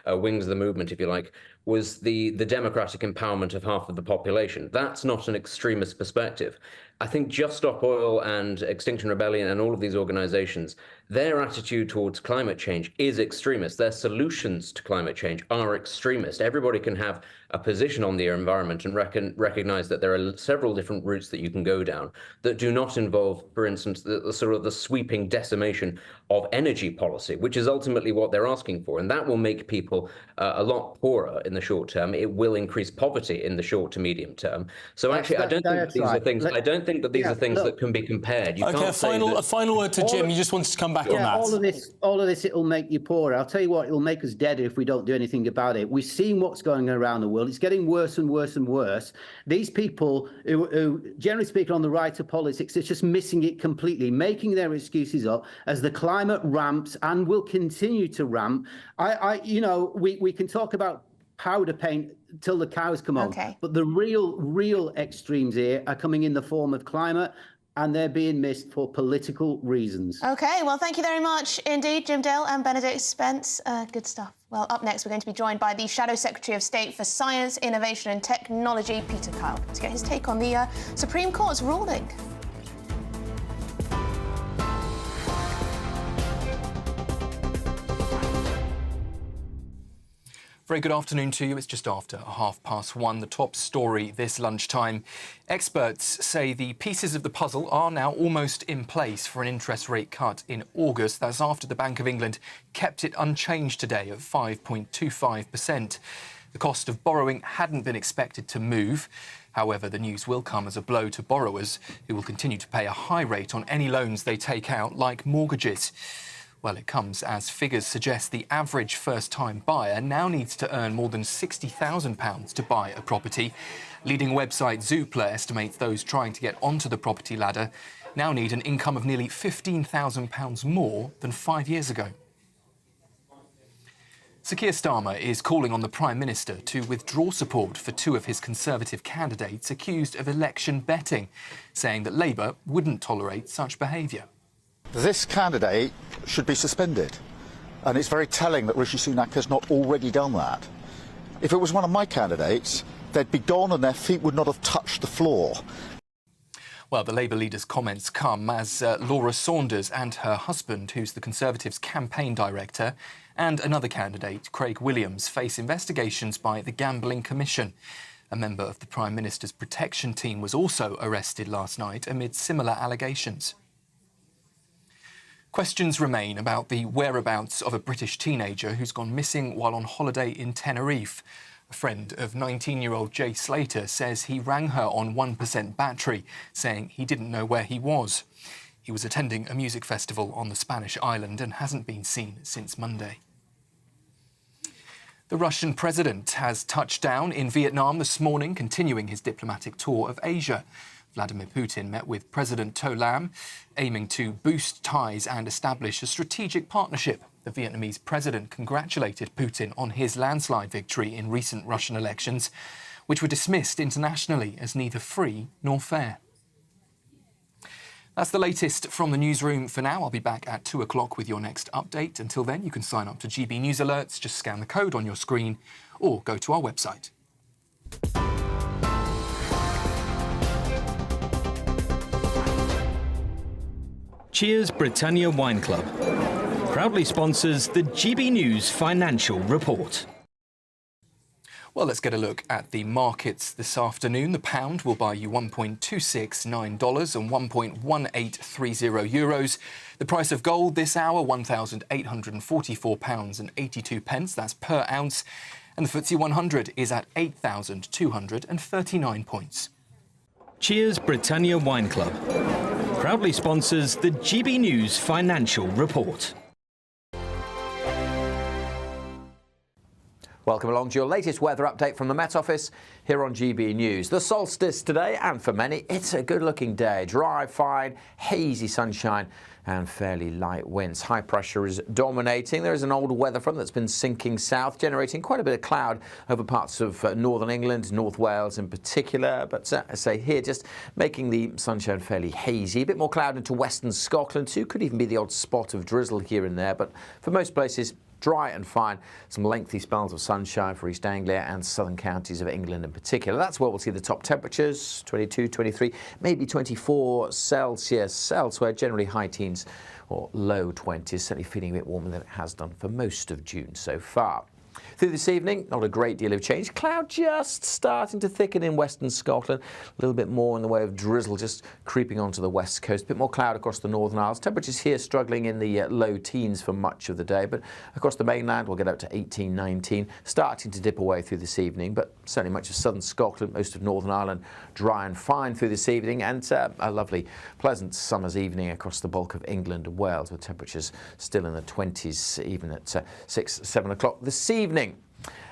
Speaker 1: wings of the movement, if you like, was the democratic empowerment of half of the population. That's not an extremist perspective. I think Just Stop Oil and Extinction Rebellion and all of these organizations, their attitude towards climate change is extremist. Their solutions to climate change are extremist. Everybody can have a position on the environment and recognize that there are several different routes that you can go down that do not involve, for instance, the sort of the sweeping decimation of energy policy, which is ultimately what they're asking for. And that will make people a lot poorer in the short term. It will increase poverty in the short to medium term. So actually, I don't think that these are things. I don't think that these are things that can be compared. You
Speaker 14: Okay,
Speaker 1: can't
Speaker 14: a final word to Jim. You just wanted to come back on that.
Speaker 2: All of this, it'll make you poorer. I'll tell you what, it'll make us deader if we don't do anything about it. We've seen what's going on around the world. It's getting worse and worse and worse. These people who generally speaking, on the right of politics, it's just missing it completely, making their excuses up as the climate ramps and will continue to ramp. We can talk about powder paint till the cows come home.
Speaker 15: Okay.
Speaker 2: But the real extremes here are coming in the form of climate, and they're being missed for political reasons.
Speaker 15: Okay, well, thank you very much indeed, Jim Dale and Benedict Spence. Good stuff. Well, up next, we're going to be joined by the Shadow Secretary of State for Science, Innovation and Technology, Peter Kyle, to get his take on the Supreme Court's ruling.
Speaker 3: Very good afternoon to you. It's just after 1:30. The top story this lunchtime. Experts say the pieces of the puzzle are now almost in place for an interest rate cut in August. That's after the Bank of England kept it unchanged today at 5.25%. The cost of borrowing hadn't been expected to move. However, the news will come as a blow to borrowers who will continue to pay a high rate on any loans they take out, like mortgages. Well, it comes as figures suggest the average first-time buyer now needs to earn more than £60,000 to buy a property. Leading website Zoopla estimates those trying to get onto the property ladder now need an income of nearly £15,000 more than 5 years ago. Sir Keir Starmer is calling on the Prime Minister to withdraw support for two of his Conservative candidates accused of election betting, saying that Labour wouldn't tolerate such behaviour.
Speaker 4: This candidate should be suspended, and it's very telling that Rishi Sunak has not already done that. If it was one of my candidates, they'd be gone and their feet would not have touched the floor.
Speaker 3: Well, the Labour leader's comments come as Laura Saunders and her husband, who's the Conservatives' campaign director, and another candidate, Craig Williams, face investigations by the Gambling Commission. A member of the Prime Minister's protection team was also arrested last night amid similar allegations. Questions remain about the whereabouts of a British teenager who's gone missing while on holiday in Tenerife. A friend of 19-year-old Jay Slater says he rang her on 1% battery, saying he didn't know where he was. He was attending a music festival on the Spanish island and hasn't been seen since Monday. The Russian president has touched down in Vietnam this morning, continuing his diplomatic tour of Asia. Vladimir Putin met with President To Lam, aiming to boost ties and establish a strategic partnership. The Vietnamese president congratulated Putin on his landslide victory in recent Russian elections, which were dismissed internationally as neither free nor fair. That's the latest from the newsroom for now. I'll be back at 2 o'clock with your next update. Until then, you can sign up to GB News Alerts. Just scan the code on your screen or go to our website.
Speaker 5: Cheers Britannia Wine Club proudly sponsors the GB News Financial Report.
Speaker 3: Well, let's get a look at the markets this afternoon. The pound will buy you $1.269 and €1.1830. The price of gold this hour, £1,844.82. That's per ounce. And the FTSE 100 is at 8,239 points.
Speaker 5: Cheers Britannia Wine Club proudly sponsors the GB News Financial Report.
Speaker 12: Welcome along to your latest weather update from the Met Office here on GB News. The solstice today, and for many, it's a good-looking day. Dry, fine, hazy sunshine and fairly light winds. High pressure is dominating. There is an old weather front that's been sinking south, generating quite a bit of cloud over parts of northern England, North Wales in particular. But I say here, just making the sunshine fairly hazy. A bit more cloud into western Scotland too. Could even be the odd spot of drizzle here and there. But for most places, dry and fine. Some lengthy spells of sunshine for East Anglia and southern counties of England in particular. That's where we'll see the top temperatures, 22, 23, maybe 24 Celsius elsewhere, generally high teens or low 20s, certainly feeling a bit warmer than it has done for most of June so far. Through this evening, not a great deal of change. Cloud just starting to thicken in western Scotland. A little bit more in the way of drizzle just creeping onto the west coast. A bit more cloud across the Northern Isles. Temperatures here struggling in the low teens for much of the day. But across the mainland, we'll get up to 18, 19. Starting to dip away through this evening. But certainly much of southern Scotland, most of Northern Ireland, dry and fine through this evening. And a lovely, pleasant summer's evening across the bulk of England and Wales, with temperatures still in the 20s, even at 6, 7 o'clock this evening.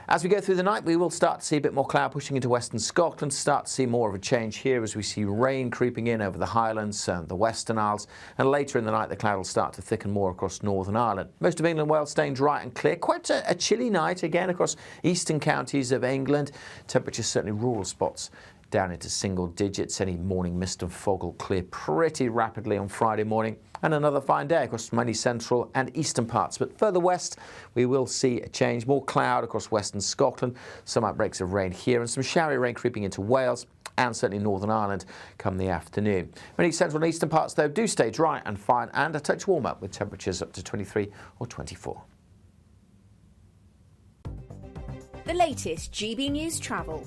Speaker 12: As we go through the night, we will start to see a bit more cloud pushing into western Scotland, start to see more of a change here as we see rain creeping in over the Highlands and the Western Isles, and later in the night the cloud will start to thicken more across Northern Ireland. Most of England, Wales staying dry and clear. Quite a chilly night again across eastern counties of England. Temperatures certainly rural spots down into single digits. Any morning mist and fog will clear pretty rapidly on Friday morning. And another fine day across many central and eastern parts. But further west, we will see a change. More cloud across western Scotland. Some outbreaks of rain here and some showery rain creeping into Wales and certainly Northern Ireland come the afternoon. Many central and eastern parts, though, do stay dry and fine and a touch warmer with temperatures up to 23 or 24.
Speaker 6: The latest GB News travel.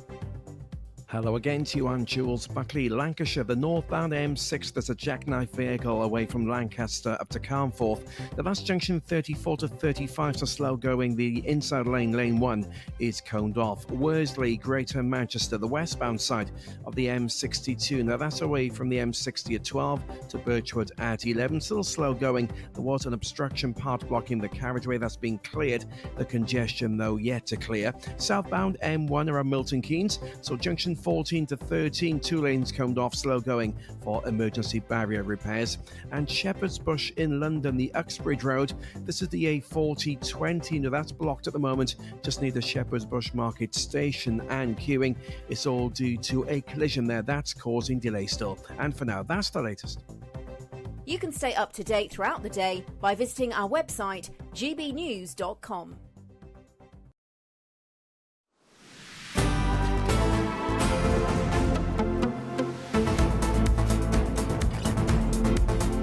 Speaker 7: Hello again to you, I'm Jules Buckley. Lancashire, the northbound M6, there's a jackknife vehicle away from Lancaster up to Carnforth. The last junction 34 to 35, so slow going. The inside lane, lane 1, is coned off. Worsley, Greater Manchester, the westbound side of the M62. Now that's away from the M60 at 12 to Birchwood at 11. Still slow going. There was an obstruction part blocking the carriageway that's been cleared. The congestion, though, yet to clear. Southbound M1 around Milton Keynes, so junction 14 to 13, 2 lanes coned off, slow going for emergency barrier repairs. And Shepherd's Bush in London, the Uxbridge Road, this is the A4020. Now that's blocked at the moment, just near the Shepherd's Bush Market Station and queuing. It's all due to a collision there that's causing delay still. And for now, that's the latest.
Speaker 6: You can stay up to date throughout the day by visiting our website, gbnews.com.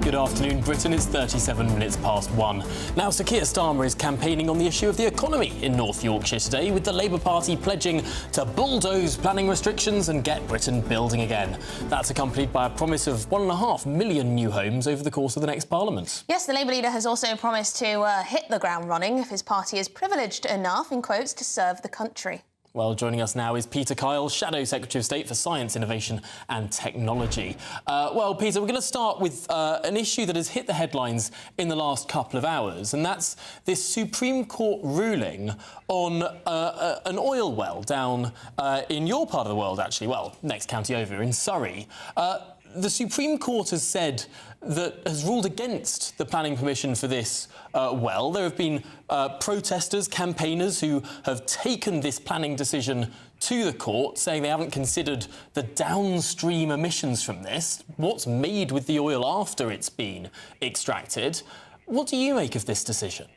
Speaker 14: Good afternoon, Britain. It's 37 minutes past 1. Now, Sir Keir Starmer is campaigning on the issue of the economy in North Yorkshire today, with the Labour Party pledging to bulldoze planning restrictions and get Britain building again. That's accompanied by a promise of 1.5 million new homes over the course of the next Parliament.
Speaker 15: Yes, the Labour leader has also promised to hit the ground running if his party is privileged enough, in quotes, to serve the country.
Speaker 14: Well, joining us now is Peter Kyle, Shadow Secretary of State for Science, Innovation and Technology. Well, Peter, we're going to start with an issue that has hit the headlines in the last couple of hours, and that's this Supreme Court ruling on an oil well down in your part of the world, actually, well, next county over, in Surrey. The Supreme Court has ruled against the planning permission for this well. There have been protesters, campaigners who have taken this planning decision to the court, saying they haven't considered the downstream emissions from this, what's made with the oil after it's been extracted. What do you make of this decision?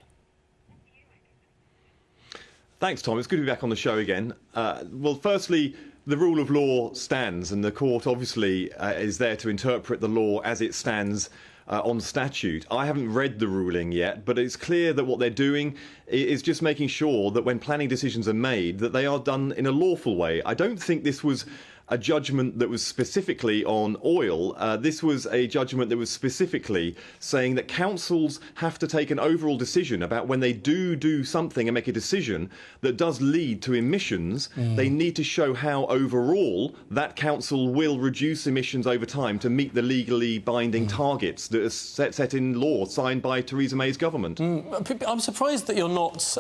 Speaker 9: Thanks, Tom. It's good to be back on the show again. Well, firstly, the rule of law stands, and the court obviously is there to interpret the law as it stands on statute. I haven't read the ruling yet, but it's clear that what they're doing is just making sure that when planning decisions are made, that they are done in a lawful way. I don't think this was a judgment that was specifically on oil. This was a judgment that was specifically saying that councils have to take an overall decision about when they do something and make a decision that does lead to emissions. They need to show how overall that council will reduce emissions over time to meet the legally binding targets that are set in law signed by Theresa May's government.
Speaker 14: I'm surprised that you're not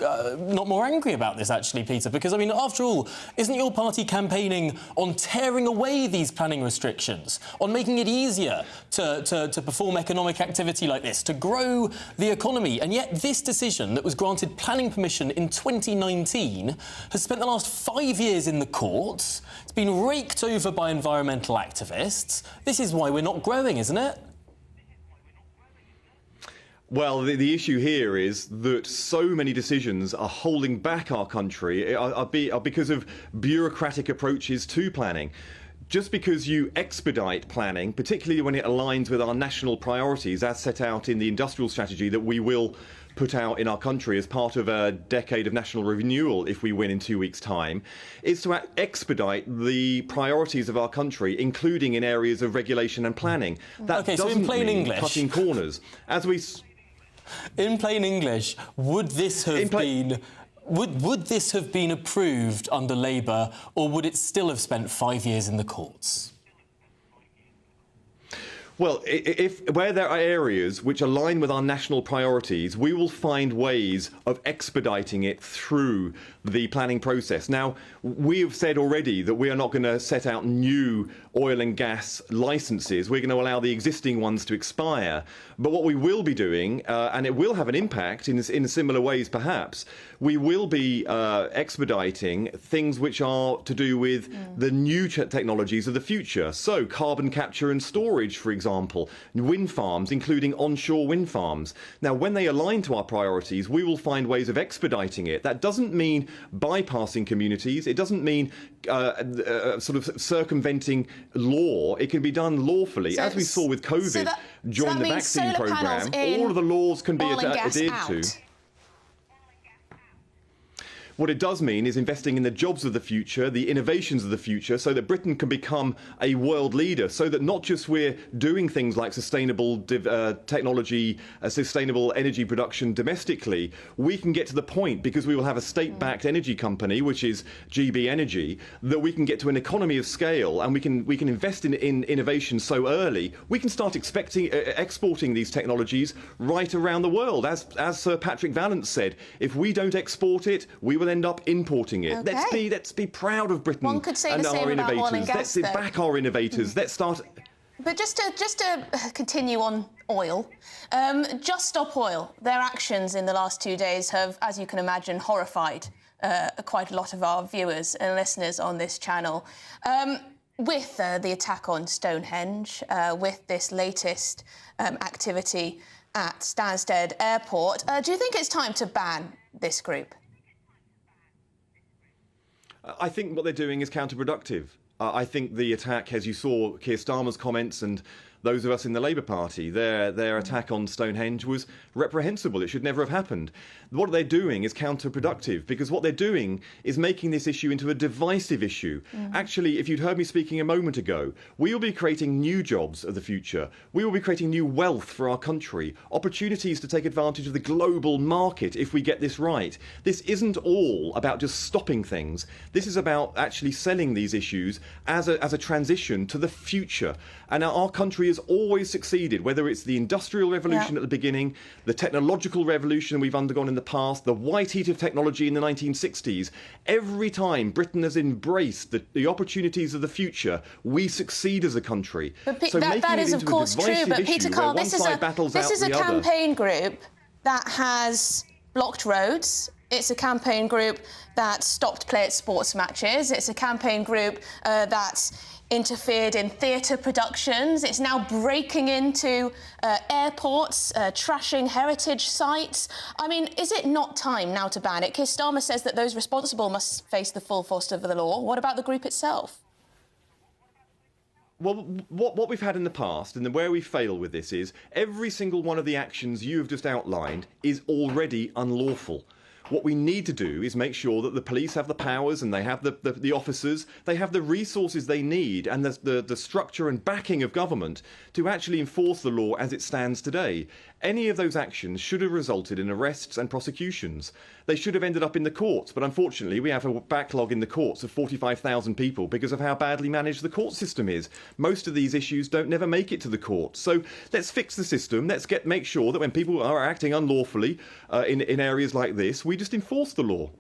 Speaker 14: not more angry about this, actually, Peter, because, I mean, after all, isn't your party campaigning on tearing away these planning restrictions, on making it easier to perform economic activity like this, to grow the economy? And yet this decision that was granted planning permission in 2019 has spent the last 5 years in the courts. It's been raked over by environmental activists. This is why we're not growing, isn't it?
Speaker 9: Well, the issue here is that so many decisions are holding back our country are because of bureaucratic approaches to planning. Just because you expedite planning, particularly when it aligns with our national priorities as set out in the industrial strategy that we will put out in our country as part of a decade of national renewal if we win in 2 weeks' time, is to expedite the priorities of our country, including in areas of regulation and planning. That
Speaker 14: okay, so
Speaker 9: doesn't
Speaker 14: in plain
Speaker 9: mean
Speaker 14: English,
Speaker 9: cutting corners.
Speaker 14: In plain English, would this have been... Would this have been approved under Labour, or would it still have spent 5 years in the courts?
Speaker 9: Well, where there are areas which align with our national priorities, we will find ways of expediting it through the planning process. Now, we have said already that we are not going to set out new oil and gas licences. We're going to allow the existing ones to expire. But what we will be doing, and it will have an impact in similar ways perhaps, we will be expediting things which are to do with the new technologies of the future. So carbon capture and storage, for example, wind farms, including onshore wind farms. Now, when they align to our priorities, we will find ways of expediting it. That doesn't mean bypassing communities. It doesn't mean sort of circumventing law. It can be done lawfully. As we saw with COVID during the vaccine programme, all of the laws can be adhered to. What it does mean is investing in the jobs of the future, the innovations of the future, so that Britain can become a world leader, so that not just we're doing things like sustainable technology, sustainable energy production domestically, we can get to the point, because we will have a state-backed energy company, which is GB Energy, that we can get to an economy of scale, and we can invest in innovation so early, we can start exporting these technologies right around the world. As Sir Patrick Vallance said, if we don't export it, we will end up importing it.
Speaker 15: Okay.
Speaker 9: Let's be proud of Britain
Speaker 15: One could say
Speaker 9: and
Speaker 15: the same
Speaker 9: our
Speaker 15: about
Speaker 9: innovators.
Speaker 15: oil and gas,
Speaker 9: Let's back our innovators. Let's start.
Speaker 15: But just to continue on oil, Just Stop Oil, their actions in the last 2 days have, as you can imagine, horrified quite a lot of our viewers and listeners on this channel. With the attack on Stonehenge, with this latest activity at Stansted Airport, do you think it's time to ban this group?
Speaker 9: I think what they're doing is counterproductive. I think the attack, as you saw Keir Starmer's comments and those of us in the Labour Party, their attack on Stonehenge was reprehensible. It should never have happened. What they're doing is counterproductive, because what they're doing is making this issue into a divisive issue. Actually, if you'd heard me speaking a moment ago, we will be creating new jobs of the future. We will be creating new wealth for our country, opportunities to take advantage of the global market if we get this right. This isn't all about just stopping things. This is about actually selling these issues as a transition to the future. And our country has always succeeded, whether it's the Industrial Revolution at the beginning, the technological revolution we've undergone in the past, the white heat of technology in the 1960s. Every time Britain has embraced the opportunities of the future, we succeed as a country.
Speaker 15: But
Speaker 9: so
Speaker 15: that is, of course, true. But Peter Carl, this is a campaign group that has blocked roads. It's a campaign group that stopped play at sports matches. It's a campaign group that interfered in theatre productions. It's now breaking into airports, trashing heritage sites. I mean, is it not time now to ban it? Keir Starmer says that those responsible must face the full force of the law. What about the group itself?
Speaker 9: Well, what we've had in the past, and where we fail with this, is every single one of the actions you have just outlined is already unlawful. What we need to do is make sure that the police have the powers and they have the officers, they have the resources they need and the structure and backing of government to actually enforce the law as it stands today. Any of those actions should have resulted in arrests and prosecutions. They should have ended up in the courts, but unfortunately we have a backlog in the courts of 45,000 people because of how badly managed the court system is. Most of these issues never make it to the courts. So let's fix the system. Let's make sure that when people are acting unlawfully in areas like this, we just enforce the law.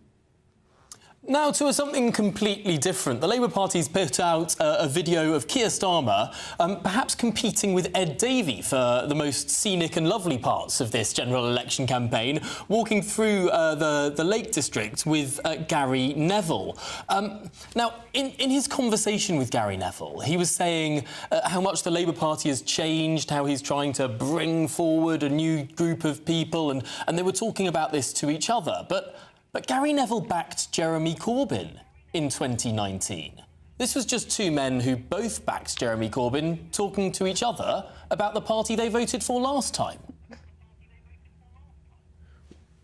Speaker 14: Now to something completely different. The Labour Party's put out a video of Keir Starmer perhaps competing with Ed Davey for the most scenic and lovely parts of this general election campaign, walking through the Lake District with Gary Neville. Now, in his conversation with Gary Neville, he was saying how much the Labour Party has changed, how he's trying to bring forward a new group of people, and they were talking about this to each other. But Gary Neville backed Jeremy Corbyn in 2019. This was just two men who both backed Jeremy Corbyn talking to each other about the party they voted for last time.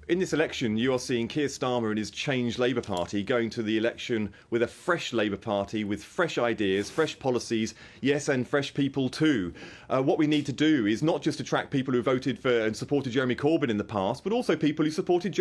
Speaker 9: In this election, you are seeing Keir Starmer and his changed Labour Party going to the election with a fresh Labour Party, with fresh ideas, fresh policies, yes, and fresh people too. What we need to do is not just attract people who voted for and supported Jeremy Corbyn in the past, but also people who supported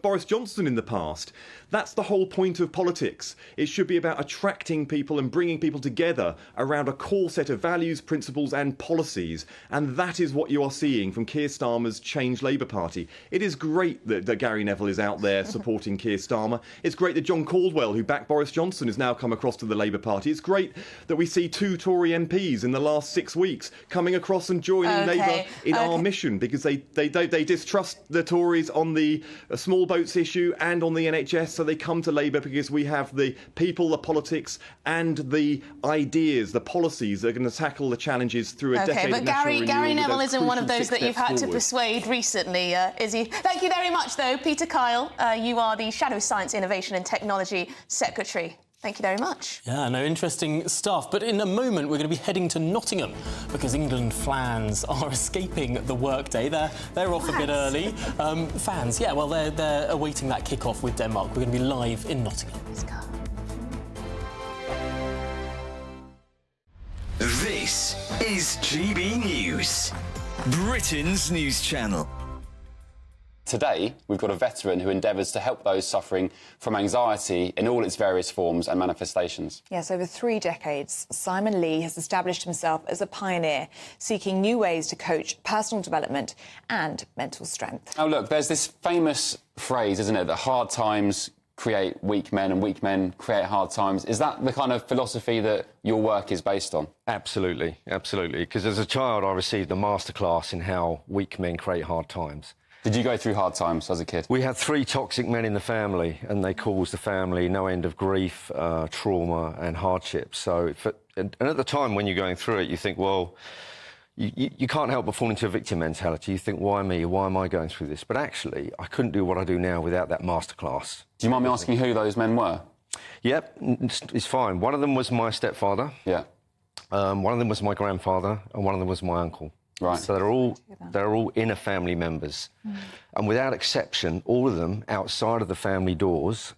Speaker 9: Boris Johnson in the past. That's the whole point of politics. It should be about attracting people and bringing people together around a core set of values, principles and policies. And that is what you are seeing from Keir Starmer's changed Labour Party. It is great that Gary Neville is out there supporting Keir Starmer. It's great that John Caldwell, who backed Boris Johnson, has now come across to the Labour Party. It's great that we see two Tory MPs in the last 6 weeks coming across and joining Labour in our mission, because they distrust the Tories on the small boats issue and on the NHS, so they come to Labour because we have the people, the politics and the ideas, the policies that are going to tackle the challenges through a decade of national renewal.
Speaker 15: But Gary Neville isn't one of those that you've had to
Speaker 9: forward.
Speaker 15: persuade recently, is he? Thank you very much, though. Peter Kyle, you are the Shadow Science Innovation and Technology Secretary. Thank you very much.
Speaker 14: Yeah, no, interesting stuff. But in a moment, we're going to be heading to Nottingham because England fans are escaping the workday. They're off a bit early. Fans, yeah, well, they're awaiting that kick-off with Denmark. We're going to be live in Nottingham.
Speaker 15: Let's go.
Speaker 21: This is GB News, Britain's news channel.
Speaker 8: Today, we've got a veteran who endeavours to help those suffering from anxiety in all its various forms and manifestations.
Speaker 11: Yes, over 3 decades, Simon Lee has established himself as a pioneer, seeking new ways to coach personal development and mental strength.
Speaker 8: Now, look, there's this famous phrase, isn't it, that hard times create weak men and weak men create hard times. Is that the kind of philosophy that your work is based on?
Speaker 13: Absolutely, absolutely. Because as a child, I received a masterclass in how weak men create hard times.
Speaker 8: Did you go through hard times as a kid?
Speaker 13: We had 3 toxic men in the family, and they caused the family no end of grief, trauma and hardship. So, and at the time when you're going through it, you think, well, you can't help but fall into a victim mentality. You think, why me? Why am I going through this? But actually, I couldn't do what I do now without that masterclass.
Speaker 8: Do you mind me asking who those men were?
Speaker 13: Yep, it's fine. One of them was my stepfather.
Speaker 8: Yeah.
Speaker 13: One of them was my grandfather, and one of them was my uncle.
Speaker 8: Right.
Speaker 13: So they're all inner family members. And without exception, all of them, outside of the family doors,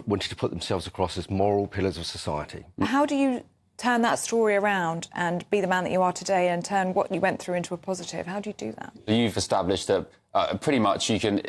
Speaker 13: wanted to put themselves across as moral pillars of society.
Speaker 11: How do you turn that story around and be the man that you are today and turn what you went through into a positive? How do you do that?
Speaker 8: You've established that pretty much you can,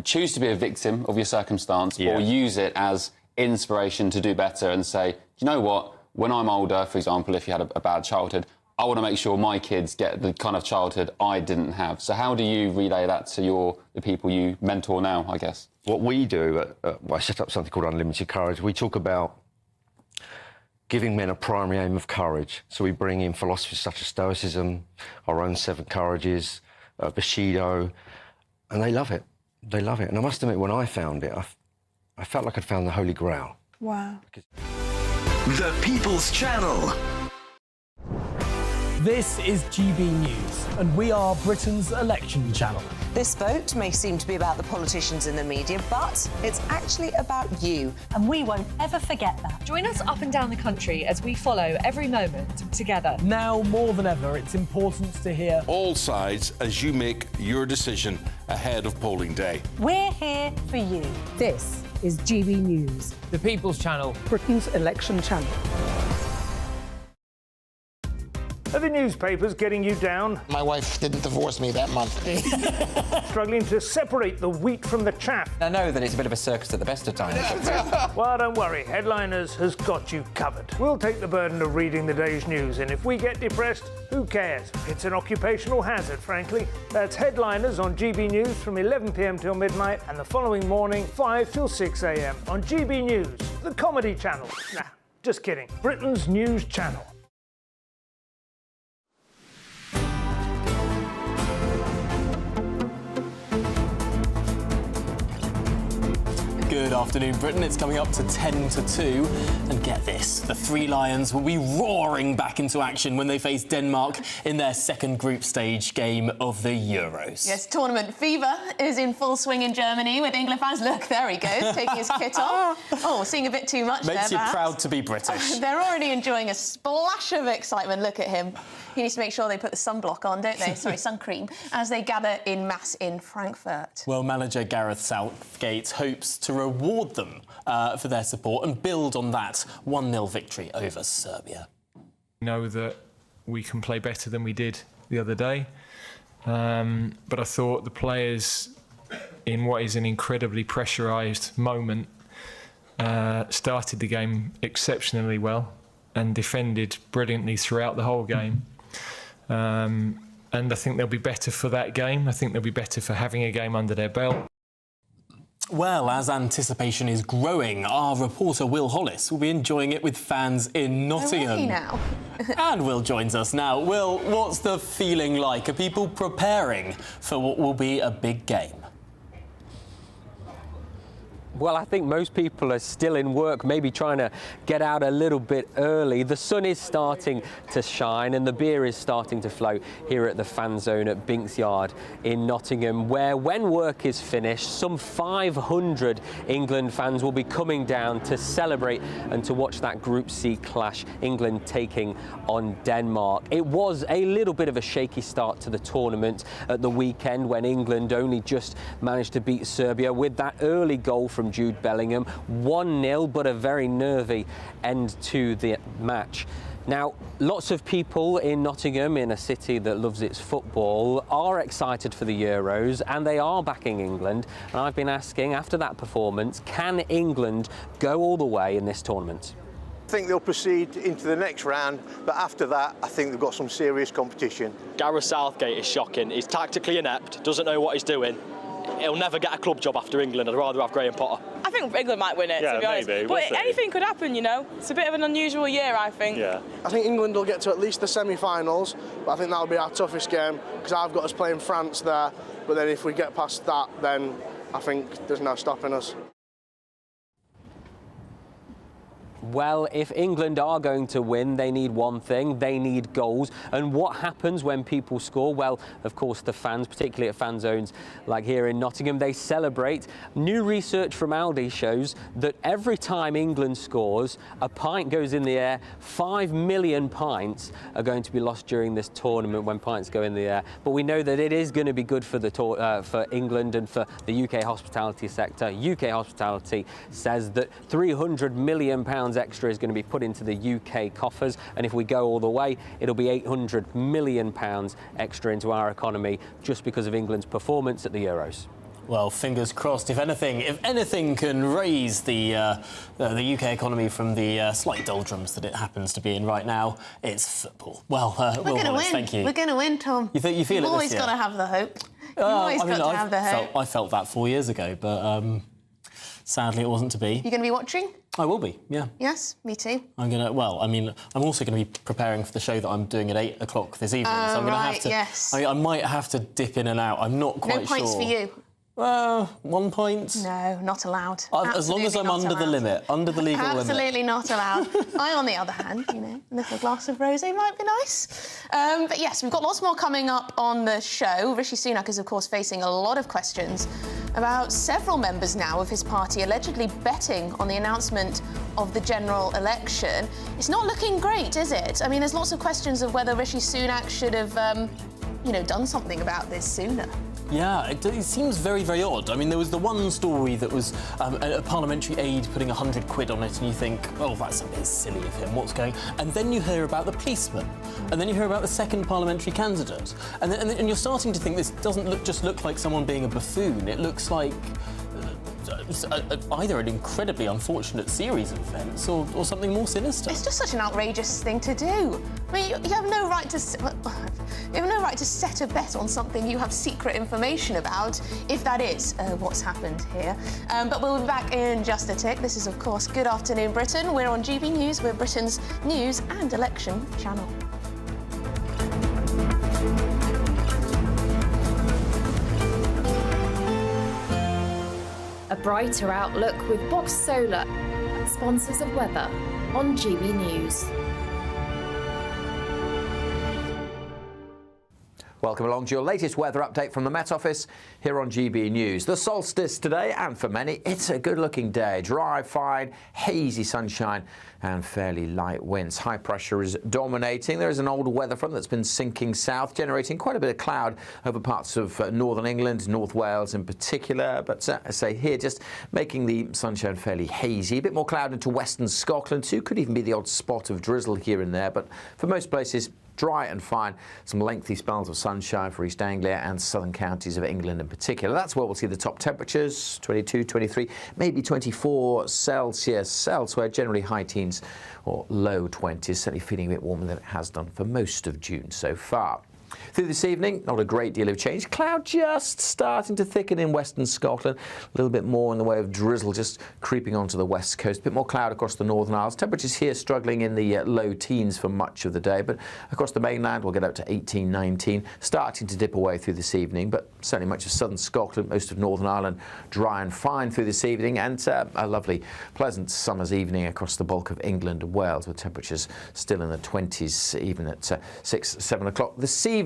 Speaker 8: choose to be a victim of your circumstance or use it as inspiration to do better and say, you know what, when I'm older, for example, if you had a bad childhood, I want to make sure my kids get the kind of childhood I didn't have. So how do you relay that to the people you mentor now, I guess?
Speaker 13: What we do, I set up something called Unlimited Courage. We talk about giving men a primary aim of courage. So we bring in philosophies such as Stoicism, our own 7 Courages, Bushido, and they love it. They love it. And I must admit, when I found it, I felt like I'd found the Holy Grail.
Speaker 11: Wow.
Speaker 21: The People's Channel.
Speaker 16: This is GB News, and we are Britain's election channel.
Speaker 17: This vote may seem to be about the politicians in the media, but it's actually about you.
Speaker 18: And we won't ever forget that. Join us up and down the country as we follow every moment together.
Speaker 16: Now, more than ever, it's important to hear
Speaker 19: all sides as you make your decision ahead of polling day.
Speaker 18: We're here for you. This is GB News.
Speaker 16: The People's Channel,
Speaker 18: Britain's election channel.
Speaker 10: Are the newspapers getting you down?
Speaker 20: My wife didn't divorce me that month.
Speaker 10: Struggling to separate the wheat from the chaff?
Speaker 22: I know that it's a bit of a circus at the best of times.
Speaker 10: Well, don't worry, Headliners has got you covered. We'll take the burden of reading the day's news, and if we get depressed, who cares? It's an occupational hazard, frankly. That's Headliners on GB News from 11 p.m. till midnight, and the following morning, 5 till 6 a.m. on GB News, the comedy channel. Nah, just kidding. Britain's news channel.
Speaker 14: Good afternoon, Britain. It's coming up to 10 to 2. And get this, the Three Lions will be roaring back into action when they face Denmark in their second group stage game of the Euros.
Speaker 15: Yes, tournament fever is in full swing in Germany with England fans. Look, there he goes, taking his kit off. Oh, seeing a bit too much there,
Speaker 14: Makes you
Speaker 15: perhaps.
Speaker 14: proud to be British.
Speaker 15: They're already enjoying a splash of excitement. Look at him. He needs to make sure they put the sunblock on, don't they? Sorry, sun cream, as they gather in mass in Frankfurt.
Speaker 14: Well, manager Gareth Southgate hopes to reward them for their support and build on that 1-0 victory over Serbia.
Speaker 23: We know that we can play better than we did the other day, but I thought the players, in what is an incredibly pressurised moment, started the game exceptionally well and defended brilliantly throughout the whole game. And I think they'll be better for that game. I think they'll be better for having a game under their belt.
Speaker 14: Well, as anticipation is growing, our reporter Will Hollis will be enjoying it with fans in Nottingham.
Speaker 15: Now.
Speaker 14: And Will joins us now. Will, what's the feeling like? Are people preparing for what will be a big game?
Speaker 24: Well, I think most people are still in work, maybe trying to get out a little bit early. The sun is starting to shine and the beer is starting to flow here at the fan zone at Binks Yard in Nottingham, where when work is finished, some 500 England fans will be coming down to celebrate and to watch that Group C clash, England taking on Denmark. It was a little bit of a shaky start to the tournament at the weekend when England only just managed to beat Serbia with that early goal from Jude Bellingham, 1-0, but a very nervy end to the match. Now, lots of people in Nottingham, in a city that loves its football, are excited for the Euros and they are backing England. And I've been asking, after that performance, can England go all the way in this tournament?
Speaker 25: I think they'll proceed into the next round, but after that, I think they've got some serious competition.
Speaker 26: Gareth Southgate is shocking. He's tactically inept, doesn't know what he's doing. He'll never get a club job after England. I'd rather have Graham Potter.
Speaker 27: I think England might win it, to be honest.
Speaker 26: Maybe.
Speaker 27: But anything could happen, you know. It's a bit of an unusual year, I think.
Speaker 26: Yeah.
Speaker 30: I think England will get to at least the semi-finals, but I think that'll be our toughest game because I've got us playing France there. But then if we get past that, then I think there's no stopping us.
Speaker 24: Well, if England are going to win, they need one thing, they need goals. And what happens when people score? Well, of course, the fans, particularly at fan zones like here in Nottingham, they celebrate. New research from Aldi shows that every time England scores, a pint goes in the air. 5 million pints are going to be lost during this tournament when pints go in the air. But we know that it is going to be good for the for England and for the UK hospitality sector. UK hospitality says that £300 million extra is going to be put into the UK coffers, and if we go all the way, it'll be £800 million extra into our economy just because of England's performance at the Euros.
Speaker 14: Well, fingers crossed. If anything can raise the UK economy from the slight doldrums that it happens to be in right now, it's football. Well,
Speaker 15: we're going to win.
Speaker 14: Thank you.
Speaker 15: We're going to win, Tom.
Speaker 14: You feel it this year?
Speaker 15: You've always got to have the hope. You've always got to have the hope.
Speaker 14: I felt that 4 years ago, but sadly it wasn't to be.
Speaker 15: You're going to be watching?
Speaker 14: I will be, yeah.
Speaker 15: Yes, me too.
Speaker 14: I'm also going to be preparing for the show that I'm doing at 8 o'clock this evening. So I'm going to have to.
Speaker 15: Yes.
Speaker 14: I might have to dip in and out. I'm not quite sure.
Speaker 15: No points for you.
Speaker 14: 1 point?
Speaker 15: No, not allowed.
Speaker 14: As long as I'm under the limit, under the legal limit.
Speaker 15: Absolutely not allowed. I, on the other hand, you know, a little glass of rosé might be nice. But yes, we've got lots more coming up on the show. Rishi Sunak is, of course, facing a lot of questions about several members now of his party allegedly betting on the announcement of the general election. It's not looking great, is it? I mean, there's lots of questions of whether Rishi Sunak should have, done something about this sooner.
Speaker 14: Yeah, it seems very, very odd. I mean, there was the one story that was a parliamentary aide putting 100 quid on it, and you think, oh, that's a bit silly of him, what's going on? And then you hear about the policeman, and then you hear about the second parliamentary candidate, and you're starting to think this doesn't just look like someone being a buffoon. It looks like either an incredibly unfortunate series of events or something more sinister.
Speaker 15: It's just such an outrageous thing to do. I mean, you have no right to set a bet on something you have secret information about, if that is what's happened here. But we'll be back in just a tick. This is, of course, Good Afternoon Britain. We're on GB News. We're Britain's news and election channel.
Speaker 1: A brighter outlook with Box Solar, sponsors of weather on GB News.
Speaker 2: Welcome along to your latest weather update from the Met Office here on GB News. The solstice today, and for many, it's a good-looking day. Dry, fine, hazy sunshine and fairly light winds. High pressure is dominating. There is an old weather front that's been sinking south, generating quite a bit of cloud over parts of northern England, North Wales in particular. But I say here, just making the sunshine fairly hazy. A bit more cloud into western Scotland too. Could even be the odd spot of drizzle here and there. But for most places, dry and fine. Some lengthy spells of sunshine for East Anglia and southern counties of England in particular. That's where we'll see the top temperatures, 22, 23, maybe 24 Celsius. Elsewhere, generally high teens or low 20s, certainly feeling a bit warmer than it has done for most of June so far. Through this evening, not a great deal of change. Cloud just starting to thicken in western Scotland. A little bit more in the way of drizzle just creeping onto the west coast. A bit more cloud across the Northern Isles. Temperatures here struggling in the low teens for much of the day. But across the mainland, we'll get up to 18, 19. Starting to dip away through this evening. But certainly much of southern Scotland, most of Northern Ireland, dry and fine through this evening. And a lovely, pleasant summer's evening across the bulk of England and Wales, with temperatures still in the 20s, even at 6, 7 o'clock this evening.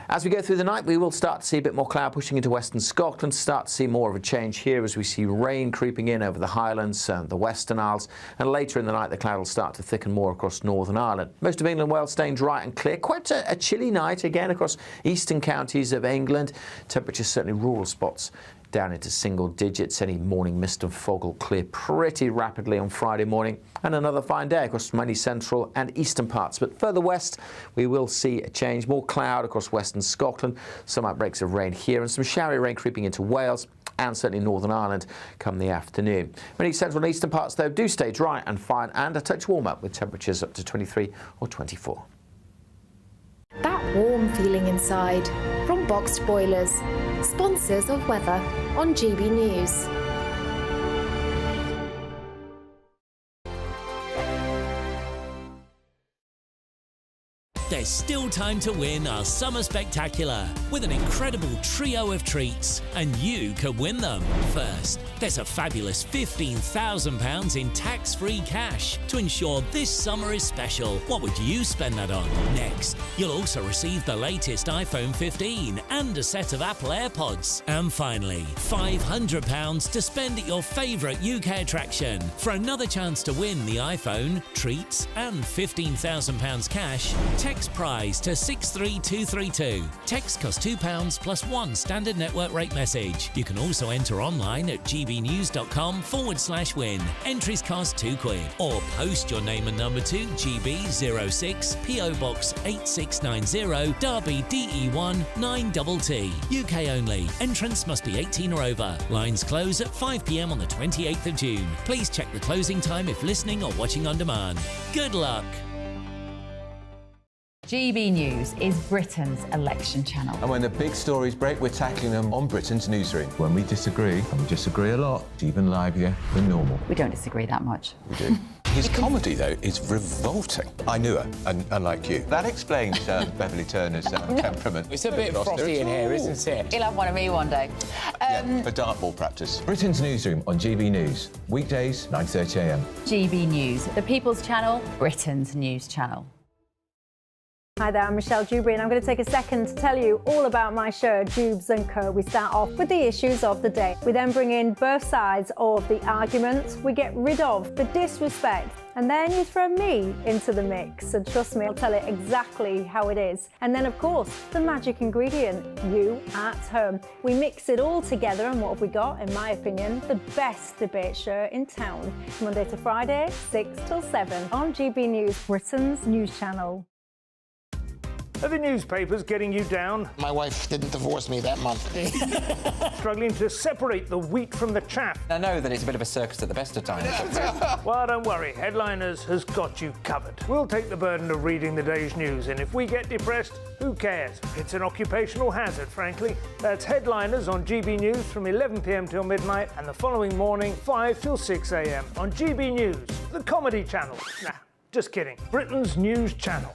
Speaker 2: As we go through the night, we will start to see a bit more cloud pushing into western Scotland, start to see more of a change here as we see rain creeping in over the Highlands and the Western Isles, and later in the night the cloud will start to thicken more across Northern Ireland. Most of England and Wales staying dry and clear. Quite a chilly night again across eastern counties of England. Temperatures certainly rural spots down into single digits. Any morning mist and fog will clear pretty rapidly on Friday morning, and another fine day across many central and eastern parts. But further west, we will see a change. More cloud across western Scotland, some outbreaks of rain here, and some showery rain creeping into Wales and certainly Northern Ireland come the afternoon. Many central and eastern parts, though, do stay dry and fine and a touch warmer, with temperatures up to 23 or 24.
Speaker 1: That warm feeling inside from Boxed Boilers, sponsors of weather on GB News.
Speaker 3: There's still time to win our Summer Spectacular with an incredible trio of treats, and you could win them. First, there's a fabulous £15,000 in tax-free cash to ensure this summer is special. What would you spend that on? Next, you'll also receive the latest iPhone 15 and a set of Apple AirPods. And finally, £500 to spend at your favourite UK attraction. For another chance to win the iPhone, treats and £15,000 cash, text prize to 63232. Text costs £2 plus one standard network rate message. You can also enter online at gbnews.com/win. Entries cost £2, or post your name and number to GB06 PO Box 8690 Derby DE1 9TT. UK only. Entrance must be 18 or over. Lines close at 5 p.m. on the 28th of June. Please check the closing time if listening or watching on demand. Good luck.
Speaker 18: GB News is Britain's election channel.
Speaker 4: And when the big stories break, we're tackling them on Britain's newsroom. When we disagree, and we disagree a lot, it's even livelier than normal.
Speaker 18: We don't disagree that much.
Speaker 4: We do.
Speaker 5: His comedy, though, is revolting. I knew her, unlike you.
Speaker 4: That explains Beverly Turner's temperament.
Speaker 6: It's a bit frosty in here, isn't it?
Speaker 18: He'll have one of me one day.
Speaker 5: For dartball practice.
Speaker 4: Britain's newsroom on GB News. Weekdays, 9:30 a.m.
Speaker 18: GB News, the People's Channel, Britain's news channel.
Speaker 7: Hi there, I'm Michelle Dewberry and I'm going to take a second to tell you all about my show, Dubes & Co. We start off with the issues of the day. We then bring in both sides of the argument. We get rid of the disrespect. And then you throw me into the mix. And trust me, I'll tell it exactly how it is. And then, of course, the magic ingredient, you at home. We mix it all together and what have we got, in my opinion, the best debate show in town. Monday to Friday, 6 till 7 on GB News, Britain's news channel.
Speaker 10: Are the newspapers getting you down?
Speaker 20: My wife didn't divorce me that month.
Speaker 10: Struggling to separate the wheat from the chaff?
Speaker 22: I know that it's a bit of a circus at the best of times.
Speaker 10: Well, don't worry, Headliners has got you covered. We'll take the burden of reading the day's news, and if we get depressed, who cares? It's an occupational hazard, frankly. That's Headliners on GB News from 11 p.m. till midnight, and the following morning, 5 till 6 a.m. on GB News, the comedy channel. Nah, just kidding. Britain's news channel.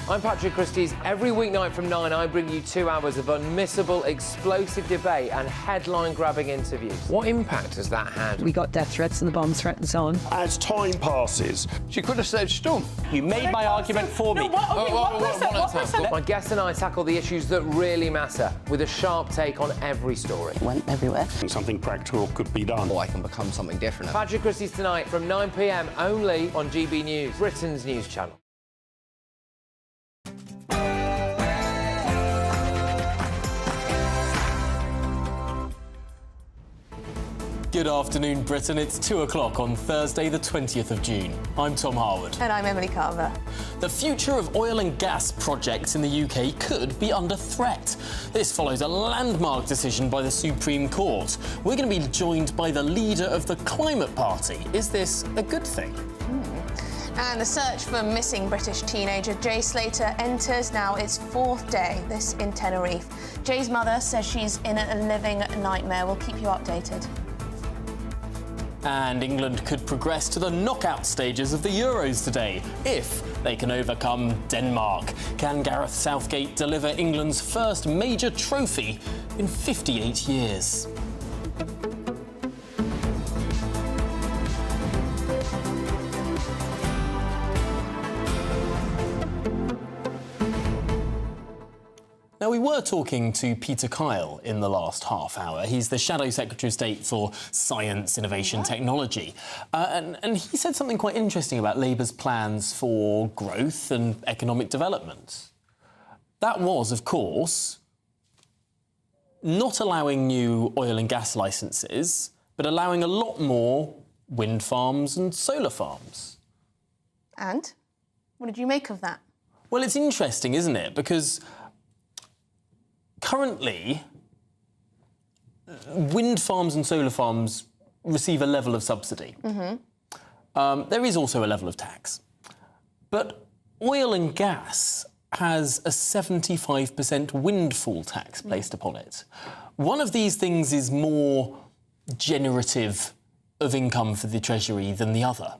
Speaker 8: I'm Patrick Christie's. Every weeknight from 9, I bring you 2 hours of unmissable, explosive debate and headline-grabbing interviews. What impact has that had?
Speaker 9: We got death threats and the bomb threats on.
Speaker 19: As time passes,
Speaker 22: She could have saved Storm.
Speaker 6: You made my argument for me.
Speaker 8: My guest and I tackle the issues that really matter, with a sharp take on every story.
Speaker 20: Went everywhere.
Speaker 19: something practical could be done.
Speaker 22: Or I can become something different.
Speaker 8: Patrick Christie's tonight from 9 p.m. only on GB News, Britain's news channel.
Speaker 14: Good afternoon, Britain. It's 2 o'clock on Thursday, the 20th of June. I'm Tom Harwood.
Speaker 15: And I'm Emily Carver.
Speaker 14: The future of oil and gas projects in the UK could be under threat. This follows a landmark decision by the Supreme Court. We're going to be joined by the leader of the Climate Party. Is this a good thing?
Speaker 15: And the search for missing British teenager Jay Slater enters now its 4th day, this in Tenerife. Jay's mother says she's in a living nightmare. We'll keep you updated.
Speaker 14: And England could progress to the knockout stages of the Euros today, if they can overcome Denmark. Can Gareth Southgate deliver England's first major trophy in 58 years? Now, we were talking to Peter Kyle in the last half hour. He's the Shadow Secretary of State for Science, Innovation, Technology. And he said something quite interesting about Labour's plans for growth and economic development. That was, of course, not allowing new oil and gas licences, but allowing a lot more wind farms and solar farms.
Speaker 15: And? What did you make of that?
Speaker 14: Well, it's interesting, isn't it? Because currently, wind farms and solar farms receive a level of subsidy. There is also a level of tax. But oil and gas has a 75% windfall tax placed upon it. One of these things is more generative of income for the Treasury than the other.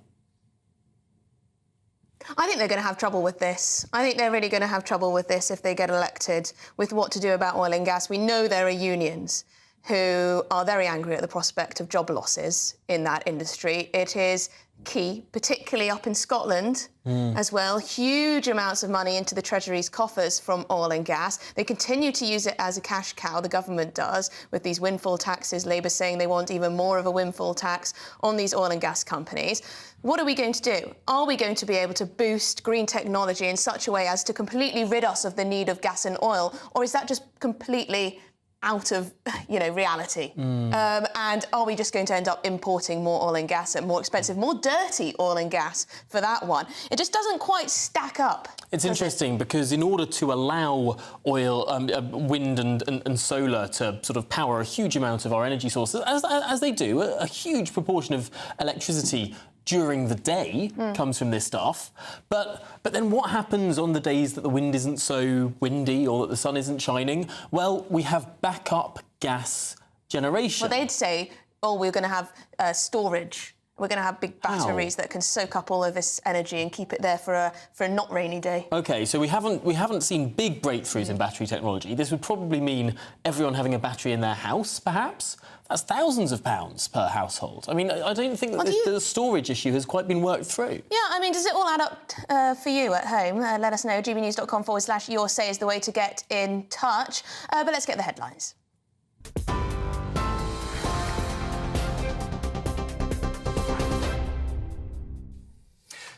Speaker 15: I think they're going to have trouble with this. I think they're really going to have trouble with this if they get elected, with what to do about oil and gas. We know there are unions who are very angry at the prospect of job losses in that industry. It is key, particularly up in Scotland as well. Huge amounts of money into the Treasury's coffers from oil and gas. They continue to use it as a cash cow, the government does, with these windfall taxes. Labour saying they want even more of a windfall tax on these oil and gas companies. What are we going to do? Are we going to be able to boost green technology in such a way as to completely rid us of the need of gas and oil? Or is that just completely out of, reality? And are we just going to end up importing more oil and gas at more expensive, more dirty oil and gas for that one? It just doesn't quite stack up.
Speaker 14: It's interesting because in order to allow oil, wind and solar to sort of power a huge amount of our energy sources, as they do, a huge proportion of electricity during the day comes from this stuff. But then what happens on the days that the wind isn't so windy or that the sun isn't shining? Well, we have backup gas generation.
Speaker 15: Well, they'd say, we're going to have storage. We're going to have big batteries that can soak up all of this energy and keep it there for a not rainy day.
Speaker 14: OK, so we haven't seen big breakthroughs in battery technology. This would probably mean everyone having a battery in their house, perhaps? That's thousands of pounds per household. I mean, I don't think that the storage issue has quite been worked through.
Speaker 15: Yeah, I mean, does it all add up for you at home? Let us know. gbnews.com/your say is the way to get in touch. But let's get the headlines.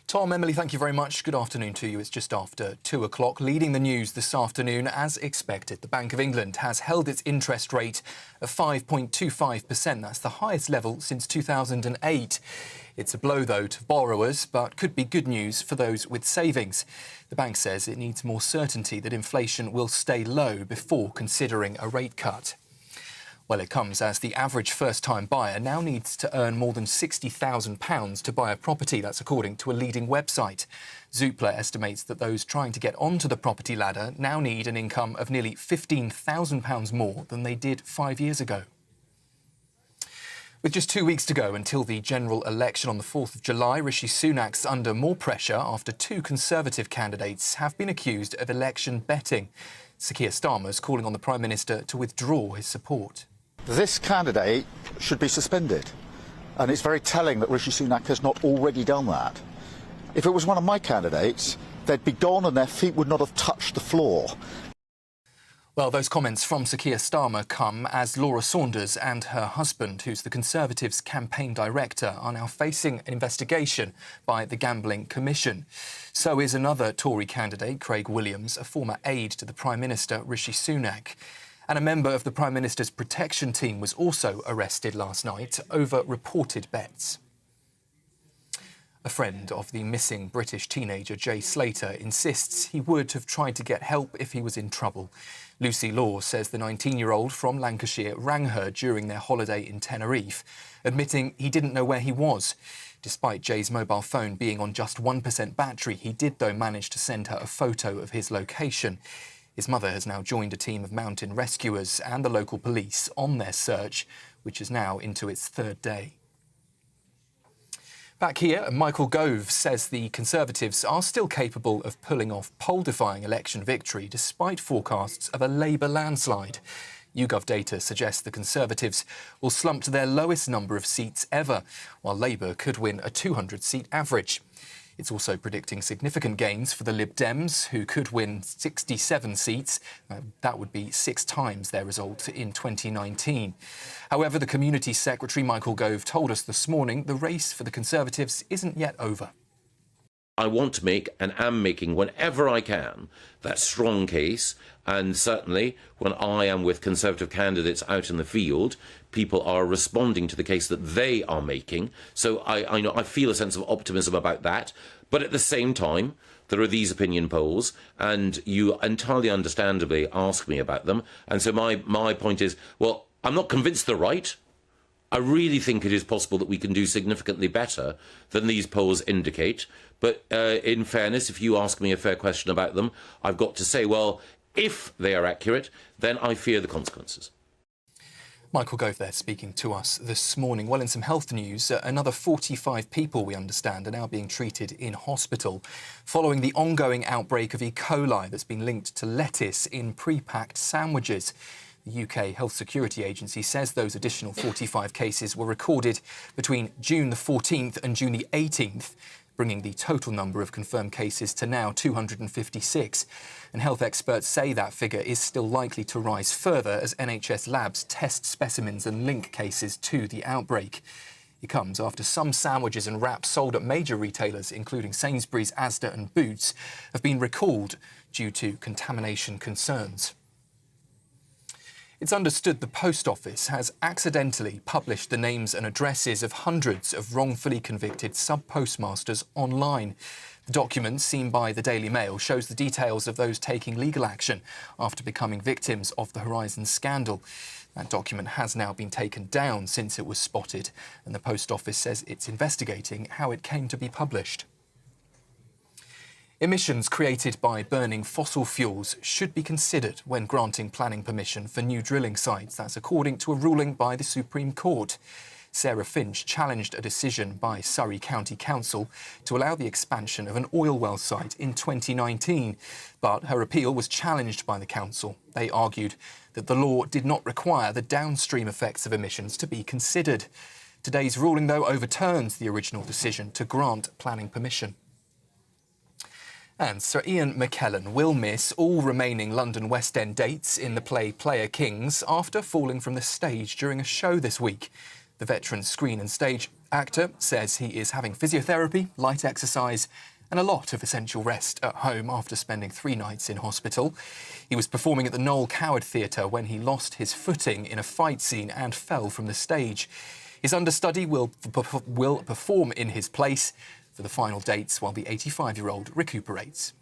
Speaker 11: Tom, Emily, thank you very much. Good afternoon to you. It's just after 2 o'clock. Leading the news this afternoon, as expected, the Bank of England has held its interest rate of 5.25%. That's the highest level since 2008. It's a blow, though, to borrowers, but could be good news for those with savings. The bank says it needs more certainty that inflation will stay low before considering a rate cut. Well, it comes as the average first-time buyer now needs to earn more than £60,000 to buy a property. That's according to a leading website. Zoopla estimates that those trying to get onto the property ladder now need an income of nearly £15,000 more than they did 5 years ago. With just 2 weeks to go until the general election on the 4th of July, Rishi Sunak's under more pressure after 2 Conservative candidates have been accused of election betting. Sir Keir Starmer's calling on the Prime Minister to withdraw his support.
Speaker 12: This candidate should be suspended, and it's very telling that Rishi Sunak has not already done that. If it was one of my candidates, they'd be gone and their feet would not have touched the floor.
Speaker 11: Well, those comments from Sir Keir Starmer come as Laura Saunders and her husband, who's the Conservatives' campaign director, are now facing an investigation by the Gambling Commission. So is another Tory candidate, Craig Williams, a former aide to the Prime Minister, Rishi Sunak. And a member of the Prime Minister's protection team was also arrested last night over reported bets. A friend of the missing British teenager Jay Slater insists he would have tried to get help if he was in trouble. Lucy Law says the 19-year-old from Lancashire rang her during their holiday in Tenerife, admitting he didn't know where he was. Despite Jay's mobile phone being on just 1% battery, he did, though, manage to send her a photo of his location. His mother has now joined a team of mountain rescuers and the local police on their search, which is now into its 3rd day. Back here, Michael Gove says the Conservatives are still capable of pulling off poll-defying election victory despite forecasts of a Labour landslide. YouGov data suggests the Conservatives will slump to their lowest number of seats ever, while Labour could win a 200-seat average. It's also predicting significant gains for the Lib Dems, who could win 67 seats. That would be 6 times their result in 2019. However, the Community Secretary, Michael Gove, told us this morning the race for the Conservatives isn't yet over.
Speaker 13: I want to make, and am making whenever I can, that strong case. And certainly when I am with Conservative candidates out in the field, people are responding to the case that they are making. So I feel a sense of optimism about that. But at the same time, there are these opinion polls, and you entirely understandably ask me about them. And so my point is, well, I'm not convinced they're right. I really think it is possible that we can do significantly better than these polls indicate. But in fairness, if you ask me a fair question about them, I've got to say, well, if they are accurate, then I fear the consequences.
Speaker 11: Michael Gove there speaking to us this morning. Well, in some health news, another 45 people, we understand, are now being treated in hospital following the ongoing outbreak of E. coli that's been linked to lettuce in pre-packed sandwiches. The UK Health Security Agency says those additional 45 cases were recorded between June the 14th and June the 18th, bringing the total number of confirmed cases to now 256. And health experts say that figure is still likely to rise further as NHS labs test specimens and link cases to the outbreak. It comes after some sandwiches and wraps sold at major retailers, including Sainsbury's, Asda and Boots, have been recalled due to contamination concerns. It's understood the Post Office has accidentally published the names and addresses of hundreds of wrongfully convicted sub-postmasters online. The document, seen by the Daily Mail, shows the details of those taking legal action after becoming victims of the Horizon scandal. That document has now been taken down since it was spotted, and the Post Office says it's investigating how it came to be published. Emissions created by burning fossil fuels should be considered when granting planning permission for new drilling sites. That's according to a ruling by the Supreme Court. Sarah Finch challenged a decision by Surrey County Council to allow the expansion of an oil well site in 2019. But her appeal was challenged by the council. They argued that the law did not require the downstream effects of emissions to be considered. Today's ruling, though, overturns the original decision to grant planning permission. And Sir Ian McKellen will miss all remaining London West End dates in the play Player Kings after falling from the stage during a show this week. The veteran screen and stage actor says he is having physiotherapy, light exercise and a lot of essential rest at home after spending 3 nights in hospital. He was performing at the Noel Coward Theatre when he lost his footing in a fight scene and fell from the stage. His understudy will perform in his place for the final dates while the 85-year-old recuperates.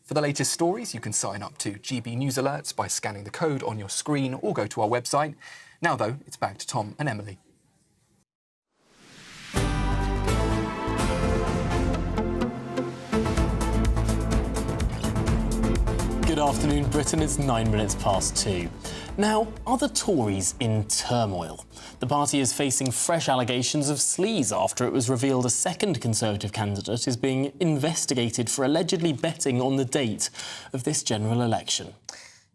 Speaker 11: For the latest stories, you can sign up to GB News Alerts by scanning the code on your screen or go to our website. Now, though, it's back to Tom and Emily.
Speaker 14: Good afternoon, Britain. It's 9 minutes past 2. Now, are the Tories in turmoil? The party is facing fresh allegations of sleaze after it was revealed a second Conservative candidate is being investigated for allegedly betting on the date of this general election.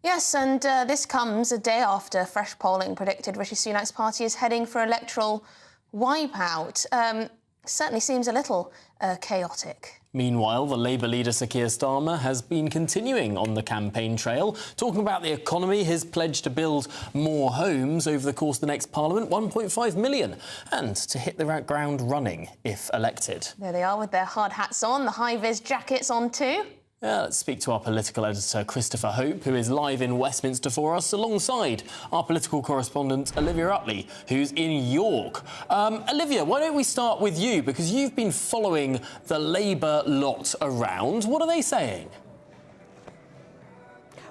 Speaker 15: Yes, and this comes a day after fresh polling predicted Rishi Sunak's party is heading for electoral wipeout. Certainly seems a little chaotic.
Speaker 14: Meanwhile, the Labour leader Sir Keir Starmer has been continuing on the campaign trail, talking about the economy, his pledge to build more homes over the course of the next Parliament, 1.5 million, and to hit the ground running if elected.
Speaker 15: There they are with their hard hats on, the high-vis jackets on too.
Speaker 14: Let's speak to our political editor, Christopher Hope, who is live in Westminster for us, alongside our political correspondent, Olivia Utley, who's in York. Olivia, why don't we start with you, because you've been following the Labour lot around. What are they saying?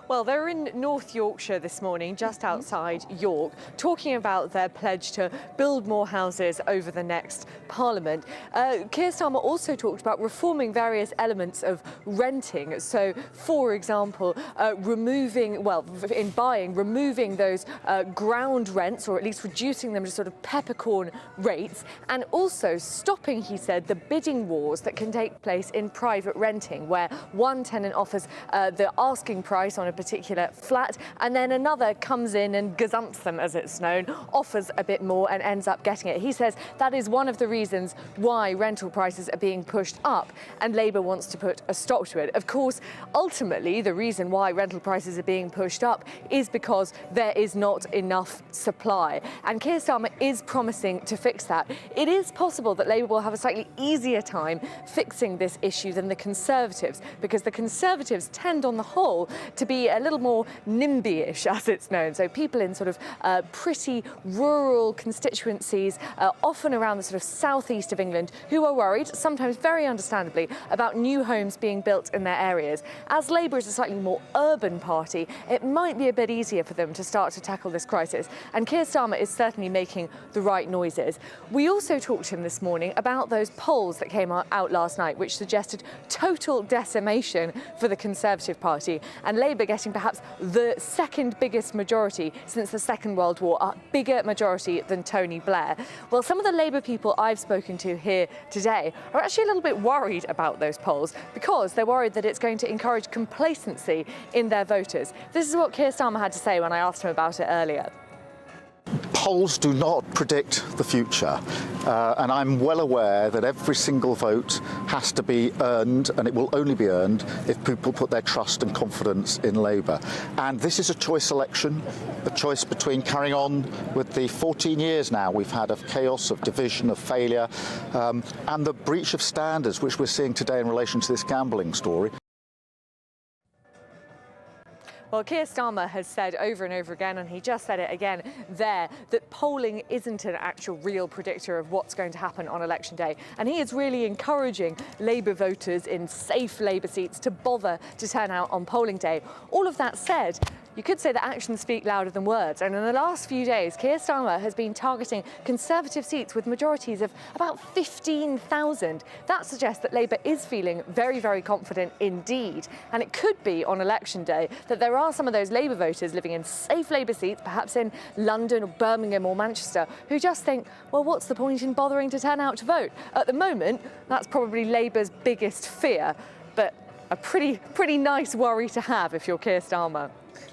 Speaker 16: Well, they're in North Yorkshire this morning, just outside York, talking about their pledge to build more houses over the next Parliament. Keir Starmer also talked about reforming various elements of renting. So, for example, removing those ground rents, or at least reducing them to sort of peppercorn rates, and also stopping, he said, the bidding wars that can take place in private renting, where one tenant offers the asking price on a particular flat, and then another comes in and gazumps them, as it's known, offers a bit more and ends up getting it. He says that is one of the reasons why rental prices are being pushed up, and Labour wants to put a stop to it. Of course, ultimately, the reason why rental prices are being pushed up is because there is not enough supply, and Keir Starmer is promising to fix that. It is possible that Labour will have a slightly easier time fixing this issue than the Conservatives, because the Conservatives tend, on the whole, to be a little more NIMBY-ish, as it's known. So people in sort of pretty rural constituencies, often around the sort of southeast of England, who are worried, sometimes very understandably, about new homes being built in their areas. As Labour is a slightly more urban party, it might be a bit easier for them to start to tackle this crisis. And Keir Starmer is certainly making the right noises. We also talked to him this morning about those polls that came out last night, which suggested total decimation for the Conservative Party, and Labour getting perhaps the second biggest majority since the Second World War, a bigger majority than Tony Blair. Well, some of the Labour people I've spoken to here today are actually a little bit worried about those polls, because they're worried that it's going to encourage complacency in their voters. This is what Keir Starmer had to say when I asked him about it earlier.
Speaker 12: Polls do not predict the future, and I'm well aware that every single vote has to be earned, and it will only be earned if people put their trust and confidence in Labour. And this is a choice election, a choice between carrying on with the 14 years now we've had of chaos, of division, of failure, and the breach of standards which we're seeing today in relation to this gambling story.
Speaker 16: Well, Keir Starmer has said over and over again, and he just said it again there, that polling isn't an actual real predictor of what's going to happen on election day. And he is really encouraging Labour voters in safe Labour seats to bother to turn out on polling day. All of that said, you could say that actions speak louder than words. And in the last few days, Keir Starmer has been targeting Conservative seats with majorities of about 15,000. That suggests that Labour is feeling very, very confident indeed. And it could be on election day that there are some of those Labour voters living in safe Labour seats, perhaps in London or Birmingham or Manchester, who just think, well, what's the point in bothering to turn out to vote? At the moment, that's probably Labour's biggest fear, but a pretty nice worry to have if you're Keir Starmer.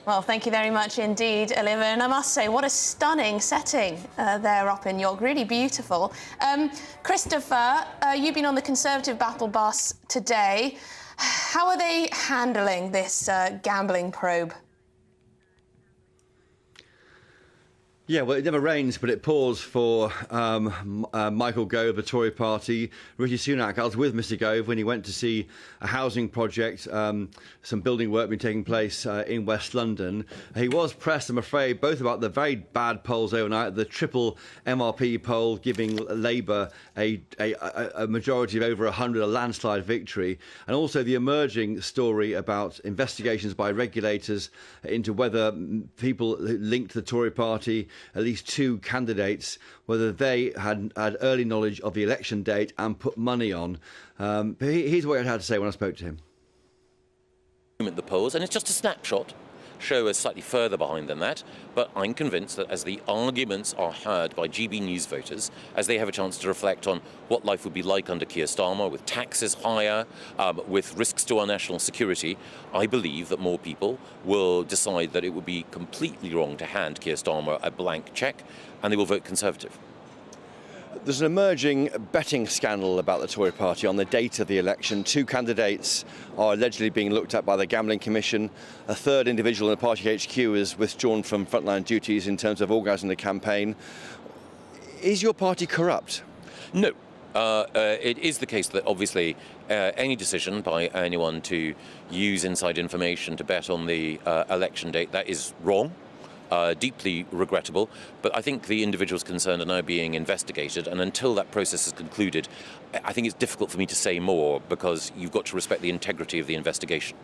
Speaker 15: Well, thank you very much indeed, Olivia. And I must say, what a stunning setting there up in York. Really beautiful. Christopher, you've been on the Conservative battle bus today. How are they handling this gambling probe?
Speaker 17: Yeah, well, it never rains, but it pours for Michael Gove, the Tory party. Rishi Sunak, I was with Mr Gove when he went to see a housing project, some building work being taking place in West London. He was pressed, I'm afraid, both about the very bad polls overnight, the triple MRP poll giving Labour a majority of over 100, a landslide victory, and also the emerging story about investigations by regulators into whether people linked to the Tory party, at least two candidates, whether they had early knowledge of the election date and put money on. But here's what I had to say when I spoke to him.
Speaker 13: The polls, and it's just a snapshot, show us slightly further behind than that, but I'm convinced that as the arguments are heard by GBNews voters, as they have a chance to reflect on what life would be like under Keir Starmer, with taxes higher, with risks to our national security, I believe that more people will decide that it would be completely wrong to hand Keir Starmer a blank cheque, and they will vote Conservative.
Speaker 17: There's an emerging betting scandal about the Tory party on the date of the election. Two candidates are allegedly being looked at by the Gambling Commission. A third individual in the party HQ is withdrawn from frontline duties in terms of organising the campaign. Is your party corrupt?
Speaker 13: No. It is the case that obviously any decision by anyone to use inside information to bet on the election date, that is wrong. Deeply regrettable, but I think the individuals concerned are now being investigated, and until that process is concluded, I think it's difficult for me to say more because you've got to respect the integrity of the investigation.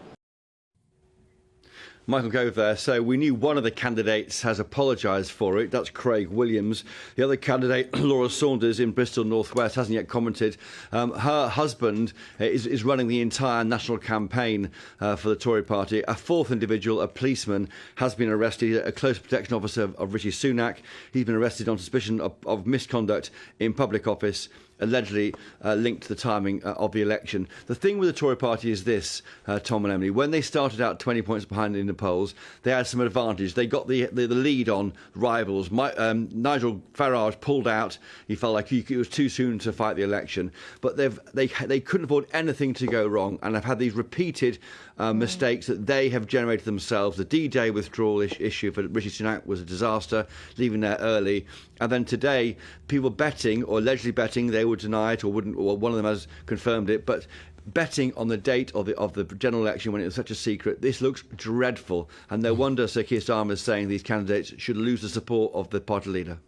Speaker 17: Michael Gove there. So we knew one of the candidates has apologised for it. That's Craig Williams. The other candidate, Laura Saunders in Bristol North West, hasn't yet commented. Her husband is running the entire national campaign for the Tory party. A fourth individual, a policeman, has been arrested, a close protection officer of Rishi Sunak. He's been arrested on suspicion of misconduct in public office, allegedly linked to the timing of the election. The thing with the Tory party is this, Tom and Emily, when they started out 20 points behind in the polls, they had some advantage. They got the lead on rivals. Nigel Farage pulled out. He felt like it was too soon to fight the election. But they couldn't afford anything to go wrong, and have had these repeated mistakes that they have generated themselves. The D-Day withdrawal issue for Rishi Sunak was a disaster, leaving there early. And then today, people betting, or allegedly betting, they would deny it or wouldn't, or one of them has confirmed it, but betting on the date of the general election when it was such a secret, this looks dreadful. And no wonder Sir Keir Starmer is saying these candidates should lose the support of the party leader.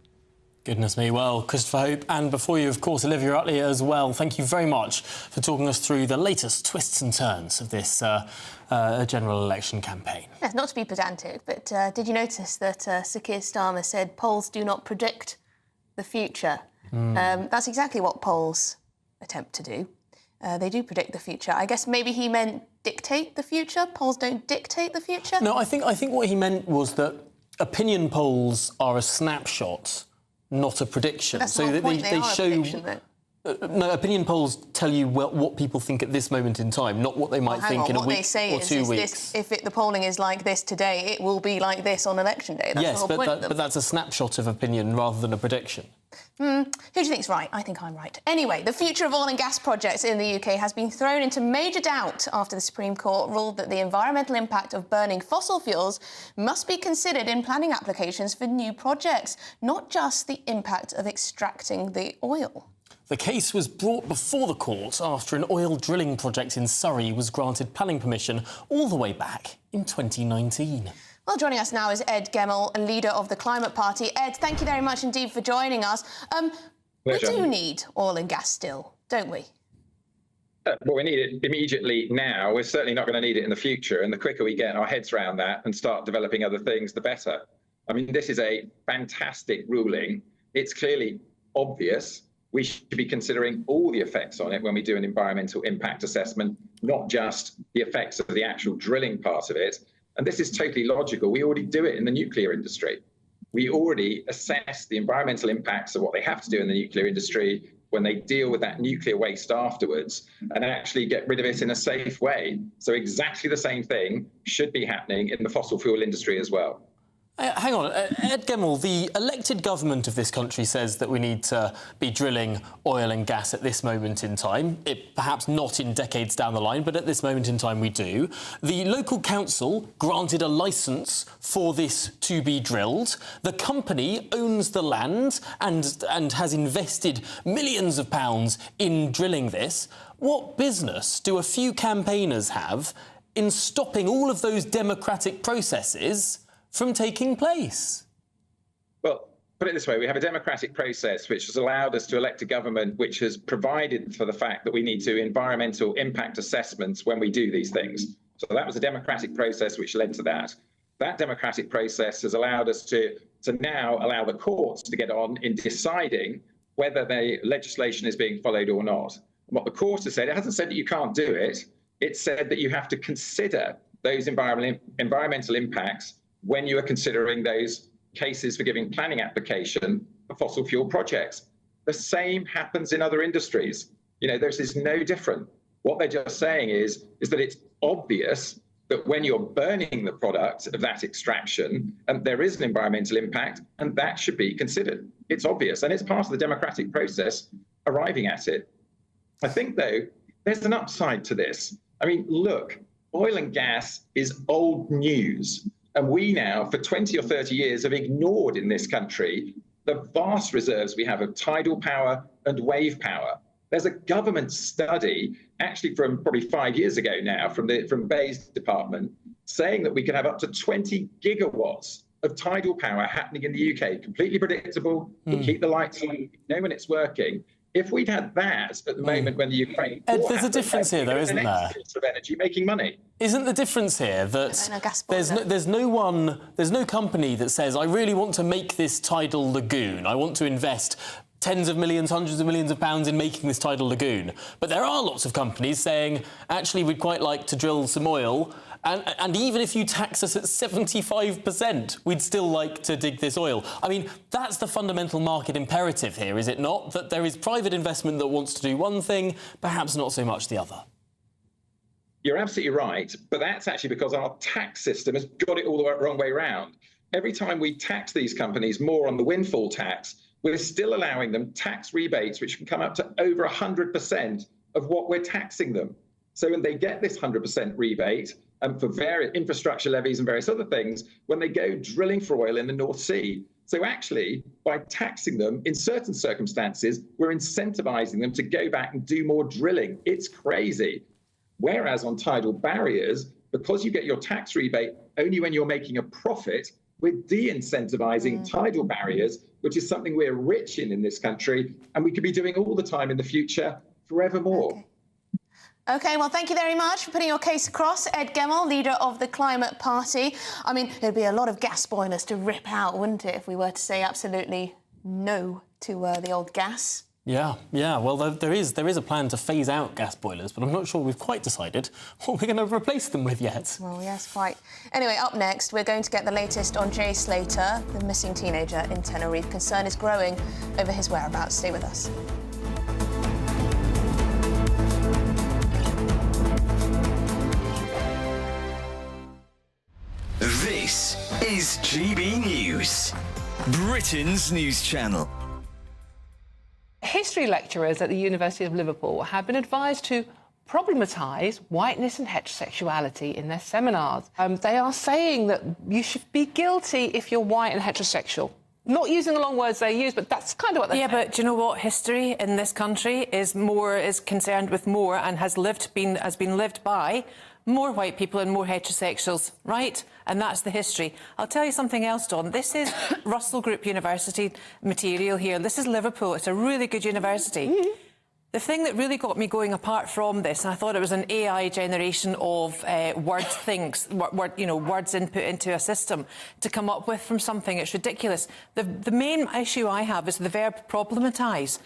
Speaker 14: Goodness me. Well, Christopher Hope, and before you, of course, Olivia Utley as well, thank you very much for talking us through the latest twists and turns of this general election campaign.
Speaker 15: Yeah, not to be pedantic, but did you notice that Sir Keir Starmer said polls do not predict the future? That's exactly what polls attempt to do. They do predict the future. I guess maybe he meant dictate the future. Polls don't dictate the future.
Speaker 14: No, I think what he meant was that opinion polls are a snapshot, not a prediction.
Speaker 15: That's the whole point. They are a prediction, though.
Speaker 14: No, opinion polls tell you what people think at this moment in time, not what they might think in a week or 2 weeks.
Speaker 15: If the polling is like this today, it will be like this on election day. That's the whole point of them.
Speaker 14: But that's a snapshot of opinion rather than a prediction.
Speaker 15: Who do you think's right? I think I'm right. Anyway, the future of oil and gas projects in the UK has been thrown into major doubt after the Supreme Court ruled that the environmental impact of burning fossil fuels must be considered in planning applications for new projects, not just the impact of extracting the oil.
Speaker 14: The case was brought before the court after an oil drilling project in Surrey was granted planning permission all the way back in 2019.
Speaker 15: Well, joining us now is Ed Gemmell, leader of the Climate Party. Ed, thank you very much indeed for joining us. We do need oil and gas still, don't we?
Speaker 2: Well, we need it immediately now. We're certainly not going to need it in the future. And the quicker we get our heads around that and start developing other things, the better. I mean, this is a fantastic ruling. It's clearly obvious. We should be considering all the effects on it when we do an environmental impact assessment, not just the effects of the actual drilling part of it. And this is totally logical. We already do it in the nuclear industry. We already assess the environmental impacts of what they have to do in the nuclear industry when they deal with that nuclear waste afterwards and actually get rid of it in a safe way. So exactly the same thing should be happening in the fossil fuel industry as well.
Speaker 14: Hang on, Ed Gemmell, the elected government of this country says that we need to be drilling oil and gas at this moment in time. Perhaps not in decades down the line, but at this moment in time we do. The local council granted a licence for this to be drilled. The company owns the land and has invested millions of pounds in drilling this. What business do a few campaigners have in stopping all of those democratic processes from taking place?
Speaker 2: Well, put it this way, we have a democratic process which has allowed us to elect a government which has provided for the fact that we need to environmental impact assessments when we do these things. So that was a democratic process which led to that. That democratic process has allowed us to now allow the courts to get on in deciding whether the legislation is being followed or not. And what the court has said, it hasn't said that you can't do it. It said that you have to consider those environmental impacts when you are considering those cases for giving planning application for fossil fuel projects. The same happens in other industries. You know, this is no different. What they're just saying is that it's obvious that when you're burning the product of that extraction, there is an environmental impact, and that should be considered. It's obvious, and it's part of the democratic process arriving at it. I think, though, there's an upside to this. I mean, look, oil and gas is old news. And we now, for 20 or 30 years, have ignored in this country the vast reserves we have of tidal power and wave power. There's a government study, actually from probably 5 years ago now, from Bay's department, saying that we could have up to 20 gigawatts of tidal power happening in the UK, completely predictable, we keep the lights on, we know when it's working. If we'd had that at the moment when the Ukraine
Speaker 14: Ed, there's a difference here, though, isn't there?
Speaker 2: Of energy making money.
Speaker 14: Isn't the difference here that there's no company that says, I really want to make this tidal lagoon, I want to invest tens of millions, hundreds of millions of pounds in making this tidal lagoon. But there are lots of companies saying, actually, we'd quite like to drill some oil, and even if you tax us at 75%, we'd still like to dig this oil. I mean, that's the fundamental market imperative here, is it not? That there is private investment that wants to do one thing, perhaps not so much the other.
Speaker 2: You're absolutely right, but that's actually because our tax system has got it all the wrong way around. Every time we tax these companies more on the windfall tax, we're still allowing them tax rebates, which can come up to over 100% of what we're taxing them. So when they get this 100% rebate, for various infrastructure levies and various other things, when they go drilling for oil in the North Sea. So actually, by taxing them, in certain circumstances, we're incentivizing them to go back and do more drilling. It's crazy. Whereas on tidal barriers, because you get your tax rebate only when you're making a profit, we're de-incentivizing tidal barriers, which is something we're rich in this country, and we could be doing all the time in the future, forevermore.
Speaker 15: OK, well, thank you very much for putting your case across. Ed Gemmell, leader of the Climate Party. I mean, there'd be a lot of gas boilers to rip out, wouldn't it, if we were to say absolutely no to the old gas?
Speaker 14: Yeah. Well, there is a plan to phase out gas boilers, but I'm not sure we've quite decided what we're going to replace them with yet.
Speaker 15: Well, yes, quite. Anyway, up next, we're going to get the latest on Jay Slater, the missing teenager in Tenerife. Concern is growing over his whereabouts. Stay with us.
Speaker 21: This is GB News, Britain's news channel.
Speaker 23: History lecturers at the University of Liverpool have been advised to problematise whiteness and heterosexuality in their seminars. They are saying that you should be guilty if you're white and heterosexual. Not using the long words they use, but that's kind of what they're saying.
Speaker 24: Yeah, but do you know what? History in this country is concerned with more and has been lived by more white people and more heterosexuals, right? And that's the history. I'll tell you something else, Dawn. This is Russell Group University material here. This is Liverpool. It's a really good university. The thing that really got me going apart from this, and I thought it was an AI generation of words input into a system to come up with from something. It's ridiculous. The main issue I have is the verb problematise.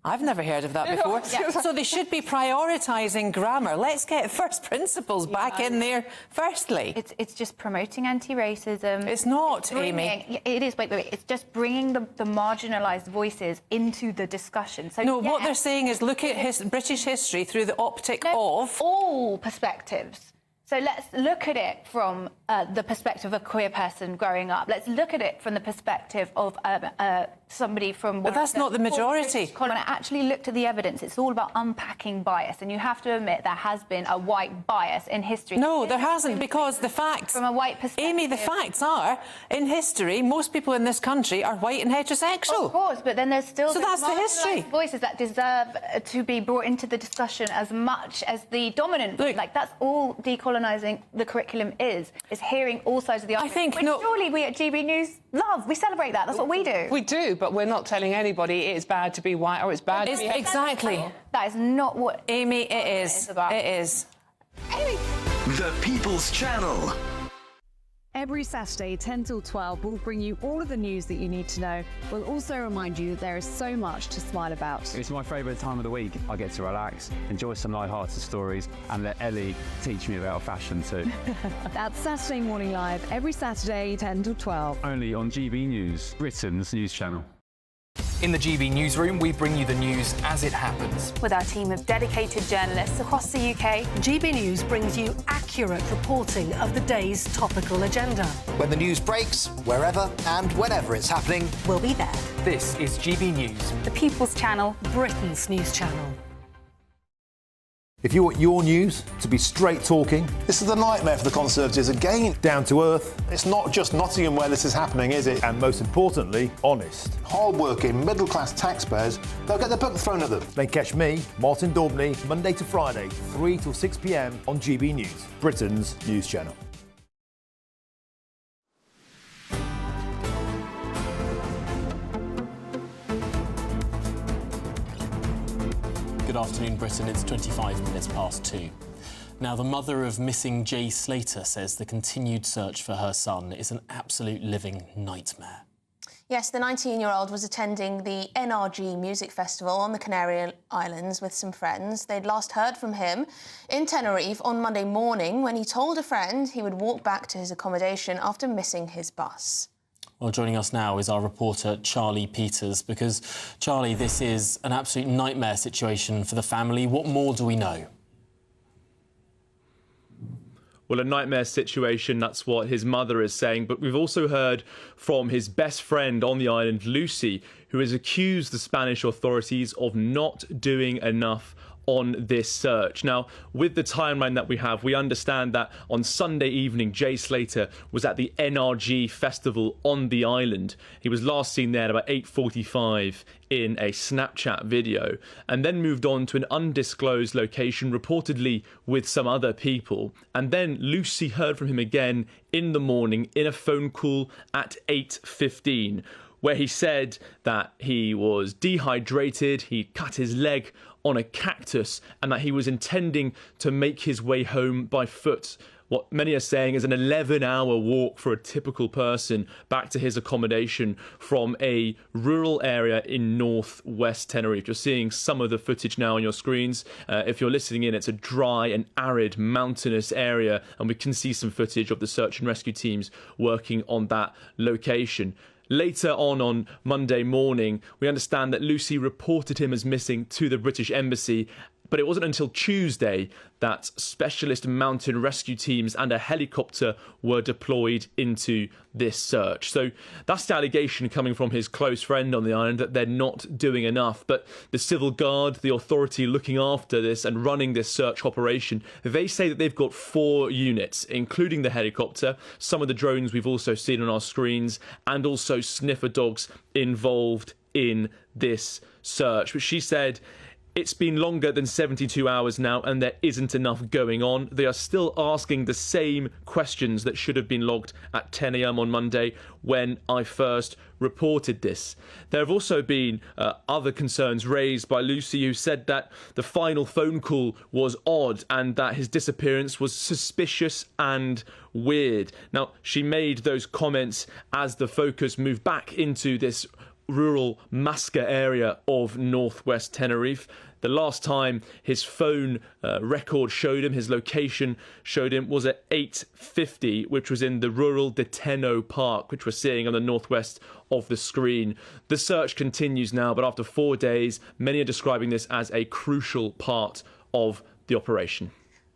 Speaker 24: I've never heard of that before. So they should be prioritising grammar. Let's get first principles back in there firstly.
Speaker 1: It's just promoting anti-racism.
Speaker 24: It's not, Amy.
Speaker 1: It is. Wait. It's just bringing the marginalised voices into the discussion. So
Speaker 24: no, what they're saying is look at British history through the optic of
Speaker 1: all perspectives. So let's look at it from the perspective of a queer person growing up. Let's look at it from the perspective of somebody from...
Speaker 24: But that's not the majority.
Speaker 1: When I actually looked at the evidence, it's all about unpacking bias. And you have to admit there has been a white bias in history.
Speaker 24: No, there hasn't, because the facts...
Speaker 1: From a white perspective...
Speaker 24: Amy, the facts are, in history, most people in this country are white and heterosexual.
Speaker 1: Of course, but then there's still...
Speaker 24: So that's the history.
Speaker 1: ...voices that deserve to be brought into the discussion as much as the dominant... Look, like, that's all decolonising the curriculum is hearing all sides of the argument. Surely we at GB News love. We celebrate that. That's what we do.
Speaker 23: We do, but we're not telling anybody it's bad to be white or it's bad to be...
Speaker 24: Exactly.
Speaker 1: That is not what...
Speaker 24: Amy, it is. It is.
Speaker 1: Amy.
Speaker 21: The People's Channel.
Speaker 9: Every Saturday, 10 till 12, we'll bring you all of the news that you need to know. We'll also remind you that there is so much to smile about.
Speaker 3: It's my favourite time of the week. I get to relax, enjoy some light-hearted stories, and let Ellie teach me about fashion too.
Speaker 9: That's Saturday Morning Live, every Saturday, 10 till 12.
Speaker 3: Only on GB News, Britain's news channel.
Speaker 11: In the GB newsroom, we bring you the news as it happens.
Speaker 4: With our team of dedicated journalists across the UK, GB News brings you accurate reporting of the day's topical agenda.
Speaker 5: When the news breaks, wherever and whenever it's happening,
Speaker 4: we'll be there.
Speaker 11: This is GB News.
Speaker 4: The People's Channel, Britain's news channel.
Speaker 25: If you want your news to be straight talking... This is a nightmare for the Conservatives again. Down to earth. It's not just Nottingham where this is happening, is it? And most importantly, honest. Hard-working, middle-class taxpayers, they'll get their book thrown at them. Then catch me, Martin Daubney, Monday to Friday, 3 till 6 p.m. on GB News, Britain's news channel.
Speaker 14: Good afternoon, Britain. It's 25 minutes past 2. Now, the mother of missing Jay Slater says the continued search for her son is an absolute living nightmare.
Speaker 15: Yes, the 19-year-old was attending the NRG Music Festival on the Canary Islands with some friends. They'd last heard from him in Tenerife on Monday morning when he told a friend he would walk back to his accommodation after missing his bus.
Speaker 14: Well, joining us now is our reporter, Charlie Peters, because, Charlie, this is an absolute nightmare situation for the family. What more do we know?
Speaker 26: Well, a nightmare situation, that's what his mother is saying. But we've also heard from his best friend on the island, Lucy, who has accused the Spanish authorities of not doing enough on this search. Now, with the timeline that we have, we understand that on Sunday evening, Jay Slater was at the NRG festival on the island. He was last seen there at about 8:45 in a Snapchat video, and then moved on to an undisclosed location, reportedly with some other people. And then Lucy heard from him again in the morning in a phone call at 8:15, where he said that he was dehydrated, he'd cut his leg on a cactus, and that he was intending to make his way home by foot. What many are saying is an 11-hour walk for a typical person back to his accommodation from a rural area in northwest Tenerife. You're seeing some of the footage now on your screens. If you're listening in, it's a dry and arid mountainous area, and we can see some footage of the search and rescue teams working on that location. Later on Monday morning, we understand that Lucy reported him as missing to the British Embassy, but it wasn't until Tuesday that specialist mountain rescue teams and a helicopter were deployed into this search. So that's the allegation coming from his close friend on the island, that they're not doing enough. But the civil guard, the authority looking after this and running this search operation, they say that they've got 4 units, including the helicopter, some of the drones we've also seen on our screens, and also sniffer dogs involved in this search. But she said It's been longer than 72 hours now and there isn't enough going on. They are still asking the same questions that should have been logged at 10 a.m. on Monday when I first reported this. There have also been other concerns raised by Lucy, who said that the final phone call was odd and that his disappearance was suspicious and weird. Now, she made those comments as the focus moved back into this rural Masca area of northwest Tenerife. The last time his phone record showed him, his location showed him, was at 8:50, which was in the rural Deteno Park, which we're seeing on the northwest of the screen. The search continues now, but after 4 days, many are describing this as a crucial part of the operation.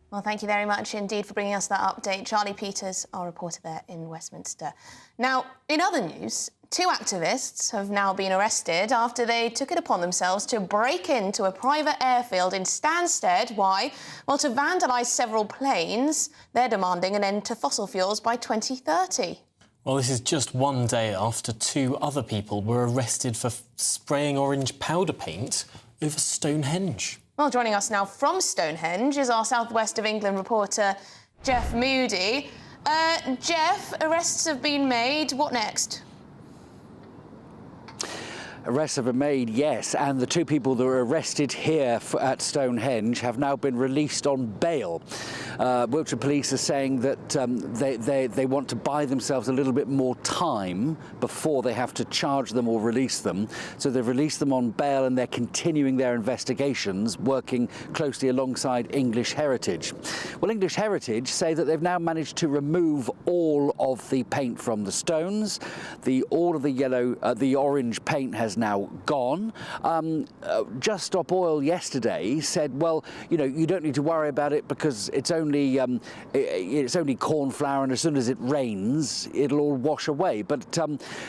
Speaker 15: Well, thank you very much indeed for bringing us that update. Charlie Peters, our reporter there in Westminster. Now, in other news, 2 activists have now been arrested after they took it upon themselves to break into a private airfield in Stansted. Why? Well, to vandalise several planes. They're demanding an end to fossil fuels by 2030.
Speaker 14: Well, this is just one day after 2 other people were arrested for spraying orange powder paint over Stonehenge.
Speaker 15: Well, joining us now from Stonehenge is our South West of England reporter, Jeff Moody. Jeff, arrests have been made. What next?
Speaker 6: Arrests have been made, yes, and the 2 people that were arrested here at Stonehenge have now been released on bail. Wiltshire Police are saying that they want to buy themselves a little bit more time before they have to charge them or release them. So they've released them on bail and they're continuing their investigations, working closely alongside English Heritage. Well, English Heritage say that they've now managed to remove all of the paint from the stones. All of the orange paint has now gone. Just Stop Oil yesterday said, well, you know, you don't need to worry about it because it's only corn flour, and as soon as it rains, it'll all wash away. But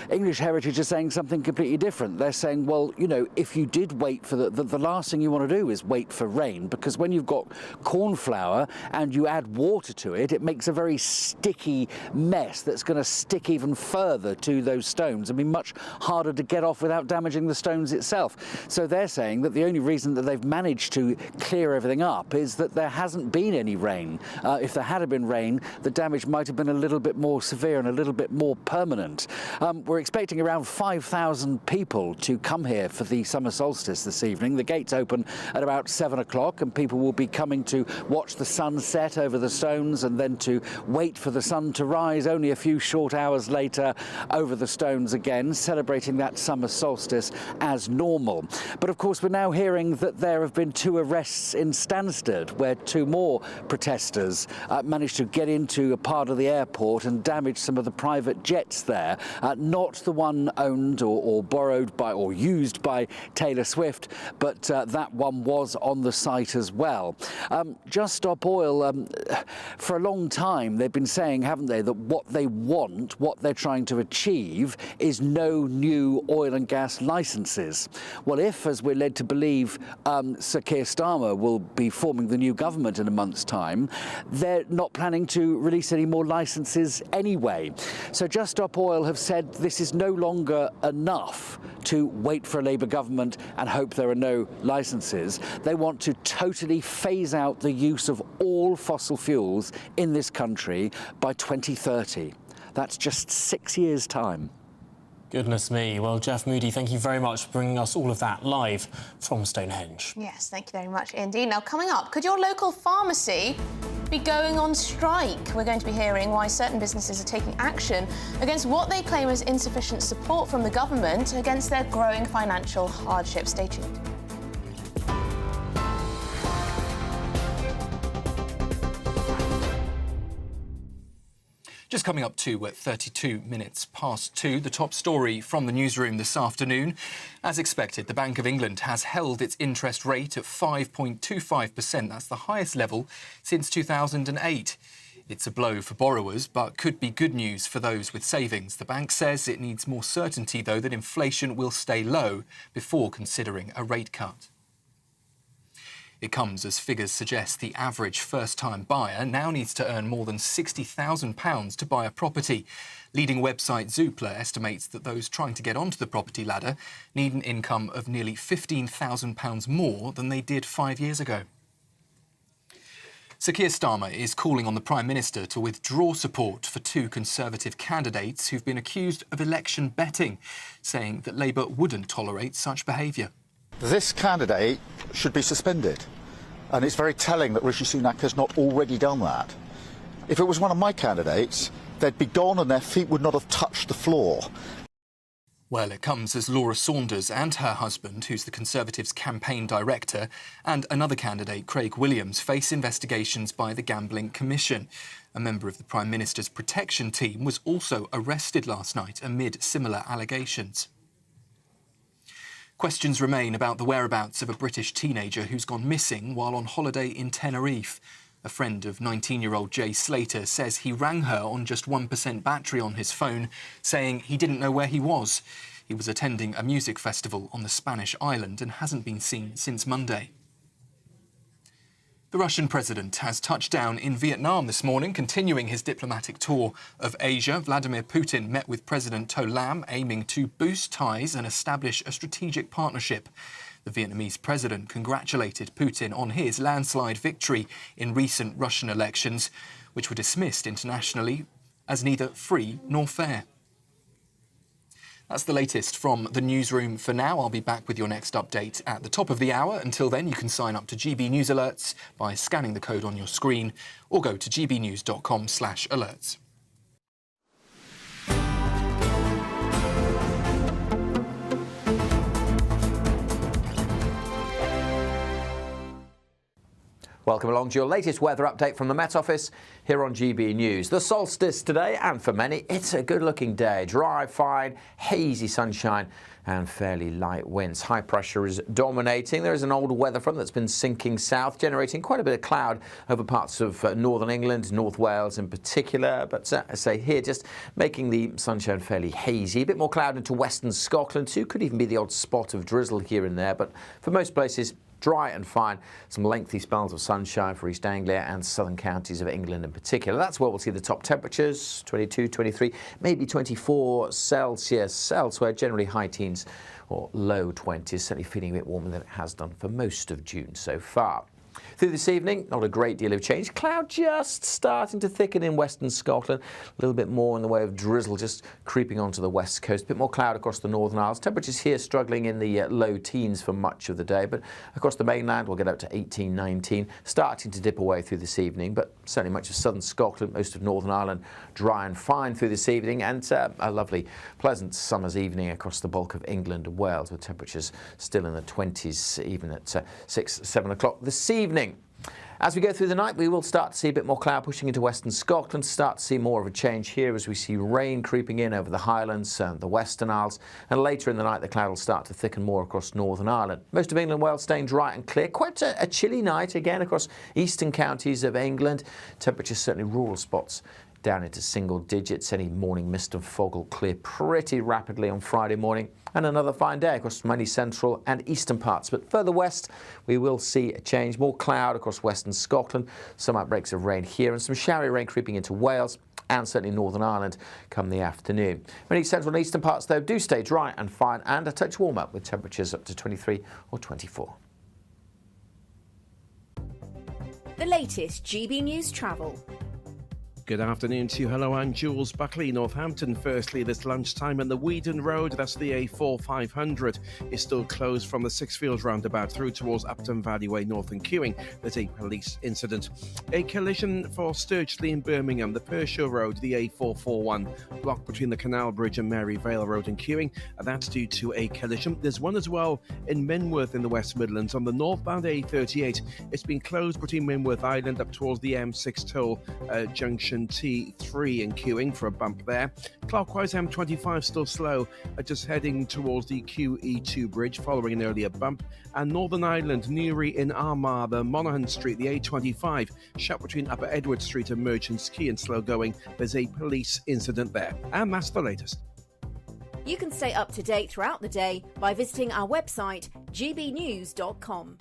Speaker 6: English Heritage is saying something completely different. They're saying, well, you know, if you did wait for the last thing you want to do is wait for rain, because when you've got corn flour and you add water to it, it makes a very sticky mess that's going to stick even further to those stones and be much harder to get off without damaging the stones itself. So they're saying that the only reason that they've managed to clear everything up is that there hasn't been any rain. If there had been rain, the damage might have been a little bit more severe and a little bit more permanent. We're expecting around 5,000 people to come here for the summer solstice this evening. The gates open at about 7 o'clock and people will be coming to watch the sun set over the stones and then to wait for the sun to rise only a few short hours later over the stones again, celebrating that summer solstice as normal. But of course, we're now hearing that there have been 2 arrests in Stansted, where 2 more protesters managed to get into a part of the airport and damage some of the private jets there. Not the one owned or borrowed by or used by Taylor Swift, but that one was on the site as well. Just Stop Oil, for a long time, they've been saying, haven't they, that what they want, what they're trying to achieve, is no new oil and gas licences. Well, if, as we're led to believe, Sir Keir Starmer will be forming the new government in a month's time, they're not planning to release any more licences anyway. So Just Stop Oil have said this is no longer enough to wait for a Labour government and hope there are no licences. They want to totally phase out the use of all fossil fuels in this country by 2030. That's just 6 years' time.
Speaker 14: Goodness me. Well, Jeff Moody, thank you very much for bringing us all of that live from Stonehenge.
Speaker 15: Yes, thank you very much indeed. Now, coming up, could your local pharmacy be going on strike? We're going to be hearing why certain businesses are taking action against what they claim is insufficient support from the government against their growing financial hardship. Stay tuned.
Speaker 11: Just coming up to 32 minutes past 2, the top story from the newsroom this afternoon. As expected, the Bank of England has held its interest rate at 5.25%. That's the highest level since 2008. It's a blow for borrowers, but could be good news for those with savings. The bank says it needs more certainty, though, that inflation will stay low before considering a rate cut. It comes as figures suggest the average first-time buyer now needs to earn more than £60,000 to buy a property. Leading website Zoopla estimates that those trying to get onto the property ladder need an income of nearly £15,000 more than they did 5 years ago. Sir Keir Starmer is calling on the Prime Minister to withdraw support for two Conservative candidates who've been accused of election betting, saying that Labour wouldn't tolerate such behaviour.
Speaker 12: This candidate should be suspended, and it's very telling that Rishi Sunak has not already done that. If it was one of my candidates, they'd be gone and their feet would not have touched the floor.
Speaker 11: Well, it comes as Laura Saunders and her husband, who's the Conservatives' campaign director, and another candidate, Craig Williams, face investigations by the Gambling Commission. A member of the Prime Minister's protection team was also arrested last night amid similar allegations. Questions remain about the whereabouts of a British teenager who's gone missing while on holiday in Tenerife. A friend of 19-year-old Jay Slater says he rang her on just 1% battery on his phone, saying he didn't know where he was. He was attending a music festival on the Spanish island and hasn't been seen since Monday. The Russian president has touched down in Vietnam this morning, continuing his diplomatic tour of Asia. Vladimir Putin met with President To Lam, aiming to boost ties and establish a strategic partnership. The Vietnamese president congratulated Putin on his landslide victory in recent Russian elections, which were dismissed internationally as neither free nor fair. That's the latest from the newsroom for now. I'll be back with your next update at the top of the hour. Until then, you can sign up to GB News Alerts by scanning the code on your screen or go to gbnews.com/alerts.
Speaker 7: Welcome along to your latest weather update from the Met Office here on GB News. The solstice today, and for many, it's a good-looking day. Dry, fine, hazy sunshine and fairly light winds. High pressure is dominating. There is an old weather front that's been sinking south, generating quite a bit of cloud over parts of northern England, North Wales in particular. But I say here, just making the sunshine fairly hazy. A bit more cloud into western Scotland too. Could even be the odd spot of drizzle here and there. But for most places, dry and fine. Some lengthy spells of sunshine for East Anglia and southern counties of England in particular. That's where we'll see the top temperatures, 22, 23, maybe 24 Celsius. Elsewhere, generally high teens or low 20s, certainly feeling a bit warmer than it has done for most of June so far. Through this evening, not a great deal of change. Cloud just starting to thicken in western Scotland. A little bit more in the way of drizzle just creeping onto the west coast. A bit more cloud across the Northern Isles. Temperatures here struggling in the low teens for much of the day. But across the mainland, we'll get up to 18, 19. Starting to dip away through this evening. But certainly much of southern Scotland, most of Northern Ireland, dry and fine through this evening. And a lovely, pleasant summer's evening across the bulk of England and Wales, with temperatures still in the 20s, even at 6, 7 o'clock this evening. As we go through the night, we will start to see a bit more cloud pushing into western Scotland, start to see more of a change here as we see rain creeping in over the Highlands and the Western Isles, and later in the night the cloud will start to thicken more across Northern Ireland. Most of England, Wales staying dry and clear. Quite a chilly night again across eastern counties of England. Temperatures certainly rural spots down into single digits. Any morning mist and fog will clear pretty rapidly on Friday morning. And another fine day across many central and eastern parts. But further west, we will see a change. More cloud across western Scotland. Some outbreaks of rain here and some showery rain creeping into Wales and certainly Northern Ireland come the afternoon. Many central and eastern parts, though, do stay dry and fine and a touch warmer with temperatures up to 23 or 24.
Speaker 10: The latest GB News travel.
Speaker 18: Good afternoon to you. Hello, I'm Jules Buckley, Northampton. Firstly, this lunchtime on the Weedon Road, that's the A4 500, is still closed from the Sixfields roundabout through towards Upton Valley Way North and Queuing. There's a police incident. A collision for Sturchley in Birmingham, the Pershore Road, the A441, blocked between the Canal Bridge and Mary Vale Road and Queuing. That's due to a collision. There's one as well in Menworth in the West Midlands on the northbound A38. It's been closed between Menworth Island up towards the M6 toll junction T3 and queuing for a bump there. Clockwise M25 still slow, just heading towards the QE2 bridge following an earlier bump. And Northern Ireland, Newry in Armagh, the Monaghan Street, the A25, shut between Upper Edward Street and Merchants Quay and slow going. There's a police incident there. And that's the latest.
Speaker 10: You can stay up to date throughout the day by visiting our website, gbnews.com.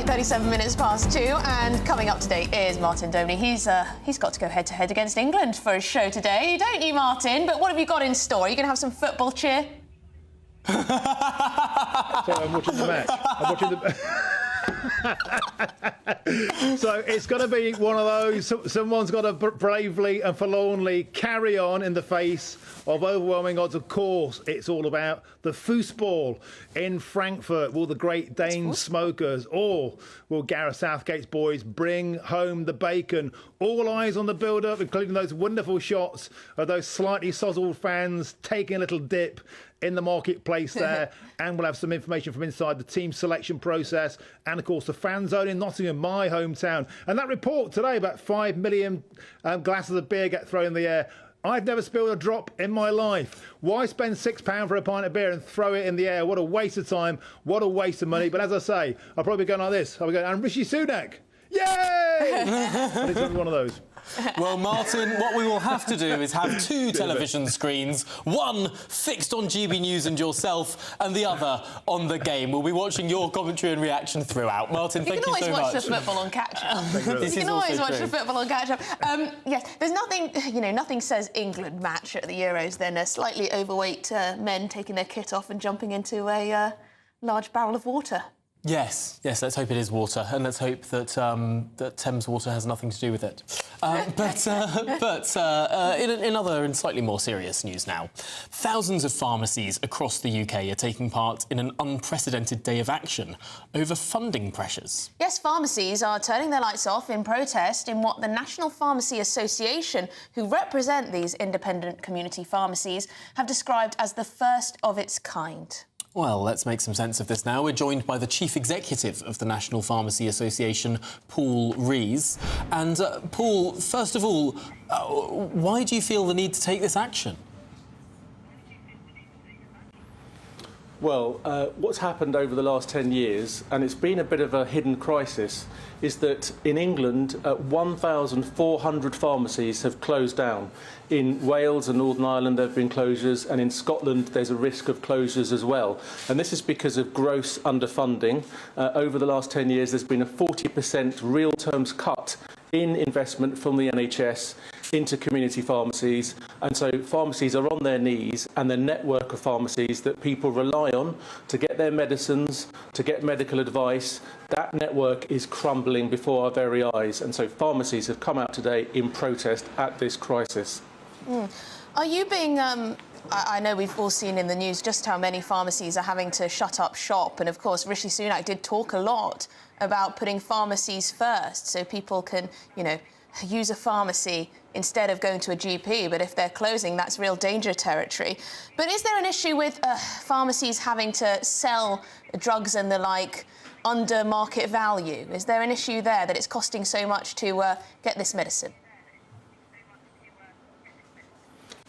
Speaker 15: 37 minutes past 2, and coming up today is Martin Domney. He's got to go head-to-head against England for his show today, don't you, Martin? But what have you got in store? Are you going to have some football cheer?
Speaker 25: Sorry, I'm watching the match. I'm watching the... So it's got to be one of those, someone's got to bravely and forlornly carry on in the face of overwhelming odds. Of course, it's all about the foosball in Frankfurt. Will the Great Dane smokers, or will Gareth Southgate's boys bring home the bacon? All eyes on the build-up, including those wonderful shots of those slightly sozzled fans taking a little dip in the marketplace there. And we'll have some information from inside the team selection process, and of course the fan zone in Nottingham, my hometown. And that report today about 5 million glasses of beer get thrown in the air. I've never spilled a drop in my life. Why spend £6 for a pint of beer and throw it in the air? What a waste of time, what a waste of money. But as I say, I'll probably be going like this. I'll be going, and Rishi Sunak, yay! But it's one of those.
Speaker 14: Well, Martin, what we will have to do is have two television screens, one fixed on GB News and yourself, and the other on the game. We'll be watching your commentary and reaction throughout. Martin, thank you so much.
Speaker 15: You can always watch the football on catch-up. You can always watch the football on catch-up. Yes, there's nothing, nothing says England match at the Euros than slightly overweight men taking their kit off and jumping into a large barrel of water.
Speaker 14: Yes, let's hope it is water, and let's hope that that Thames water has nothing to do with it. In other and slightly more serious news now, thousands of pharmacies across the UK are taking part in an unprecedented day of action over funding pressures.
Speaker 15: Yes, pharmacies are turning their lights off in protest in what the National Pharmacy Association, who represent these independent community pharmacies, have described as the first of its kind.
Speaker 14: Well, let's make some sense of this now. We're joined by the Chief Executive of the National Pharmacy Association, Paul Rees. And, Paul, first of all, why do you feel the need to take this action?
Speaker 8: Well, what's happened over the last 10 years, and it's been a bit of a hidden crisis, is that in England, 1,400 pharmacies have closed down. In Wales and Northern Ireland, there have been closures, and in Scotland, there's a risk of closures as well. And this is because of gross underfunding. Over the last 10 years, there's been a 40% real terms cut in investment from the NHS into community pharmacies, and so pharmacies are on their knees, and the network of pharmacies that people rely on to get their medicines, to get medical advice, that network is crumbling before our very eyes, and so pharmacies have come out today in protest at this crisis.
Speaker 15: Are you being... I know we've all seen in the news just how many pharmacies are having to shut up shop, and of course Rishi Sunak did talk a lot about putting pharmacies first so people can, use a pharmacy instead of going to a GP, but if they're closing, that's real danger territory. But is there an issue with pharmacies having to sell drugs and the like under market value? Is there an issue there that it's costing so much to get this medicine?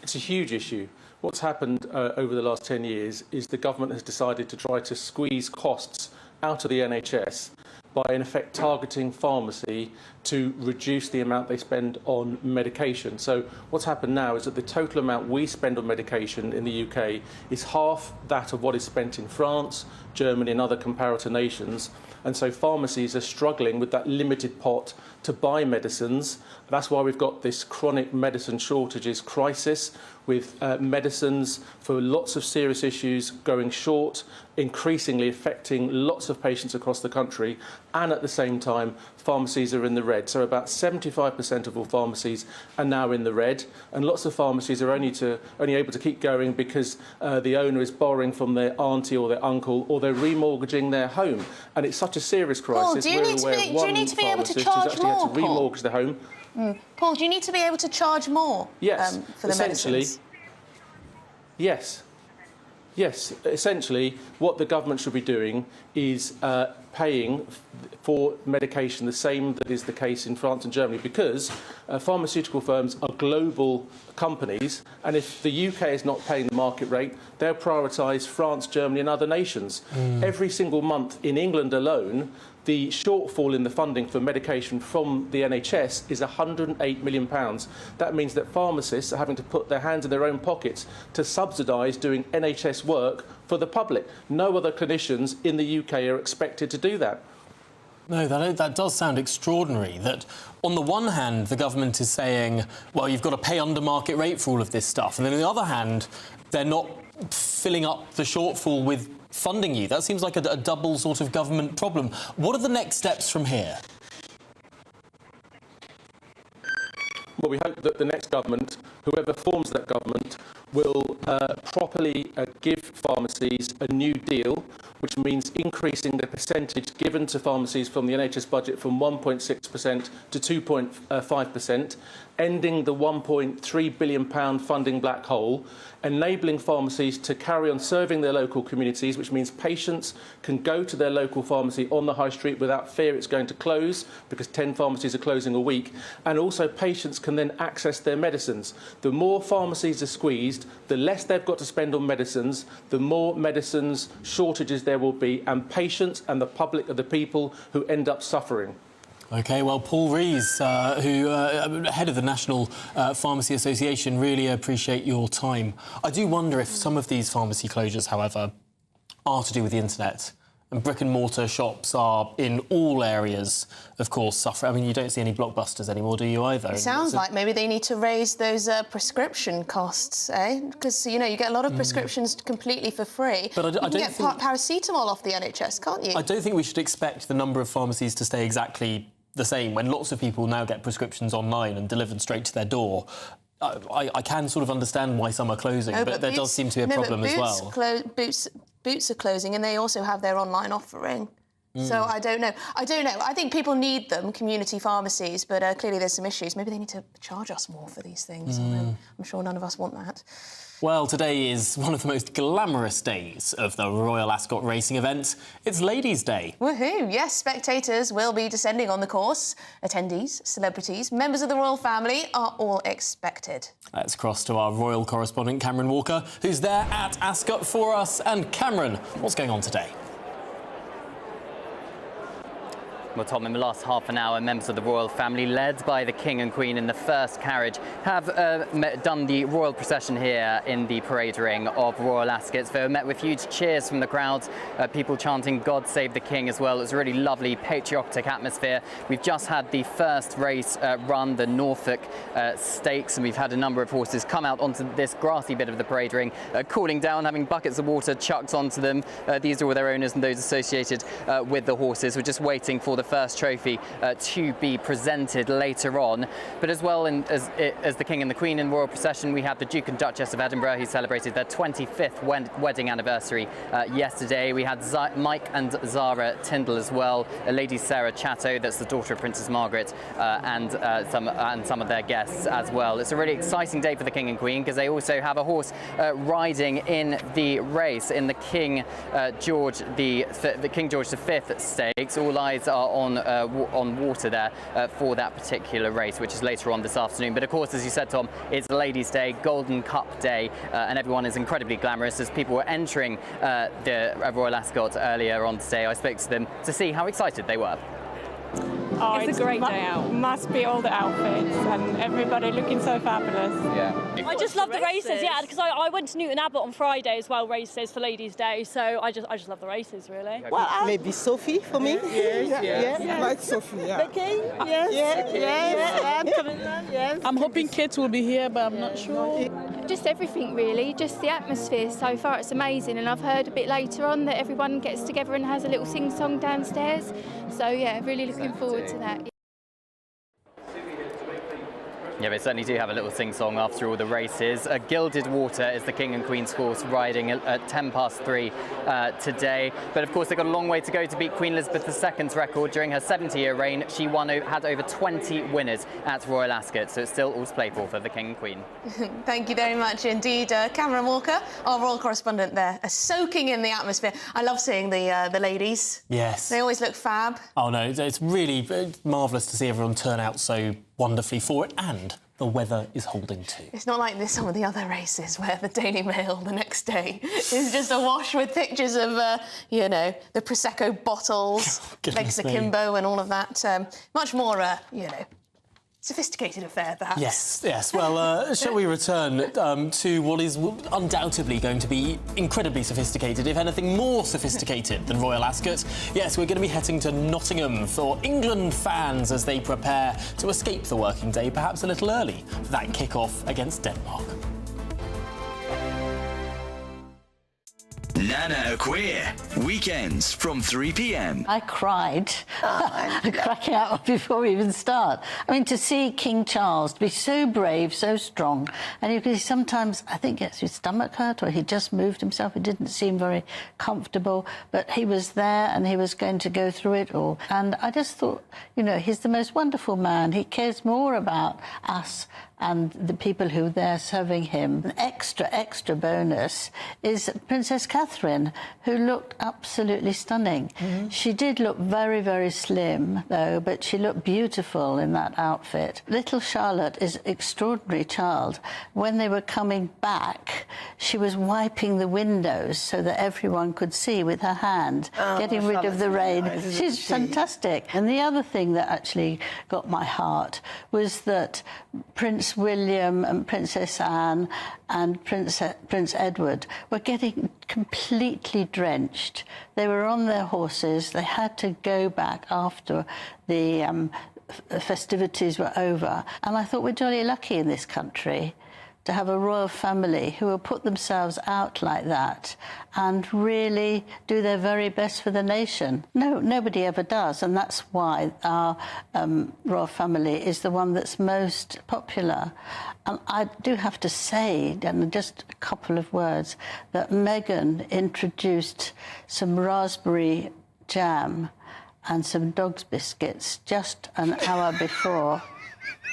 Speaker 8: It's a huge issue. What's happened over the last 10 years is the government has decided to try to squeeze costs out of the NHS by, in effect, targeting pharmacy to reduce the amount they spend on medication. So what's happened now is that the total amount we spend on medication in the UK is half that of what is spent in France, Germany and other comparator nations. And so pharmacies are struggling with that limited pot to buy medicines. That's why we've got this chronic medicine shortages crisis, with medicines for lots of serious issues going short, increasingly affecting lots of patients across the country, and at the same time pharmacies are in the red. So about 75% of all pharmacies are now in the red, and lots of pharmacies are only able to keep going because the owner is borrowing from their auntie or their uncle, or they're remortgaging their home. And it's such a serious crisis.
Speaker 15: Paul, do you need to be able to charge more,
Speaker 8: had to remortgage their home.
Speaker 15: Paul, do you need to be able to charge more for the medicines?
Speaker 8: Yes. Yes, essentially, what the government should be doing is paying for medication the same that is the case in France and Germany, because pharmaceutical firms are global companies, and if the UK is not paying the market rate, they'll prioritise France, Germany and other nations. Every single month in England alone, the shortfall in the funding for medication from the NHS is £108 million. That means that pharmacists are having to put their hands in their own pockets to subsidise doing NHS work for the public. No other clinicians in the UK are expected to do that.
Speaker 14: No, that does sound extraordinary, that on the one hand, the government is saying, well, you've got to pay under market rate for all of this stuff, and then on the other hand, they're not filling up the shortfall with funding you. That seems like a double sort of government problem. What are the next steps from here?
Speaker 8: Well, we hope that the next government, whoever forms that government, will properly give pharmacies a new deal, which means increasing the percentage given to pharmacies from the NHS budget from 1.6% to 2.5%, ending the £1.3 billion funding black hole, enabling pharmacies to carry on serving their local communities, which means patients can go to their local pharmacy on the high street without fear it's going to close, because 10 pharmacies are closing a week, and also patients can then access their medicines. The more pharmacies are squeezed, the less they've got to spend on medicines, the more medicines shortages there will be, and patients and the public are the people who end up suffering.
Speaker 14: OK, well, Paul Rees, head of the National Pharmacy Association, really appreciate your time. I do wonder if some of these pharmacy closures, however, are to do with the internet. And brick-and-mortar shops are in all areas, of course, suffering. I mean, you don't see any Blockbusters anymore, do you, either?
Speaker 15: It sounds like maybe they need to raise those prescription costs, eh? Because, you know, you get a lot of prescriptions completely for free. But you can get paracetamol off the NHS, can't you?
Speaker 14: I don't think we should expect the number of pharmacies to stay exactly the same when lots of people now get prescriptions online and delivered straight to their door. I can sort of understand why some are closing, but there does seem to be a problem as well.
Speaker 15: Boots are closing, and they also have their online offering. So I don't know. I think people need them, community pharmacies, but clearly there's some issues. Maybe they need to charge us more for these things. I'm sure none of us want that.
Speaker 14: Well, today is one of the most glamorous days of the Royal Ascot racing event. It's Ladies' Day.
Speaker 15: Woohoo! Yes, spectators will be descending on the course. Attendees, celebrities, members of the royal family are all expected.
Speaker 14: Let's cross to our royal correspondent, Cameron Walker, who's there at Ascot for us. And Cameron, what's going on today?
Speaker 13: Well, Tom, in the last half an hour, members of the royal family, led by the King and Queen in the first carriage, have done the royal procession here in the parade ring of Royal Ascot. They were met with huge cheers from the crowds, people chanting "God Save the King" as well. It was a really lovely, patriotic atmosphere. We've just had the first race run, the Norfolk Stakes, and we've had a number of horses come out onto this grassy bit of the parade ring, cooling down, having buckets of water chucked onto them. These are all their owners and those associated with the horses. We're just waiting for the first trophy to be presented later on. But as well as the King and the Queen in the royal procession, we had the Duke and Duchess of Edinburgh, who celebrated their 25th wedding anniversary yesterday. We had Mike and Zara Tyndall as well, Lady Sarah Chatto, that's the daughter of Princess Margaret, and some of their guests as well. It's a really exciting day for the King and Queen, because they also have a horse riding in the race in the King George V Stakes. All eyes are on water there for that particular race, which is later on this afternoon. But of course, as you said, Tom, it's Ladies' Day, Golden Cup Day, and everyone is incredibly glamorous. As people were entering the Royal Ascot earlier on today, I spoke to them to see how excited they were.
Speaker 16: Oh, it's a great day out. Must be all the outfits and everybody looking so fabulous.
Speaker 13: Yeah.
Speaker 16: I just love the races, yeah, because I went to Newton Abbot on Friday as well, races for Ladies' Day, so I just love the races, really.
Speaker 17: Well, maybe Sophie for me.
Speaker 16: Yeah.
Speaker 17: Like Sophie, yeah. The King? Yes. I'm coming down, yes.
Speaker 19: I'm hoping kids will be here, but I'm not sure.
Speaker 20: Just everything, really, just the atmosphere so far, it's amazing. And I've heard a bit later on that everyone gets together and has a little sing-song downstairs. So, yeah, really looking forward to that.
Speaker 13: Yeah, they certainly do have a little sing-song after all the races. Gilded Water is the King and Queen's horse, riding at 3:10 today. But of course, they've got a long way to go to beat Queen Elizabeth II's record. During her 70-year reign, she had over 20 winners at Royal Ascot, so it's still all to play for the King and Queen.
Speaker 15: Thank you very much indeed, Cameron Walker, our royal correspondent there, soaking in the atmosphere. I love seeing the ladies.
Speaker 14: Yes.
Speaker 15: They always look fab.
Speaker 14: Oh, no, it's really marvellous to see everyone turn out so wonderfully for it, and the weather is holding too.
Speaker 15: It's not like some of the other races where the Daily Mail the next day is just awash with pictures of, you know, the Prosecco bottles, legs akimbo and all of that. Much more, you know, sophisticated affair, perhaps.
Speaker 14: Yes. Well, shall we return to what is undoubtedly going to be incredibly sophisticated, if anything more sophisticated than Royal Ascot? Yes, we're going to be heading to Nottingham for England fans as they prepare to escape the working day, perhaps a little early, for that kick-off against Denmark.
Speaker 1: Nana Queer, weekends from 3 p.m.
Speaker 2: I cried, cracking out before we even start. I mean, to see King Charles to be so brave, so strong, and you can sometimes, I think, gets his stomach hurt, or he just moved himself. It didn't seem very comfortable, but he was there and he was going to go through it all. And I just thought, you know, he's the most wonderful man. He cares more about us and the people who are there serving him. An extra bonus is Princess Catherine, who looked absolutely stunning. She did look very, very slim, though, but she looked beautiful in that outfit. Little Charlotte is an extraordinary child. When they were coming back, she was wiping the windows so that everyone could see with her hand, getting rid of the rain. She's fantastic. And the other thing that actually got my heart was that Prince William and Princess Anne and Prince Edward were getting completely drenched. They were on their horses. They had to go back after the festivities were over. And I thought, we're jolly lucky in this country to have a royal family who will put themselves out like that and really do their very best for the nation. No, nobody ever does, and that's why our royal family is the one that's most popular. And I do have to say, and just a couple of words, that Meghan introduced some raspberry jam and some dog's biscuits just an hour before.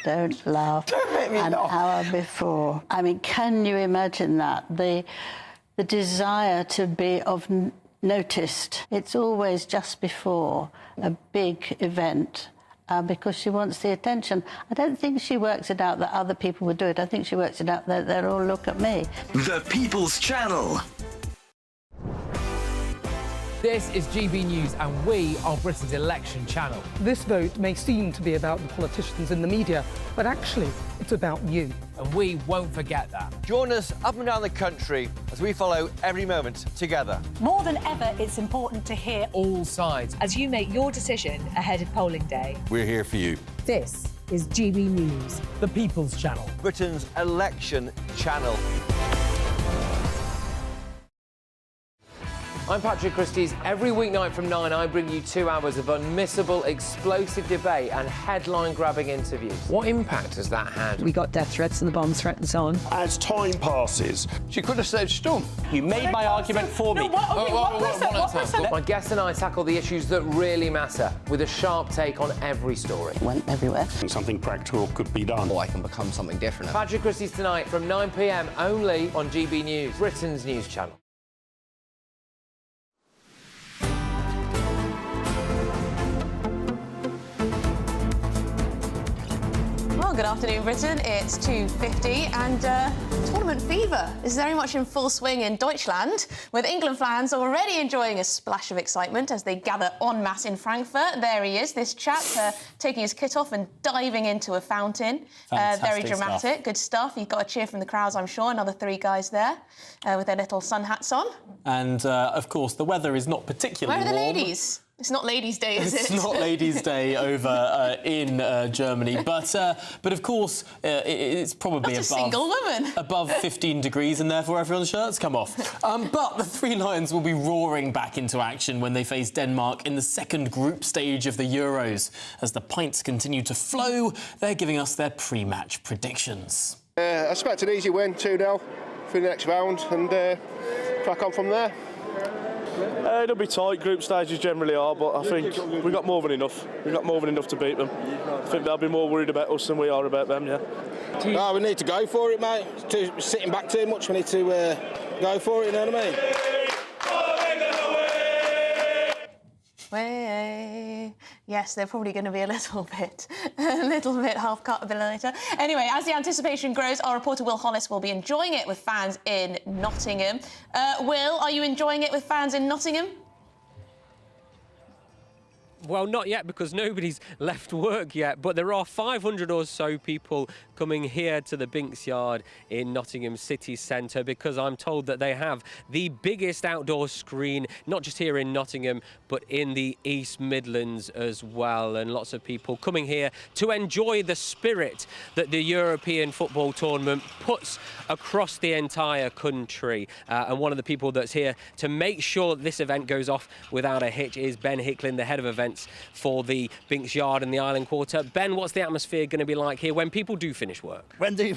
Speaker 2: Don't laugh. An hour before. I mean, can you imagine that? The desire to be noticed. It's always just before a big event because she wants the attention. I don't think she works it out that other people would do it. I think she works it out that they'll all look at me.
Speaker 1: The People's Channel.
Speaker 21: This is GB News and we are Britain's election channel.
Speaker 22: This vote may seem to be about the politicians in the media, but actually it's about you.
Speaker 21: And we won't forget that.
Speaker 23: Join us up and down the country as we follow every moment together.
Speaker 4: More than ever, it's important to hear
Speaker 21: all sides
Speaker 4: as you make your decision ahead of polling day.
Speaker 23: We're here for you.
Speaker 4: This is GB News.
Speaker 21: The People's Channel.
Speaker 23: Britain's election channel.
Speaker 21: I'm Patrick Christie's. Every weeknight from 9, I bring you 2 hours of unmissable, explosive debate and headline-grabbing interviews. What impact has that had?
Speaker 4: We got death threats and the bomb threats on.
Speaker 24: As time passes,
Speaker 23: she could have saved Storm.
Speaker 24: You made my argument for me.
Speaker 21: My guest and I tackle the issues that really matter with a sharp take on every story.
Speaker 2: Went everywhere.
Speaker 24: Something practical could be done.
Speaker 23: I can become something different.
Speaker 21: Patrick Christie's tonight from 9 p.m. only on GB News, Britain's news channel.
Speaker 15: Well, good afternoon, Britain. It's 2:50 and tournament fever is very much in full swing in Deutschland, with England fans already enjoying a splash of excitement as they gather en masse in Frankfurt. There he is, this chap, taking his kit off and diving into a fountain. Very dramatic, stuff. Good stuff. You've got a cheer from the crowds, I'm sure. Another 3 guys there with their little sun hats on.
Speaker 14: And, of course, the weather is not particularly
Speaker 15: warm. Where are the
Speaker 14: warm.
Speaker 15: ladies? It's not Ladies' Day, is it?
Speaker 14: It's not Ladies' Day over in Germany, but of course it's probably
Speaker 15: not a single woman.
Speaker 14: above 15 degrees, and therefore everyone's shirts come off. But the Three Lions will be roaring back into action when they face Denmark in the second group stage of the Euros. As the pints continue to flow, they're giving us their pre-match predictions.
Speaker 27: I expect an easy win, 2-0 for the next round, and crack on from there.
Speaker 28: It'll be tight, group stages generally are, but I think we've got more than enough. We've got more than enough to beat them. I think they'll be more worried about us than we are about them, yeah.
Speaker 27: No, we need to go for it, mate. Sitting back too much, we need to go for it, you know what I mean?
Speaker 15: Way. Yes, they're probably going to be a little bit half-cut a bit later. Anyway, as the anticipation grows, our reporter Will Hollis will be enjoying it with fans in Nottingham. Will, are you enjoying it with fans in Nottingham?
Speaker 3: Well, not yet, because nobody's left work yet, but there are 500 or so people coming here to the Binks Yard in Nottingham city centre, because I'm told that they have the biggest outdoor screen, not just here in Nottingham, but in the East Midlands as well. And lots of people coming here to enjoy the spirit that the European football tournament puts across the entire country. And one of the people that's here to make sure this event goes off without a hitch is Ben Hicklin, the head of events for the Binks Yard and the Island Quarter. Ben, what's the atmosphere going to be like here when people do finish work?
Speaker 5: When they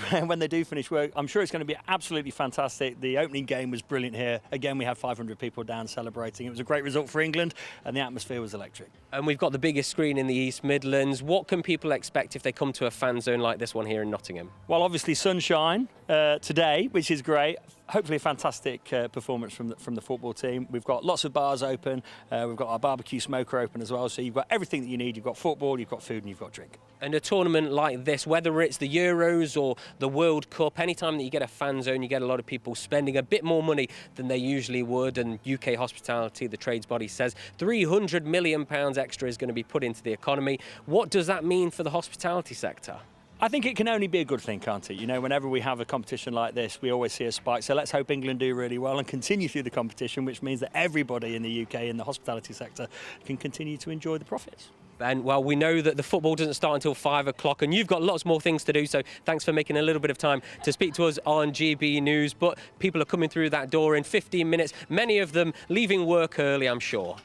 Speaker 5: do finish work, I'm sure it's going to be absolutely fantastic. The opening game was brilliant here. Again, we had 500 people down celebrating. It was a great result for England, and the atmosphere was electric.
Speaker 3: And we've got the biggest screen in the East Midlands. What can people expect if they come to a fan zone like this one here in Nottingham?
Speaker 5: Well, obviously sunshine today, which is great. Hopefully a fantastic performance from the football team. We've got lots of bars open. We've got our barbecue smoker open as well. So you've got everything that you need. You've got football, you've got food, and you've got drink.
Speaker 3: And a tournament like this, whether it's the Euros or the World Cup, anytime that you get a fan zone, you get a lot of people spending a bit more money than they usually would. And UK Hospitality, the trades body, says £300 million extra is going to be put into the economy. What does that mean for the hospitality sector?
Speaker 5: I think it can only be a good thing, can't it? You know, whenever we have a competition like this, we always see a spike. So let's hope England do really well and continue through the competition, which means that everybody in the UK in the hospitality sector can continue to enjoy the profits.
Speaker 3: And well, we know that the football doesn't start until 5 o'clock, and you've got lots more things to do, so thanks for making a little bit of time to speak to us on GB News. But people are coming through that door in 15 minutes, many of them leaving work early, I'm sure.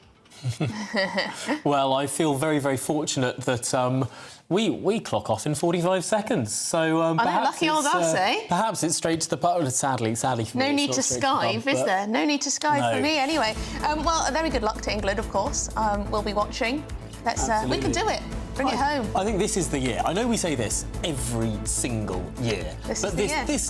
Speaker 14: Well, I feel very, very fortunate that we clock off in 45 seconds. So
Speaker 15: I know,
Speaker 14: perhaps
Speaker 15: lucky old us, eh?
Speaker 14: Perhaps it's straight to the pub. Sadly for me.
Speaker 15: No need to Skype, is there? No need to Skype for me, anyway. Well, very good luck to England, of course. We'll be watching. Let's. We can do it. Bring it home.
Speaker 14: I think this is the year. I know we say this every single year, but this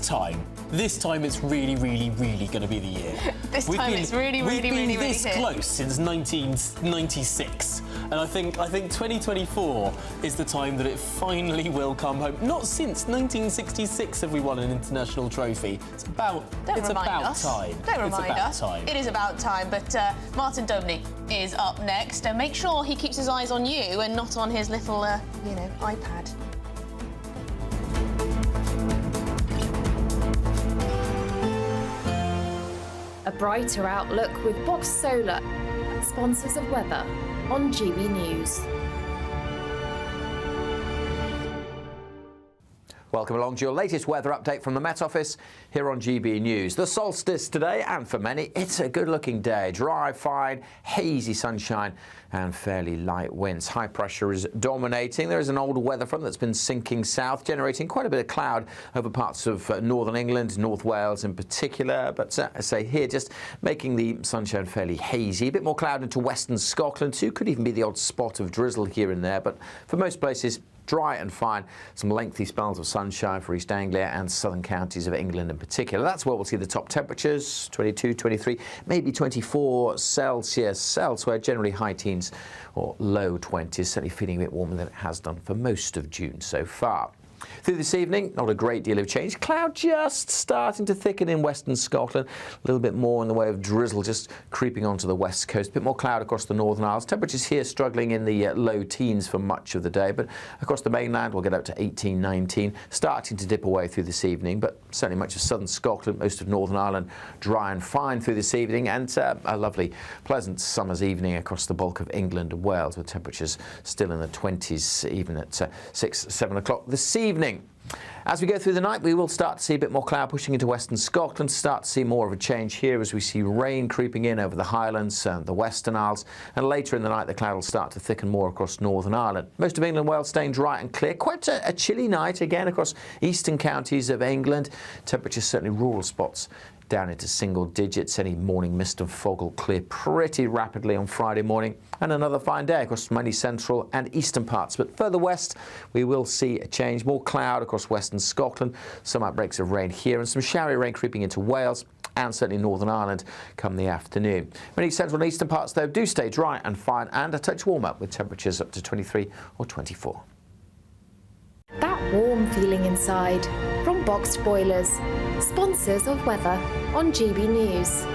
Speaker 14: time it's really, really, really going to be the year.
Speaker 15: It's really,
Speaker 14: we've been this
Speaker 15: here.
Speaker 14: close since 1996, and I think 2024 is the time that it finally will come home. Not since 1966 have we won an international trophy. It's about time.
Speaker 15: Don't remind us. It is about time. But Martin Domney is up next, and make sure he keeps his eyes on you and not on his little, iPad.
Speaker 10: A brighter outlook with Box Solar, sponsors of weather on GB News.
Speaker 6: Welcome along to your latest weather update from the Met Office here on GB News. The solstice today, and for many, it's a good-looking day. Dry, fine, hazy sunshine and fairly light winds. High pressure is dominating. There is an old weather front that's been sinking south, generating quite a bit of cloud over parts of northern England, North Wales in particular. But I say here, just making the sunshine fairly hazy. A bit more cloud into western Scotland too. Could even be the odd spot of drizzle here and there. But for most places, dry and fine. Some lengthy spells of sunshine for East Anglia and southern counties of England in particular. That's where we'll see the top temperatures, 22, 23, maybe 24 Celsius elsewhere, generally high teens or low 20s, certainly feeling a bit warmer than it has done for most of June so far. Through this evening, not a great deal of change. Cloud just starting to thicken in western Scotland. A little bit more in the way of drizzle just creeping onto the west coast. A bit more cloud across the Northern Isles. Temperatures here struggling in the low teens for much of the day. But across the mainland, we'll get up to 18, 19. Starting to dip away through this evening. But certainly much of southern Scotland, most of Northern Ireland, dry and fine through this evening. And a lovely, pleasant summer's evening across the bulk of England and Wales, with temperatures still in the 20s, even at 6, 7 o'clock this evening. As we go through the night, we will start to see a bit more cloud pushing into western Scotland, start to see more of a change here as we see rain creeping in over the Highlands and the Western Isles, and later in the night the cloud will start to thicken more across Northern Ireland. Most of England, Wales staying dry and clear. Quite a chilly night again across eastern counties of England. Temperatures certainly rural spots down into single digits. Any morning mist and fog will clear pretty rapidly on Friday morning, and another fine day across many central and eastern parts. But further west, we will see a change. More cloud across western Scotland, some outbreaks of rain here, and some showery rain creeping into Wales and certainly Northern Ireland come the afternoon. Many central and eastern parts, though, do stay dry and fine and a touch warmer, with temperatures up to 23 or 24.
Speaker 10: That warm feeling inside from Boxed Boilers, sponsors of weather on GB News.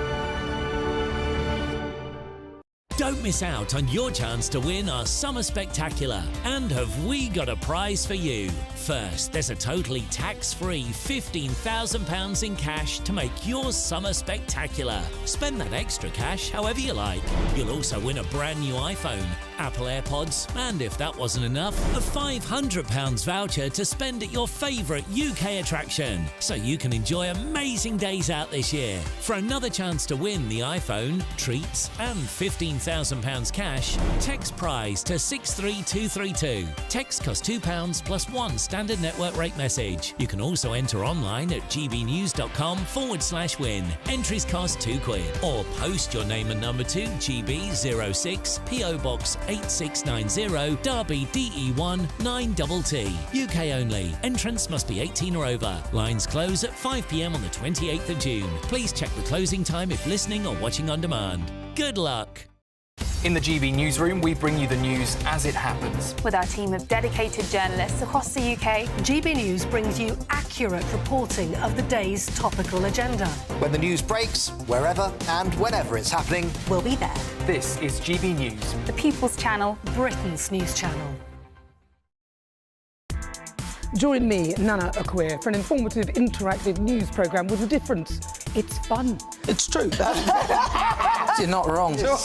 Speaker 7: Don't miss out on your chance to win our Summer Spectacular. And have we got a prize for you? First, there's a totally tax-free £15,000 in cash to make your summer spectacular. Spend that extra cash however you like. You'll also win a brand new iPhone, Apple AirPods, and if that wasn't enough, a £500 voucher to spend at your favourite UK attraction, so you can enjoy amazing days out this year. For another chance to win the iPhone, treats, and £15,000 cash, text prize to 63232. Text costs £2 plus one standard network rate message. You can also enter online at gbnews.com/win. Entries cost £2, or post your name and number to GB06 PO Box 8690 Derby DE1 9TT. UK only. Entrance must be 18 or over. Lines close at 5 p.m. on the 28th of June. Please check the closing time if listening or watching on demand. Good luck.
Speaker 8: In the GB newsroom, we bring you the news as it happens.
Speaker 4: With our team of dedicated journalists across the UK, GB News brings you accurate reporting of the day's topical agenda.
Speaker 9: When the news breaks, wherever and whenever it's happening,
Speaker 4: we'll be there.
Speaker 8: This is GB News,
Speaker 4: the People's Channel, Britain's news channel.
Speaker 22: Join me, Nana Okoye, for an informative, interactive news programme with a difference. It's fun.
Speaker 11: It's true. You're not wrong. No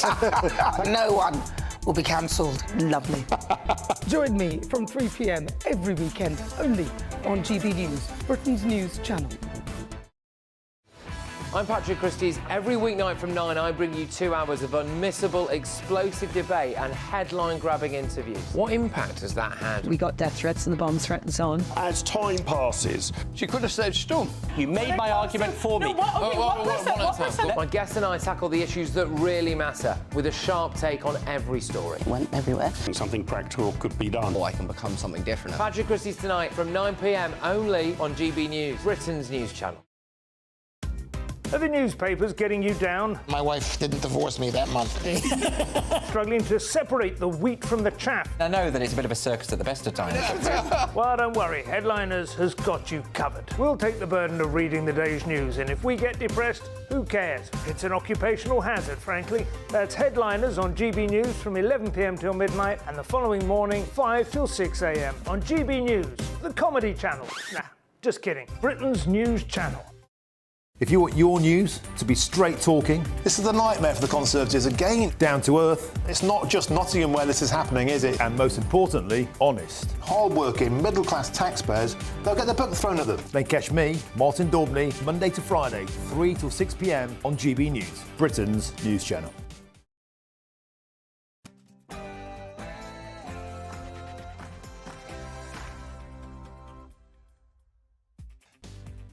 Speaker 11: one will be cancelled.
Speaker 22: Lovely. Join me from 3 p.m. every weekend, only on GB News, Britain's news channel.
Speaker 21: I'm Patrick Christie's. Every weeknight from 9, I bring you 2 hours of unmissable, explosive debate and headline-grabbing interviews. What impact has that had?
Speaker 12: We got death threats and the bomb threat and so on.
Speaker 24: As time passes,
Speaker 23: She could have said Storm.
Speaker 24: you made my argument for me.
Speaker 21: My guests and I tackle the issues that really matter, with a sharp take on every story.
Speaker 12: It went everywhere.
Speaker 24: Something practical could be done.
Speaker 23: I can become something different.
Speaker 21: Patrick Christie's tonight from 9 p.m. only on GB News, Britain's news channel.
Speaker 18: Are the newspapers getting you down?
Speaker 11: My wife didn't divorce me that month.
Speaker 18: Struggling to separate the wheat from the chaff?
Speaker 25: I know that it's a bit of a circus at the best of times.
Speaker 18: Well, don't worry. Headliners has got you covered. We'll take the burden of reading the day's news, and if we get depressed, who cares? It's an occupational hazard, frankly. That's Headliners on GB News from 11 p.m. till midnight, and the following morning, 5 till 6 a.m. on GB News, the comedy channel. Nah, just kidding. Britain's news channel.
Speaker 26: If you want your news to be straight talking,
Speaker 29: this is a nightmare for the Conservatives again.
Speaker 26: Down to earth.
Speaker 29: It's not just Nottingham where this is happening, is it?
Speaker 26: And most importantly, honest.
Speaker 29: Hard-working, middle-class taxpayers, they'll get their book thrown at them.
Speaker 26: Then catch me, Martin Daubney, Monday to Friday, 3 till 6 p.m. on GB News, Britain's news channel.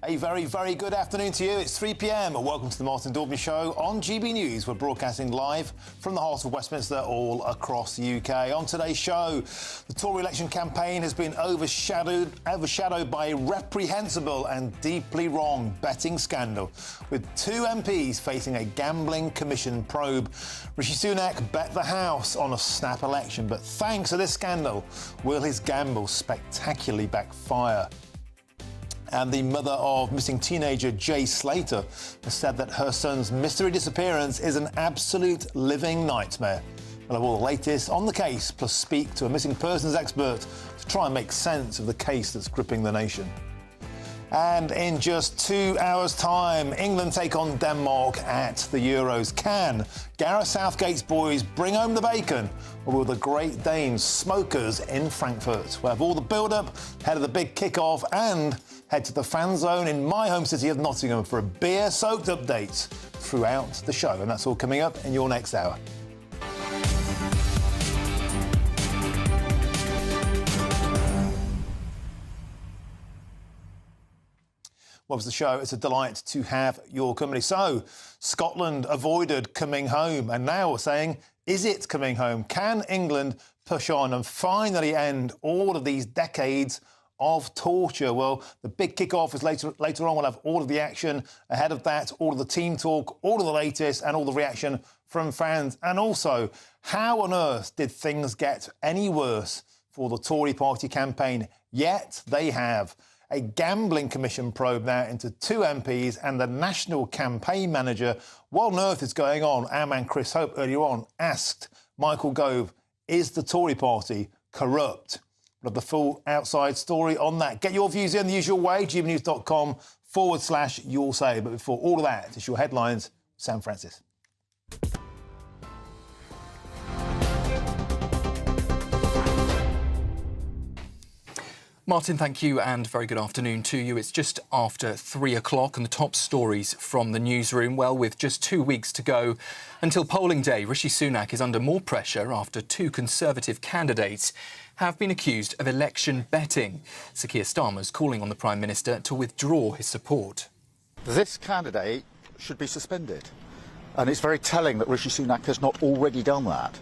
Speaker 29: A very, very good afternoon to you. It's 3 p.m. Welcome to the Martin Daubney Show on GB News. We're broadcasting live from the heart of Westminster, all across the UK. On today's show, the Tory election campaign has been overshadowed by a reprehensible and deeply wrong betting scandal, with 2 MPs facing a gambling commission probe. Rishi Sunak bet the house on a snap election, but thanks to this scandal, will his gamble spectacularly backfire? And the mother of missing teenager Jay Slater has said that her son's mystery disappearance is an absolute living nightmare. We'll have all the latest on the case, plus speak to a missing persons expert to try and make sense of the case that's gripping the nation. And in just 2 hours' time, England take on Denmark at the Euros. Can Gareth Southgate's boys bring home the bacon, or will the Great Danes smoke us in Frankfurt? We'll have all the build-up, head of the big kick-off, and head to the fan zone in my home city of Nottingham for a beer-soaked update throughout the show. And that's all coming up in your next hour. Welcome to the show. It's a delight to have your company. So, Scotland avoided coming home, and now we're saying, is it coming home? Can England push on and finally end all of these decades of torture? Well, the big kick-off is later on. We'll have all of the action ahead of that, all of the team talk, all of the latest, and all the reaction from fans. And also, how on earth did things get any worse for the Tory party campaign? Yet they have. A gambling commission probe now into 2 MPs and the national campaign manager. What on earth is going on? Our man Chris Hope earlier on asked Michael Gove, is the Tory party corrupt? We'll have the full outside story on that. Get your views in the usual way, gbnews.com/you'll say. But before all of that, it's your headlines, Sam Francis.
Speaker 8: Martin, thank you, and very good afternoon to you. It's just after 3 o'clock, and the top stories from the newsroom. Well, with just 2 weeks to go until polling day, Rishi Sunak is under more pressure after 2 Conservative candidates have been accused of election betting. Sir Keir Starmer's calling on the Prime Minister to withdraw his support.
Speaker 1: This candidate should be suspended, and it's very telling that Rishi Sunak has not already done that.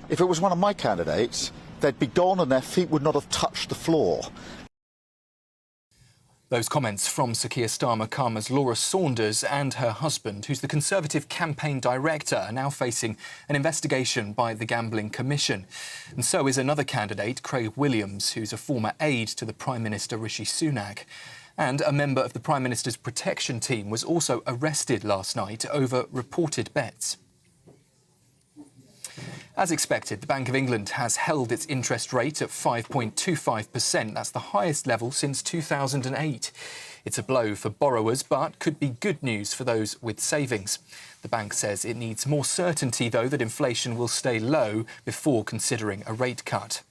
Speaker 1: If it was one of my candidates, they'd be gone and their feet would not have touched the floor.
Speaker 8: Those comments from Sir Keir Starmer come as Laura Saunders and her husband, who's the Conservative campaign director, are now facing an investigation by the Gambling Commission. And so is another candidate, Craig Williams, who's a former aide to the Prime Minister Rishi Sunak. And a member of the Prime Minister's protection team was also arrested last night over reported bets. As expected, the Bank of England has held its interest rate at 5.25%. That's the highest level since 2008. It's a blow for borrowers, but could be good news for those with savings. The bank says it needs more certainty, though, that inflation will stay low before considering a rate cut.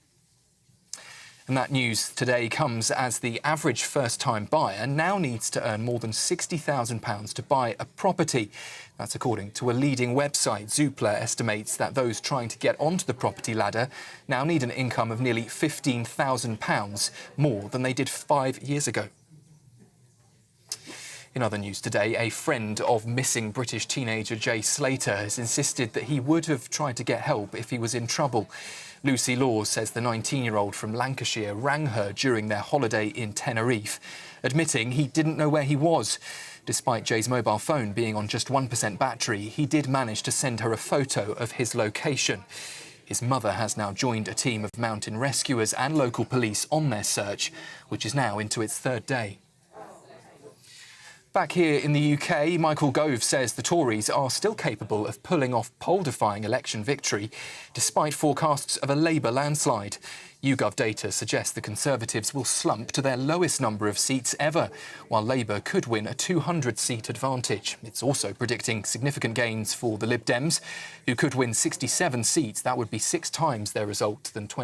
Speaker 8: And that news today comes as the average first-time buyer now needs to earn more than £60,000 to buy a property. That's according to a leading website. Zoopla estimates that those trying to get onto the property ladder now need an income of nearly £15,000, more than they did 5 years ago. In other news today, a friend of missing British teenager Jay Slater has insisted that he would have tried to get help if he was in trouble. Lucy Laws says the 19-year-old from Lancashire rang her during their holiday in Tenerife, admitting he didn't know where he was. Despite Jay's mobile phone being on just 1% battery, he did manage to send her a photo of his location. His mother has now joined a team of mountain rescuers and local police on their search, which is now into its 3rd day. Back here in the UK, Michael Gove says the Tories are still capable of pulling off poll-defying election victory, despite forecasts of a Labour landslide. YouGov data suggests the Conservatives will slump to their lowest number of seats ever, while Labour could win a 200-seat advantage. It's also predicting significant gains for the Lib Dems, who could win 67 seats. That would be 6 times their result than 20.